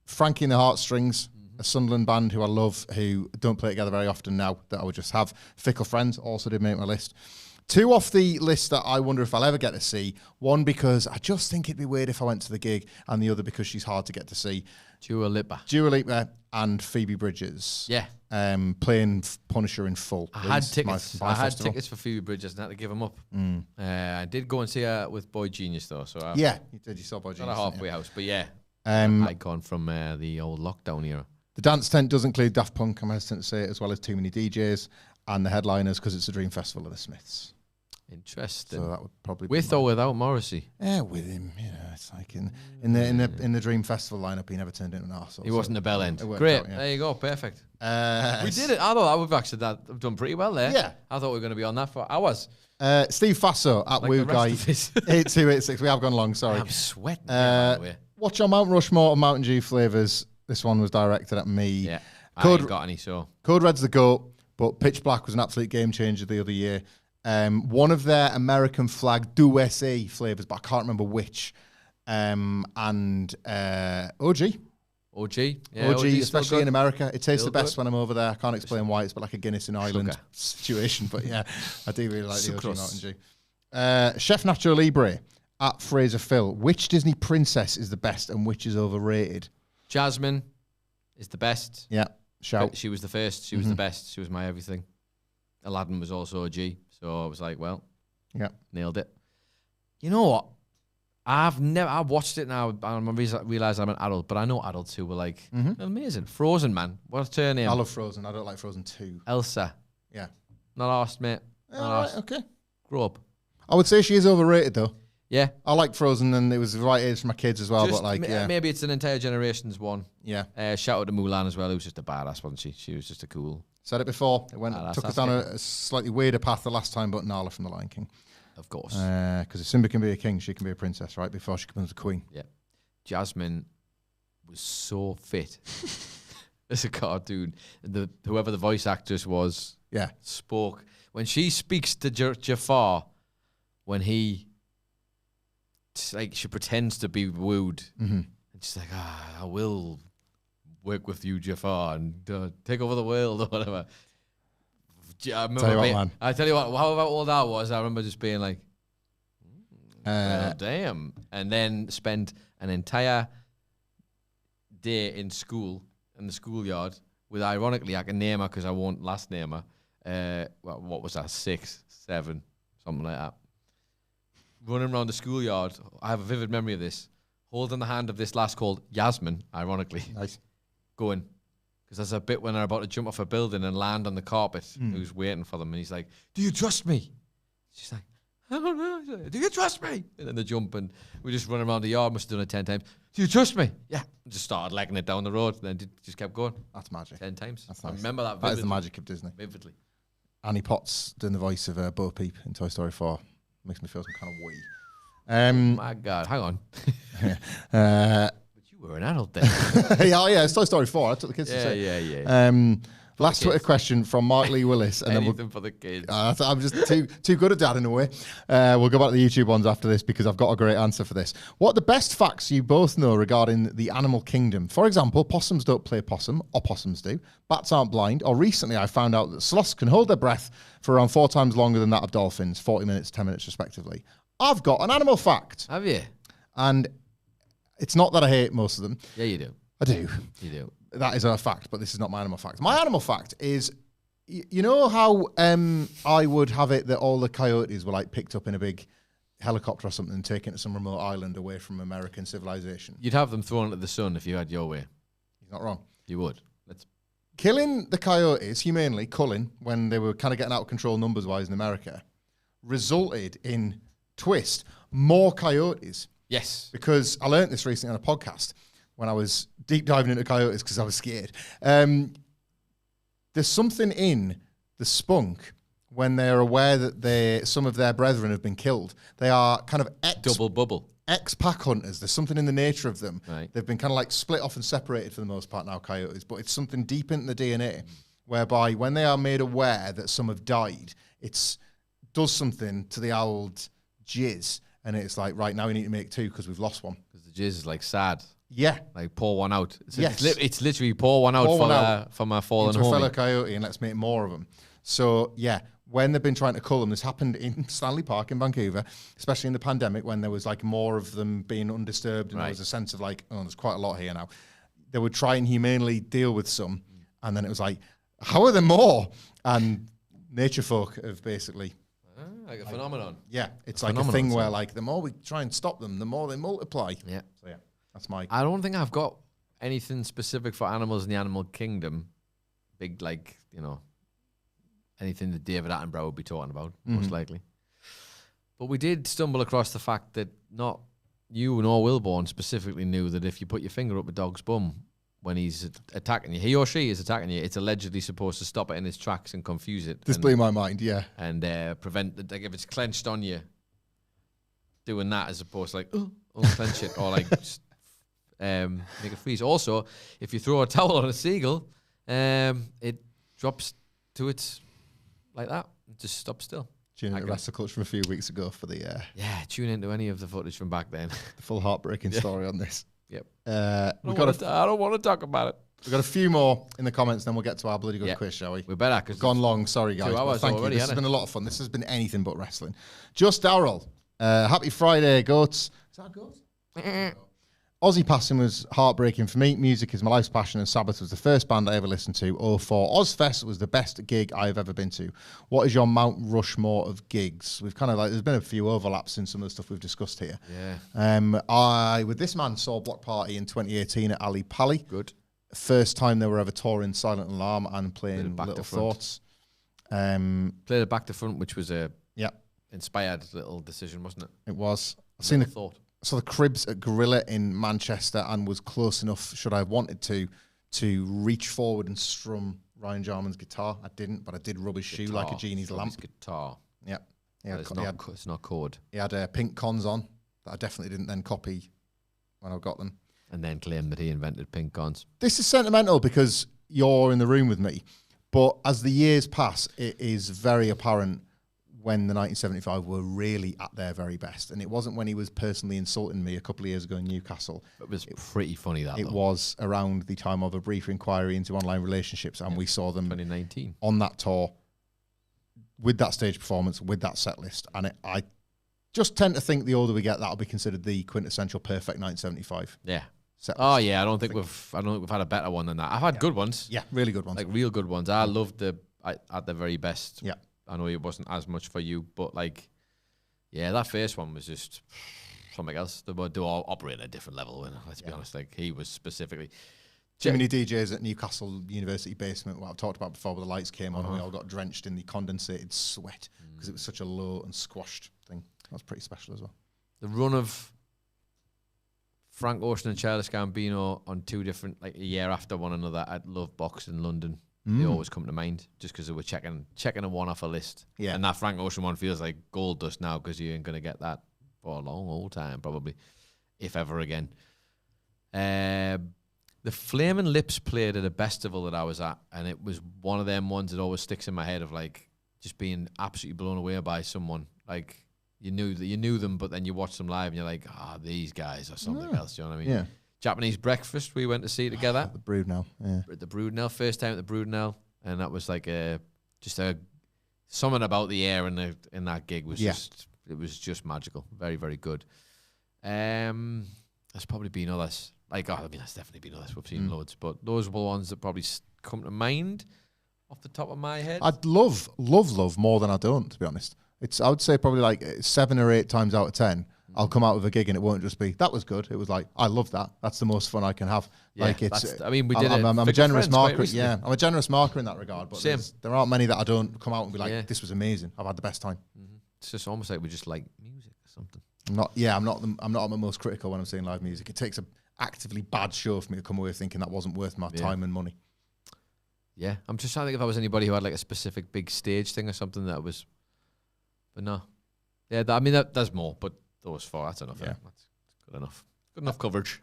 Frankie and the Heartstrings, a Sunderland band who I love, who don't play together very often now, that I would just have. Fickle Friends also did make my list. 2 off the list that I wonder if I'll ever get to see. One, because I just think it'd be weird if I went to the gig, and the other because she's hard to get to see. Dua Lipa and Phoebe Bridgers. Yeah. Playing Punisher in full. I had tickets for Phoebe Bridgers and had to give them up. I did go and see her with Boy Genius, though. So you did. You saw Boy Genius. Not a halfway house, but icon from the old lockdown era. The dance tent does include Daft Punk, I'm hesitant to say it, as well as Too Many DJs, and the headliners, because it's a dream festival of the Smiths. Interesting. So that would probably with or without Morrissey. Yeah, with him. You know, it's like in the Dream Festival lineup, he never turned into an arsehole. He wasn't a bell end. Great. There you go. Perfect. We did it. I thought we've actually done pretty well there. Yeah. I thought we were going to be on that for hours. Steve Fasso at wAcKy 8286. We have gone long. Sorry. I'm sweating. By the way. Watch your Mount Rushmore of Mountain Dew flavours. This one was directed at me. Yeah. I ain't got any. So Code Red's the GOAT, but Pitch Black was an absolute game changer the other year. One of their American flag USA flavours, but I can't remember which, and OG. OG, yeah, OG, especially in America. It tastes Still the best good. when I'm over there. I can't explain why. It's like a Guinness in Ireland Sugar. situation. But yeah, I do really like the OG Sucrose. Mountain Dew. Chef Nacho Libre at Fraser Phil. Which Disney princess is the best and which is overrated? Jasmine is the best. Yeah, shout. She was the first. She was the best. She was my everything. Aladdin was also a G. So I was like, well, Yeah. nailed it. You know what? I've watched it now. I realised I'm an adult, but I know adults who were like, amazing. Frozen, man. What's her name? I love Frozen. I don't like Frozen 2. Elsa. Yeah. Not asked, mate. Not asked. Okay. Grow up. I would say she is overrated, though. Yeah. I like Frozen, and it was the right age for my kids as well. Just but like, yeah, maybe it's an entire generation's one. yeah. Shout out to Mulan as well, who was just a badass, wasn't she? She was just a cool. Said it before. It Badass. took us down a slightly weirder path the last time, but Nala from The Lion King. Of course. Because if Simba can be a king, she can be a princess, right? Before she becomes a queen. Yeah. Jasmine was so fit as a cartoon. Whoever the voice actress was, Yeah. spoke. When she speaks to Jafar, when he, like, she pretends to be wooed. Mm-hmm. And she's like, I will work with you, Jafar, and take over the world or whatever. I tell you what, however old I was, I remember just being like, well, damn. And then spent an entire day in school, in the schoolyard, with, ironically, I can name her because I won't last name her. What was that, 6, 7, something like that. Running around the schoolyard, I have a vivid memory of this, holding the hand of this lass called Yasmin, ironically. Nice. Going, because there's a bit when they're about to jump off a building and land on the carpet, who's waiting for them, and he's like, do you trust me? She's like, I don't know. He's like, do you trust me? And then they jump, and we just run around the yard, must have done it 10 times. Do you trust me? Yeah. And just started legging it down the road, and then just kept going. That's magic. 10 times. That's I nice. remember that vividly. That is the magic of Disney. Vividly. Annie Potts doing the voice of Bo Peep in Toy Story 4. Makes me feel some kind of wee. My God, hang on. But you were an adult then. yeah, it's Toy Story 4. I took the kids to see. Yeah. Last Twitter question from Mark Lee Willis. And Anything then for the kids. I'm just too good at that in a way. We'll go back to the YouTube ones after this because I've got a great answer for this. What are the best facts you both know regarding the animal kingdom? For example, possums don't play possum, opossums do. Bats aren't blind. Or recently I found out that sloths can hold their breath for around 4 times longer than that of dolphins, 40 minutes, 10 minutes respectively. I've got an animal fact. Have you? And it's not that I hate most of them. Yeah, you do. I do. You do. That is a fact, but this is not my animal fact. My animal fact is, you know how I would have it that all the coyotes were like picked up in a big helicopter or something and taken to some remote island away from American civilization? You'd have them thrown into the sun if you had your way. He's not wrong. You would. Killing the coyotes humanely, culling, when they were kind of getting out of control numbers-wise in America, resulted in, twist, more coyotes. Yes. Because I learned this recently on a podcast when I was deep diving into coyotes because I was scared. There's something in the spunk when they're aware that some of their brethren have been killed. They are kind of Double bubble. ex-pack hunters. There's something in the nature of them. Right. They've been kind of like split off and separated for the most part now, coyotes, but it's something deep in the DNA whereby when they are made aware that some have died, it does something to the old jizz, and it's like, right, now we need to make 2 because we've lost one. Because the jizz is like sad. Yeah. Like pour one out. Yes. It's literally pour one out for my fallen into a homie. fellow coyote and let's make more of them. So, yeah, when they've been trying to cull them, this happened in Stanley Park in Vancouver, especially in the pandemic when there was like more of them being undisturbed and there was a sense of like, oh, there's quite a lot here now. They would try and humanely deal with some, and then it was like, how are there more? And nature folk have basically... Like a phenomenon. Yeah, it's like a thing where like the more we try and stop them, the more they multiply. Yeah. So yeah, that's my... I don't think I've got anything specific for animals in the animal kingdom. Big, like, you know, anything that David Attenborough would be talking about, most likely. But we did stumble across the fact that not you nor Wilborn specifically knew that if you put your finger up a dog's bum when he's attacking you, he or she is attacking you, it's allegedly supposed to stop it in its tracks and confuse it. This blew my mind, yeah. And prevent, like if it's clenched on you, doing that as opposed to like, unclench it or like just make it freeze. Also, if you throw a towel on a seagull, it drops to its like that. It just stops still. Tune into WrestleCulture from a few weeks ago for the tune into any of the footage from back then. the full heartbreaking story on this. Yep. I don't want to talk about it. We've got a few more in the comments, then we'll get to our bloody good quiz, shall we? We better. We've gone long, sorry guys. 2 hours thank already, you. This has been a lot of fun. This has been anything but wrestling. Just Daryl. Happy Friday, goats. Is that goats? Aussie passing was heartbreaking for me. Music is my life's passion, and Sabbath was the first band I ever listened to. 04 Ozfest was the best gig I've ever been to. What is your Mount Rushmore of gigs? We've kind of there's been a few overlaps in some of the stuff we've discussed here. Yeah. I, with this man, saw Block Party in 2018 at Ali Pali. Good. First time they were ever touring Silent Alarm and playing Little Thoughts. Played it back to front, which was a inspired little decision, wasn't it? It was. I've seen saw the Cribs at Gorilla in Manchester and was close enough, should I have wanted to reach forward and strum Ryan Jarman's guitar. I didn't, but I did rub his shoe like a genie's lamp. His guitar. Yeah. It's not chord. He had pink cons on that I definitely didn't then copy when I got them. And then claim that he invented pink cons. This is sentimental because you're in the room with me, but as the years pass, it is very apparent when the 1975 were really at their very best. And it wasn't when he was personally insulting me a couple of years ago in Newcastle. It was pretty funny, that, It was around the time of a brief inquiry into online relationships, and we saw them 2019 on that tour with that stage performance, with that set list. And I just tend to think the older we get, that'll be considered the quintessential perfect 1975. Yeah. Oh yeah, I don't think we've had a better one than that. I've had good ones. Yeah, really good ones. Like real good ones. I loved at the very best. Yeah. I know it wasn't as much for you, but that first one was just something else. They all operate at a different level. Let's be honest. Like, he was specifically. Too many DJs at Newcastle University basement, what I've talked about before, where the lights came on and we all got drenched in the condensated sweat because it was such a low and squashed thing. That was pretty special as well. The run of Frank Ocean and Childish Gambino on two different, a year after one another at Love Box in London. They always come to mind just because they were checking a one off a list. Yeah. And that Frank Ocean one feels like gold dust now because you ain't going to get that for a long old time, probably, if ever again. The Flaming Lips played at a festival that I was at, and it was one of them ones that always sticks in my head of just being absolutely blown away by someone. You knew them, but then you watch them live and you're like, these guys are something else. You know what I mean? Yeah. Japanese Breakfast we went to see together. At the Broodnell, yeah. At the Broodnell, first time at the Broodnell, and that was something about the air in that gig was just magical. Very, very good. There's probably been others. There's definitely been others. We've seen loads, but those were ones that probably come to mind off the top of my head. I'd love more than I don't, to be honest. I would say probably 7 or 8 times out of 10. I'll come out with a gig and it won't just be, that was good. It was I love that. That's the most fun I can have. Yeah, I'm a generous marker. Yeah, I'm a generous marker in that regard. But Same. There aren't many that I don't come out and be like, this was amazing. I've had the best time. Mm-hmm. It's just almost like we just like music or something. I'm not at my most critical when I'm seeing live music. It takes an actively bad show for me to come away thinking that wasn't worth my time and money. Yeah, I'm just trying to think if I was anybody who had a specific big stage thing or something that was, but no. Yeah, there's more, but those 4, that's enough. Yeah. That's good enough. Good enough coverage.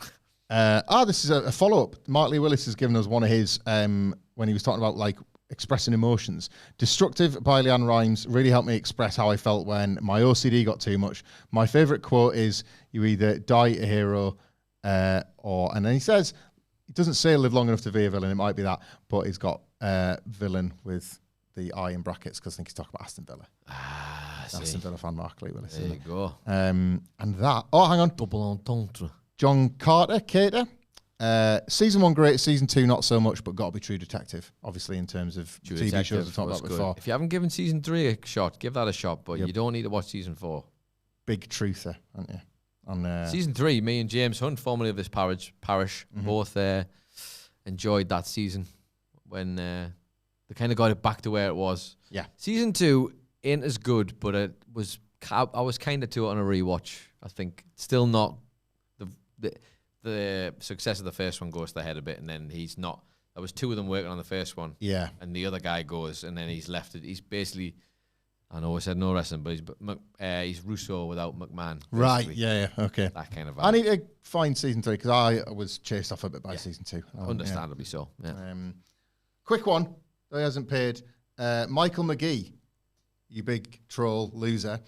This is a follow-up. Mark Lee Willis has given us one of his when he was talking about expressing emotions. Destructive by Leanne Rimes really helped me express how I felt when my OCD got too much. My favourite quote is, you either die a hero and then he says, he doesn't say live long enough to be a villain, it might be that, but he's got villain with the I in brackets because I think he's talking about Aston Villa. Aston Villa fan Mark Lee Willis. There you go. And that. Oh, hang on. Double entendre. John Cater. Season 1 great, season 2 not so much, but got to be True Detective. Obviously, in terms of TV shows we've talked about before. If you haven't given season 3 a shot, give that a shot. But you don't need to watch season 4. Big truther, aren't you? On season 3, me and James Hunt, formerly of this parish, both enjoyed that season when they kind of got it back to where it was. Yeah. Season 2 ain't as good, but I was kind of to it on a rewatch. I think still not the success of the first one goes to the head a bit, and then he's not. There was 2 of them working on the first one. Yeah. And the other guy goes, and then he's left it. He's basically, I know I said no wrestling, but he's Russo without McMahon. Basically. Right. Yeah. Okay. That kind of vibe. I need to find season 3 because I was chased off a bit by season 2. Understandably so. Yeah. Quick one. He hasn't paid. Michael McGee. you big troll loser.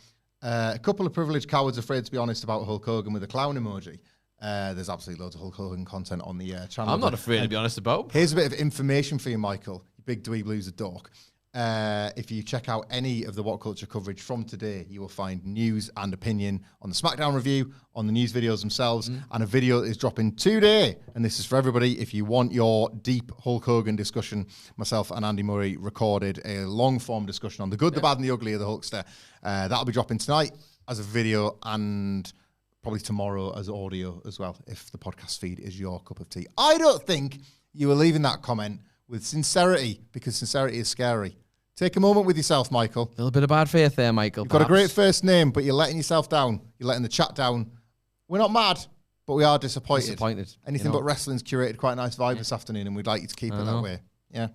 A couple of privileged cowards afraid to be honest about Hulk Hogan with a clown emoji. There's absolutely loads of Hulk Hogan content on the channel. I'm not afraid to be honest about. Here's a bit of information for you, Michael, you big dweeb loser dork. If you check out any of the WhatCulture coverage from today, you will find news and opinion on the SmackDown review, on the news videos themselves, and a video is dropping today. And this is for everybody. If you want your deep Hulk Hogan discussion, myself and Andy Murray recorded a long-form discussion on the good, the bad, and the ugly of the Hulkster. That'll be dropping tonight as a video and probably tomorrow as audio as well, if the podcast feed is your cup of tea. I don't think you were leaving that comment with sincerity, because sincerity is scary. Take a moment with yourself, Michael. A little bit of bad faith there, Michael. You've got a great first name, but you're letting yourself down. You're letting the chat down. We're not mad, but we are disappointed. Anything but wrestling's curated quite a nice vibe this afternoon, and we'd like you to keep it that way. Yeah.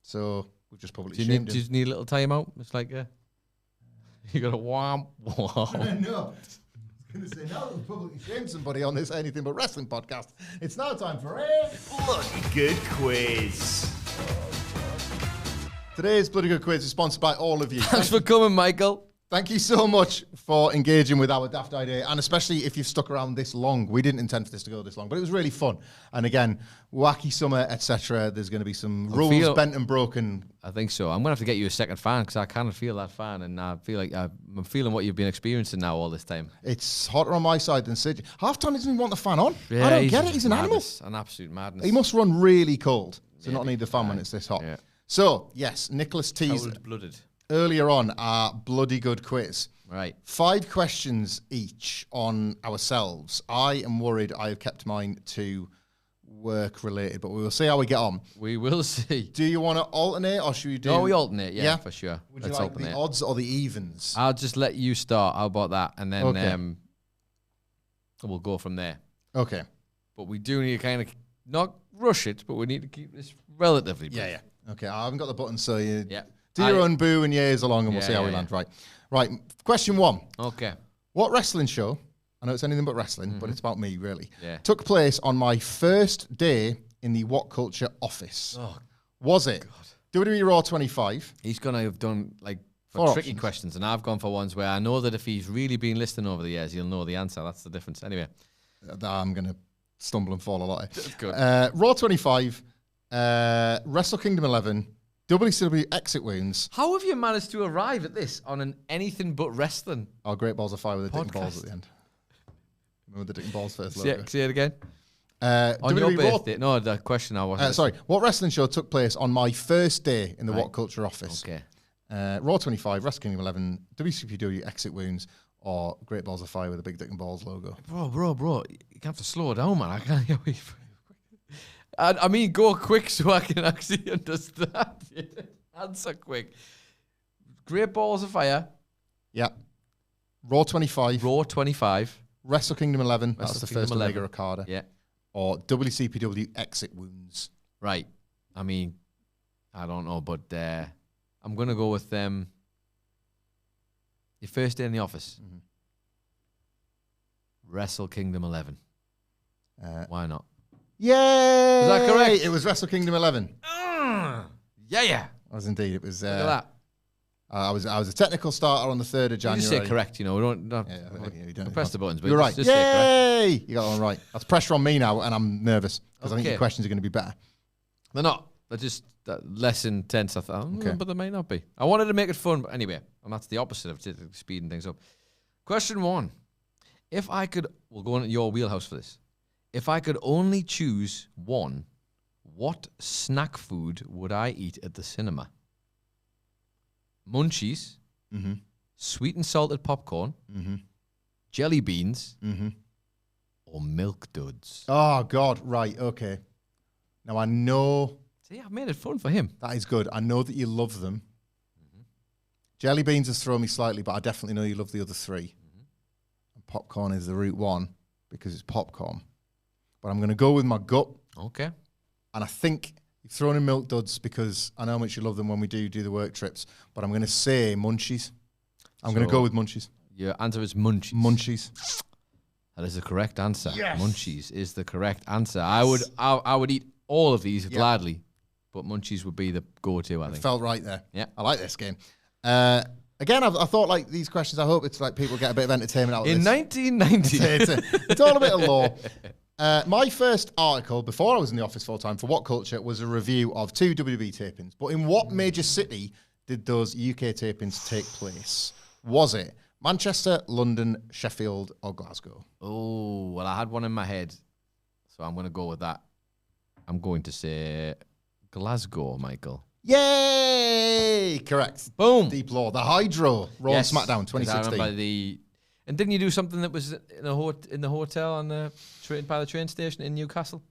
So we've just publicly shamed him. Do you need a little timeout? It's like, you got a wham. No. I was going to say, now that we've publicly shamed somebody on this Anything But Wrestling podcast, it's now time for a Bloody Good Quiz. Today's Bloody Good Quiz is sponsored by all of you. Thanks for coming, Michael. Thank you so much for engaging with our daft idea, and especially if you've stuck around this long. We didn't intend for this to go this long, but it was really fun. And again, wacky summer, etc. There's going to be some rules bent and broken. I think so. I'm going to have to get you a second fan, because I kind of feel that fan, and I feel like I'm feeling what you've been experiencing now all this time. It's hotter on my side than Sid. Halftime doesn't even want the fan on. Yeah, I don't get it. He's an animal. An absolute madness. He must run really cold to not need the fan when it's this hot. Yeah. So, yes, Nicholas teased Cold-blooded. Earlier on our Bloody Good Quiz. Right. 5 questions each on ourselves. I am worried I have kept mine to work related, but we will see how we get on. We will see. Do you want to alternate, or should we do... No, we alternate, yeah, for sure. Would you like alternate. The odds or the evens? I'll just let you start. How about that? And then we'll go from there. Okay. But we do need to kind of not rush it, but we need to keep this relatively brief. Yeah. Okay, I haven't got the button, so you do your own boo and years along, and we'll see how we land. Right. Question 1. Okay. What wrestling show, I know it's anything but wrestling, but it's about me, really, took place on my first day in the WhatCulture office? Oh, was it WWE Raw 25? He's going to have done, like, for tricky questions, and I've gone for ones where I know that if he's really been listening over the years, he'll know the answer. That's the difference. Anyway. I'm going to stumble and fall a lot. Good. Raw 25, Wrestle Kingdom 11, WCW Exit Wounds. How have you managed to arrive at this on an Anything But Wrestling? Oh, Great Balls of Fire with the dick and balls at the end. Remember the dick and balls first logo? Say it again. On your birthday? No, the question I was. Sorry, what wrestling show took place on my first day in the WhatCulture office? Okay. Raw 25, Wrestle Kingdom 11, WCW Exit Wounds, or Great Balls of Fire with a big dick and balls logo. Bro, you have to slow down, man. I can't get away from you. I mean, go quick so I can actually understand. Answer quick. Great Balls of Fire. Yeah. Raw 25. Raw 25. Wrestle Kingdom 11. That's the first Omega Okada. Yeah. Or WCPW Exit Wounds. Right. I mean, I don't know, but I'm going to go with your first day in the office. Mm-hmm. Wrestle Kingdom 11. Why not? Yay! Is that correct? It was Wrestle Kingdom 11. Yeah. It was indeed. It was. Look at that. I was a technical starter on the 3rd of January. You just say correct, we don't press the buttons, but you're right. Just Yay! Say correct. You got it on right. That's pressure on me now, and I'm nervous because I think your questions are going to be better. They're not. They're just less intense, I thought. But they may not be. I wanted to make it fun, but anyway, and that's the opposite of speeding things up. Question 1. If I could, we'll go into your wheelhouse for this. If I could only choose one, what snack food would I eat at the cinema? Munchies, sweet and salted popcorn, jelly beans, or milk duds. Oh, God. Right. Okay. Now, I know... See, I've made it fun for him. That is good. I know that you love them. Jelly beans has thrown me slightly, but I definitely know you love the other 3. And popcorn is the root one because it's popcorn. But I'm going to go with my gut. Okay. And I think you've thrown in milk duds because I know how much you love them when we do the work trips. But I'm going to say munchies. I'm going to go with munchies. Your answer is munchies. Munchies. That is the correct answer. Yes. Munchies is the correct answer. Yes. I would eat all of these gladly, but munchies would be the go-to, I think. It felt right there. Yeah. I like this game. Again, I thought like these questions. I hope it's like people get a bit of entertainment out of In this. 1990. It's all a bit of lore. My first article before I was in the office full time for WhatCulture was a review of 2 WWE tapings. But in what major city did those UK tapings take place? Was it Manchester, London, Sheffield, or Glasgow? Oh, well, I had one in my head, so I'm going to go with that. I'm going to say Glasgow, Michael. Yay! Correct. Boom. Deep Law. The Hydro. Raw and SmackDown 2016. I remember and didn't you do something that was in the hotel on the by the train station in Newcastle?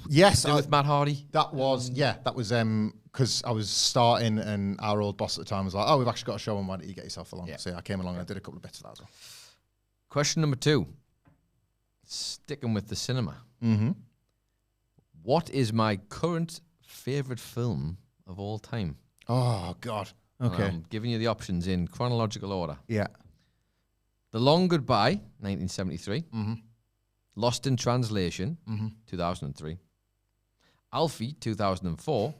Yes. With Matt Hardy? That was because I was starting and our old boss at the time was like, oh, we've actually got a show on, why don't you get yourself along? Yeah. So I came along and I did a couple of bits of that as well. Question number 2. Sticking with the cinema. Mm-hmm. What is my current favourite film of all time? Oh, God. Okay. I'm giving you the options in chronological order. Yeah. The Long Goodbye, 1973. Mm-hmm. Lost in Translation, Mm-hmm. 2003. Alfie, 2004.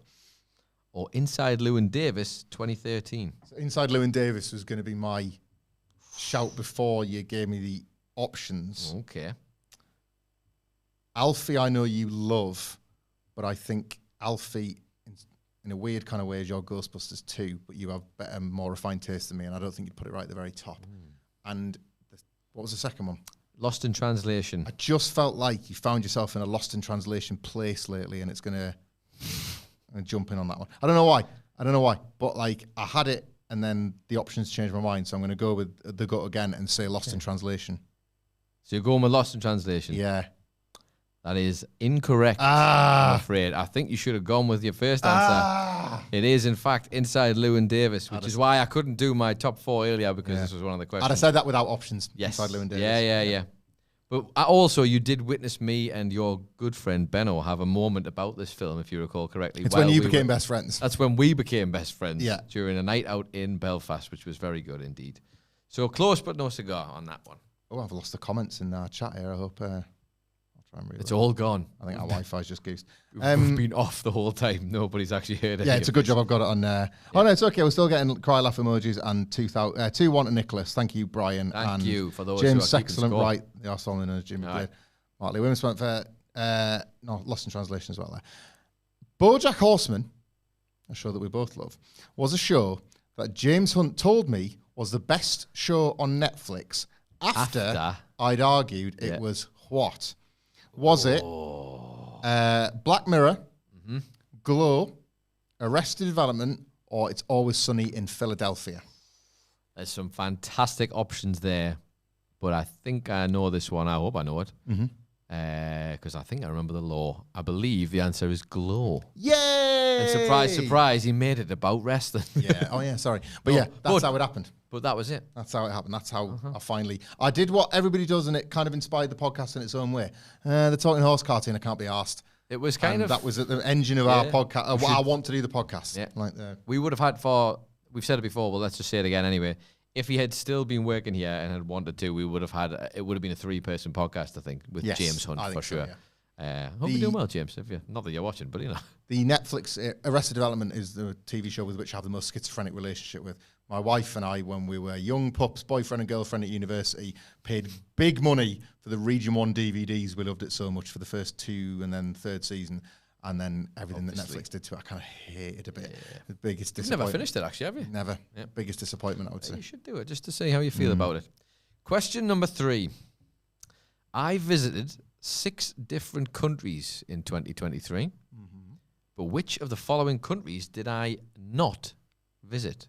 Or Inside Llewyn Davis, 2013. So Inside Llewyn Davis was going to be my shout before you gave me the options. Okay. Alfie, I know you love, but I think Alfie, in a weird kind of way, is your Ghostbusters 2, but you have better, more refined taste than me, and I don't think you'd put it right at the very top. And what was the second one? Lost in Translation. I just felt like you found yourself in a Lost in Translation place lately, and it's going to jump in on that one. I don't know why, but like I had it, and then the options changed my mind, so I'm going to go with the gut again and say Lost in Translation. So you're going with Lost in Translation? Yeah. That is incorrect, I'm afraid. I think you should have gone with your first answer. It is, in fact, Inside Llewyn Davis, which is why I couldn't do my top 4 earlier, because this was one of the questions. I'd have said that without options. Yes. Inside Llewyn Davis. Yeah. But also, you did witness me and your good friend Benno have a moment about this film, if you recall correctly. It's when you became best friends. That's when we became best friends. Yeah. During a night out in Belfast, which was very good indeed. So close, but no cigar on that one. Oh, I've lost the comments in our chat here. I hope... I'll try and read It's all gone. I think our Wi-Fi's just goosed. We've been off the whole time. Nobody's actually heard it. Yeah, it's a good job I've got it on there. Oh, no, it's okay. We're still getting cry laugh emojis and 2-1 to Nicholas. Thank you, Brian. Thank you for those James who are excellent score. right. The Arsenal and Jimmy Blade. Martley Women's went for Lost in Translation as well there. BoJack Horseman, a show that we both love, was a show that James Hunt told me was the best show on Netflix after I'd argued it was what? Was it Black Mirror, Glow, Arrested Development, or It's Always Sunny in Philadelphia? There's some fantastic options there, but I think I know this one. I hope I know it. Because I think I remember the law. I believe the answer is Glow. Yay! And surprise, surprise, he made it about wrestling. Yeah. Oh, yeah. Sorry. But yeah, that's how it happened. But that was it. That's how it happened. That's how I did what everybody does, and it kind of inspired the podcast in its own way. The Talking Horse cartoon, I can't be arsed. It was kind of... That was at the engine of our podcast. I want to do the podcast. Yeah. Like we would have had we've said it before, but let's just say it again anyway. If he had still been working here and had wanted to, we would have had, it would have been a 3-person podcast, I think, with James Hunt for sure. So, yeah. Hope you're doing well, James. Not that you're watching, but you know. The Netflix Arrested Development is the TV show with which I have the most schizophrenic relationship with. My wife and I, when we were young pups, boyfriend and girlfriend at university, paid big money for the Region 1 DVDs. We loved it so much for the first 2 and then 3rd season. And then everything that Netflix did to it, I kind of hated a bit. The biggest disappointment. You've never finished it, actually, have you? Never. Biggest disappointment, I would say. You should do it, just to see how you feel about it. Question number 3. I visited 6 different countries in 2023. But which of the following countries did I not visit?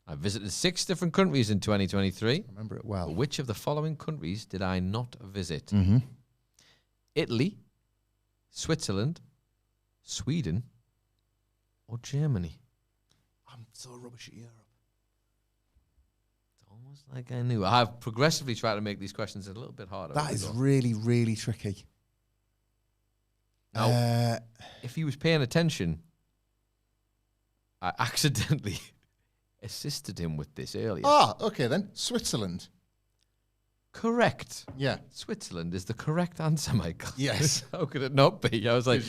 I visited 6 different countries in 2023. I remember it well. But which of the following countries did I not visit? Italy, Switzerland, Sweden, or Germany? I'm so rubbish at Europe. It's almost like I knew. I have progressively tried to make these questions a little bit harder. That is really, really tricky. Now, if he was paying attention, I accidentally assisted him with this earlier. Okay then. Switzerland. Correct. Yeah. Switzerland is the correct answer, Michael. Yes. How could it not be? I was like,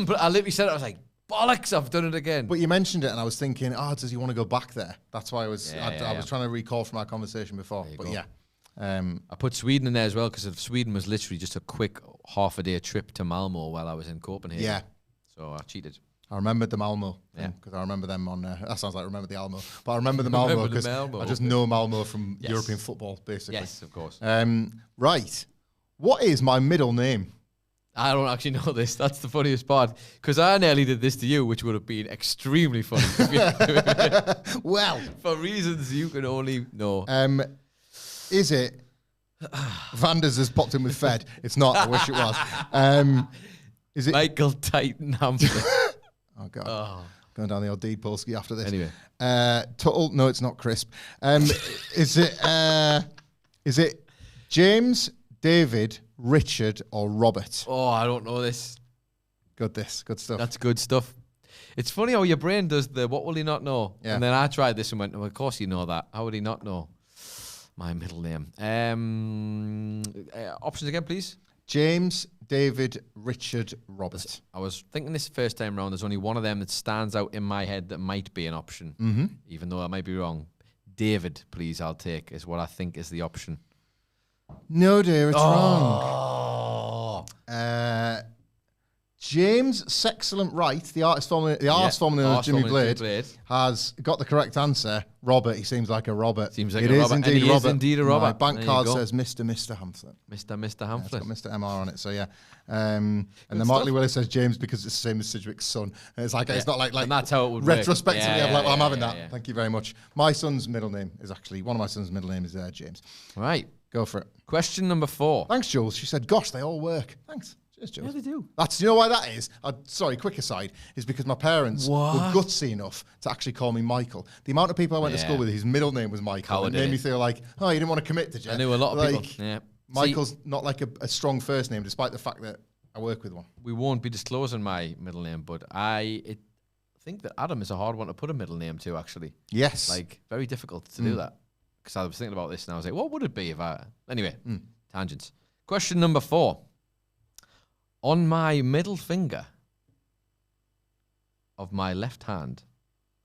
but I literally said it. I was like, Bollocks, I've done it again. But you mentioned it, and I was thinking, does he want to go back there? That's why I was trying to recall from our conversation before. But go. yeah. I put Sweden in there as well, because Sweden was literally just a quick half-a-day trip to Malmo while I was in Copenhagen. Yeah. So I cheated. I remembered the Malmo because I remember them on. That sounds like remember the Almo, but I remember the Malmo because I just know Malmo from European football, basically. Yes, of course. Right. What is my middle name? I don't actually know this. That's the funniest part, because I nearly did this to you, which would have been extremely funny. Well, for reasons you can only know. Is it? Vanders has popped in with Fed. It's not. I wish it was. Is it Michael Titan Hamflett? Oh, God. Going down the old deed Polski after this. Anyway. Tuttle. No, it's not Crisp. Is it James, David, Richard, or Robert? Oh, I don't know this. Good stuff. That's good stuff. It's funny how your brain does the what will he not know? Yeah. And then I tried this and went, well, of course you know that. How would he not know my middle name? Options again, please. James, David, Richard, Robert. I was thinking this first time round, there's only one of them that stands out in my head that might be an option, even though I might be wrong. David, please, I'll take, is what I think is the option. No, dear, it's wrong. James Sexcellent Wright, the artist formerly known as Jimmy Blade, has got the correct answer. Robert, he seems like a Robert. Seems like a Robert. Indeed, and he Robert. is indeed a Robert. My bank card says Mr. Hamflett. Mr. It's Hamflett. got Mr. MR on it, so yeah. And then Martley Willis says James because it's the same as Sidgwick's son. And it's like it's not like and that's how it would retrospectively. Work. I'm like, well, I'm having that. Yeah. Thank you very much. My son's middle name is actually one of my son's middle name is James. Right, go for it. Question number 4. Thanks, Jules. She said, "Gosh, they all work." Thanks. Cheers, Jules. Yeah, they do. You know why that is? Sorry, quick aside, is because my parents were gutsy enough to actually call me Michael. The amount of people I went to school with, whose middle name was Michael, it made me feel like, you didn't want to commit, did you? I knew a lot of people. Yeah. Michael's not like a strong first name, despite the fact that I work with one. We won't be disclosing my middle name, but I think that Adam is a hard one to put a middle name to, actually. Yes. Like, very difficult to do that. Because I was thinking about this and I was like, what would it be if I... Anyway, tangents. Question number 4. On my middle finger of my left hand,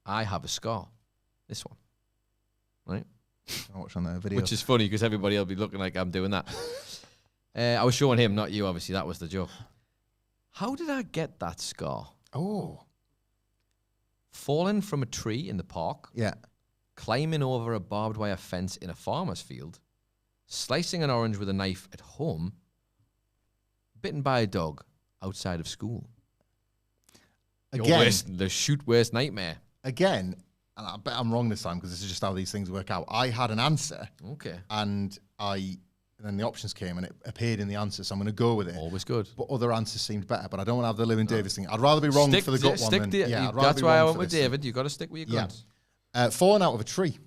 I have a scar. This one. Right? I watched on that video. Which is funny because everybody will be looking like I'm doing that. I was showing him, not you, obviously. That was the joke. How did I get that scar? Oh. Falling from a tree in the park. Yeah. Climbing over a barbed wire fence in a farmer's field. Slicing an orange with a knife at home. Bitten by a dog outside of school. Again, the worst nightmare. Again, and I bet I'm wrong this time because this is just how these things work out. I had an answer. Okay. And then the options came and it appeared in the answer, so I'm going to go with it. Always good. But other answers seemed better, but I don't want to have the Lewin Davis thing. I'd rather be wrong for the gut one. That's why I went with David. You've got to stick with your guns. Falling out of a tree.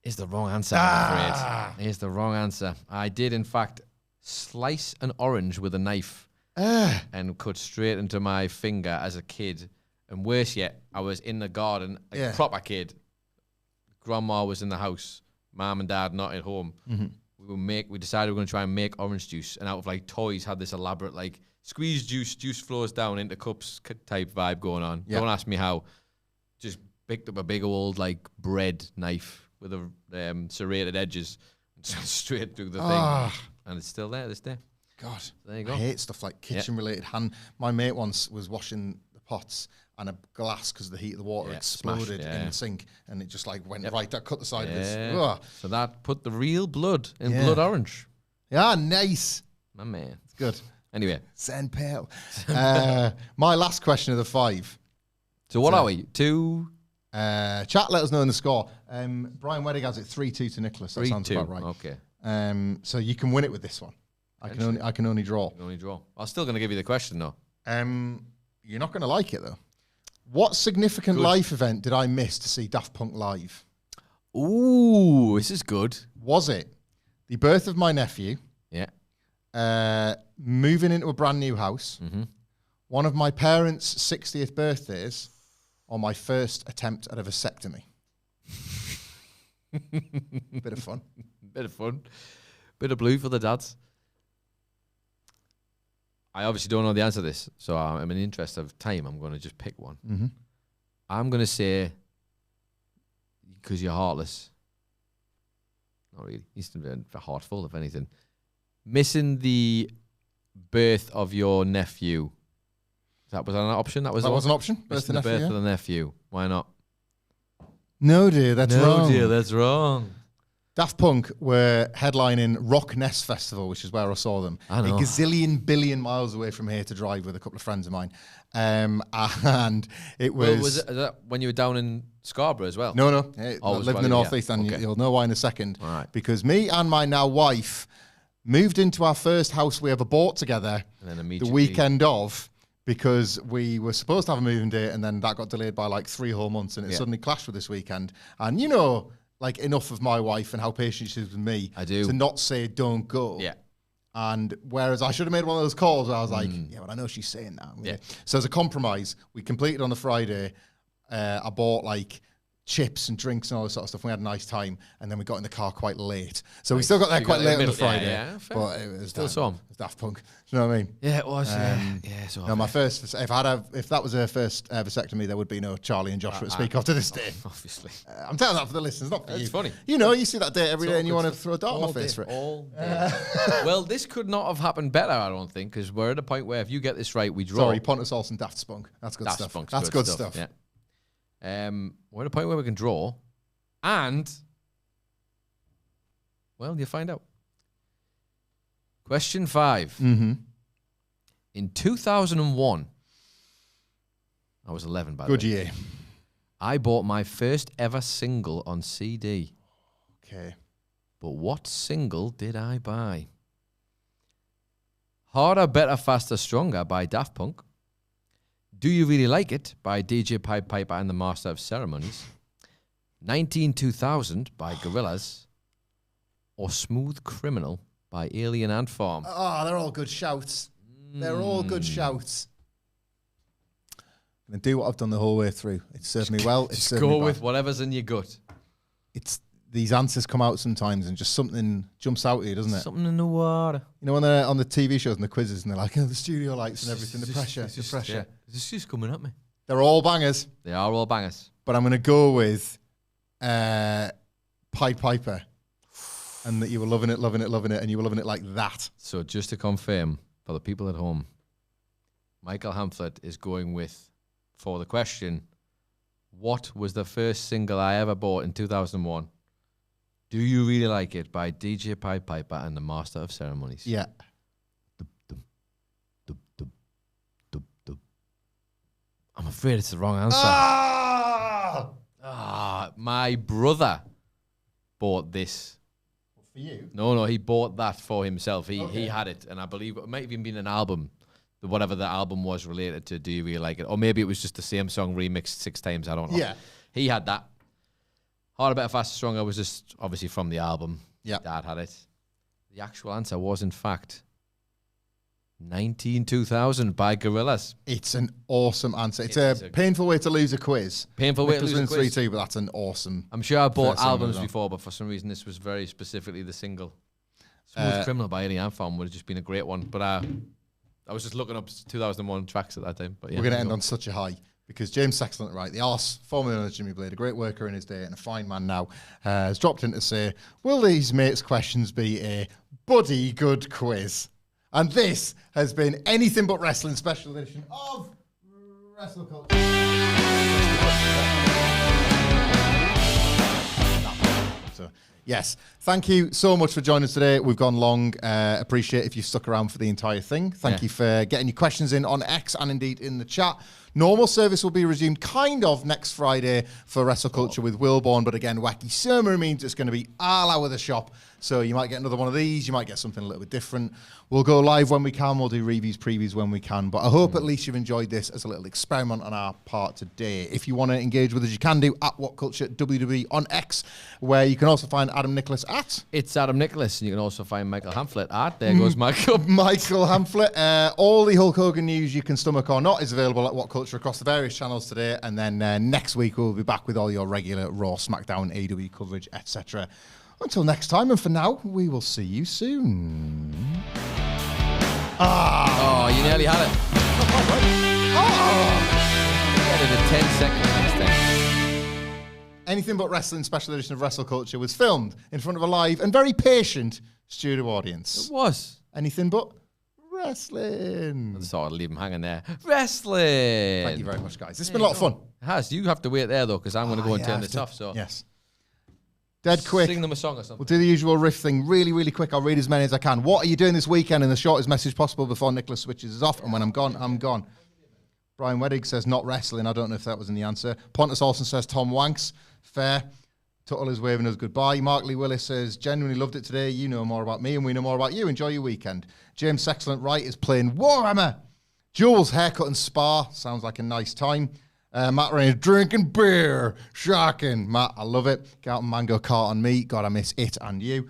Is the wrong answer, I'm afraid. Is the wrong answer. I did, in fact, slice an orange with a knife and cut straight into my finger as a kid. And worse yet, I was in the garden, a proper kid. Grandma was in the house. Mom and Dad not at home. We decided we were going to try and make orange juice. And out of like toys, had this elaborate like squeeze juice flows down into cups type vibe going on. Yeah. Don't ask me how. Just picked up a big old like bread knife with the serrated edges and straight through the thing. And it's still there this day. God. So there you go. I hate stuff like kitchen-related hand. My mate once was washing the pots and a glass, because of the heat of the water, exploded in the sink and it just like went right, that cut the side of this. Ugh. So that put the real blood in blood orange. Yeah, nice. My man. It's good. Anyway. Send pale. My last question of the 5. So what are we? 2... Chat, let us know in the score. Brian Weddig has it 3-2 to Nicholas. That sounds about right. Okay. So you can win it with this one. I can only draw. Only draw. I'm still going to give you the question though. You're not going to like it though. What significant life event did I miss to see Daft Punk live? Ooh, this is good. Was it the birth of my nephew? Yeah. Moving into a brand new house. One of my parents' 60th birthdays. Or my first attempt at a vasectomy. Bit of fun. Bit of fun. Bit of blue for the dads. I obviously don't know the answer to this, so I'm in the interest of time. I'm going to just pick one. Mm-hmm. I'm going to say, because you're heartless. Not really. He's heartful, if anything. Missing the birth of your nephew. Was that an option? That was an option. Missing the birth of the nephew. Why not? No, dear, that's wrong. No, dear, that's wrong. Daft Punk were headlining Rock Ness Festival, which is where I saw them. I know. A gazillion billion miles away from here to drive with a couple of friends of mine. And it was... Well, was that when you were down in Scarborough as well? No. I live in the Northeast, and okay. you'll know why in a second. All right. Because me and my now wife moved into our first house we ever bought together the weekend of, because we were supposed to have a moving date, and then that got delayed by like 3 whole months, and it suddenly clashed with this weekend. And you know... like enough of my wife and how patient she is with me to not say don't go. Yeah. And whereas I should have made one of those calls where I was like, yeah, but I know she's saying that. Yeah. So as a compromise, we completed on the Friday. I bought like chips and drinks and all this sort of stuff. We had a nice time, and then we got in the car quite late. So we still got there quite late on the Friday. Yeah, but it was still some. It was Daft Punk. Do you know what I mean? Yeah, it was. So no, my first. If that was her first vasectomy, there would be no Charlie and Joshua to speak of to this day. Obviously, I'm telling that for the listeners, not for you. It's funny. You know, you see that date every day, and you want to throw a dart in my face for it. All day. Well, this could not have happened better, I don't think, because we're at a point where if you get this right, we draw. Sorry, Pontus Olsen, Daft Spunk. That's good stuff. That's good stuff. Yeah. We're at a point where we can draw, and well, you find out. Question 5. Mm-hmm. In 2001, I was 11 by the way. Good year. I bought my first ever single on CD. Okay. But what single did I buy? Harder, Better, Faster, Stronger by Daft Punk. Do You Really Like It by DJ Pied Piper and the Master of Ceremonies. 192000 by Gorillaz. Or Smooth Criminal by Alien Ant Farm. Oh, they're all good shouts. They're all good shouts. I'm going to do what I've done the whole way through. It served me well. Just go with whatever's in your gut. It's these answers come out sometimes and just something jumps out at you, doesn't it? Something in the water. You know, when they're on the TV shows and the quizzes and they're like, oh, the studio lights and everything, the pressure. Yeah. This is coming at me. They're all bangers. They are all bangers. But I'm going to go with Pied Piper. And that you were loving it, and you were loving it like that. So just to confirm, for the people at home, Michael Hamflett is going with, for the question, what was the first single I ever bought in 2001? Do You Really Like It by DJ Pied Piper and the Master of Ceremonies? Yeah. I'm afraid it's the wrong answer. My brother bought this. For you? No, he bought that for himself. He had it, and I believe it might have even been an album, whatever the album was related to Do You Really Like It? Or maybe it was just the same song remixed 6 times, I don't know. Yeah. He had that. Harder, Better, Faster, Stronger was just obviously from the album. Yeah. Dad had it. The actual answer was, in fact, 192000 by Gorillaz. It's an awesome answer. It's a painful way to lose a quiz. Painful way to lose a quiz. 3-2, but that's an awesome. I'm sure I bought albums before, but for some reason this was very specifically the single. Smooth Criminal by Alien Ant Farm would have just been a great one. But I was just looking up 2001 tracks at that time. But yeah, we're going to end on such a high because James Sexton, right, the arse, formerly known as Jimmy Blade, a great worker in his day and a fine man now, has dropped in to say, will these mates' questions be a buddy good quiz? And this has been Anything But Wrestling special edition of WhatCulture. So, yes, thank you so much for joining us today. We've gone long. Appreciate if you stuck around for the entire thing. Thank you for getting your questions in on X and indeed in the chat. Normal service will be resumed kind of next Friday for WrestleCulture with Wilborn, but again, wAcKy Ceremony means it's going to be all out of the shop. So you might get another one of these. You might get something a little bit different. We'll go live when we can. We'll do reviews, previews when we can. But I hope at least you've enjoyed this as a little experiment on our part today. If you want to engage with us, you can do at WhatCulture WWE on X, where you can also find Adam Nicholas at. It's Adam Nicholas, and you can also find Michael Hamflett at. There goes Michael. Michael Hamflett. All the Hulk Hogan news you can stomach or not is available at WhatCulture across the various channels today. And then next week we'll be back with all your regular Raw, SmackDown, AEW coverage, etc. Until next time, and for now, we will see you soon. Oh, you nearly had it. Get it in 10 seconds next time. Anything But Wrestling special edition of WhatCulture was filmed in front of a live and very patient studio audience. It was. Anything But Wrestling. I thought I'd leave him hanging there. Wrestling. Thank you very much, guys. It's been a lot of fun. It has. You have to wait there, though, because I'm going to go and turn this off. So yes. Dead quick. Sing them a song or something. We'll do the usual riff thing really, really quick. I'll read as many as I can. What are you doing this weekend? In the shortest message possible before Nicholas switches us off. And when I'm gone, I'm gone. Brian Weddig says not wrestling. I don't know if that was in the answer. Pontus Olsen says Tom Wanks. Fair. Tuttle is waving us goodbye. Mark Lee Willis says, genuinely loved it today. You know more about me and we know more about you. Enjoy your weekend. James Excellent Right is playing Warhammer. Jules Haircut and Spa. Sounds like a nice time. Matt Rain is drinking beer. Shocking. Matt, I love it. Carlton Mango Cart on me. God, I miss it and you.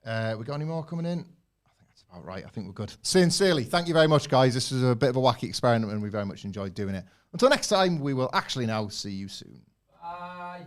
We got any more coming in? I think that's about right. I think we're good. Sincerely, thank you very much, guys. This was a bit of a wacky experiment and we very much enjoyed doing it. Until next time, we will actually now see you soon. Bye.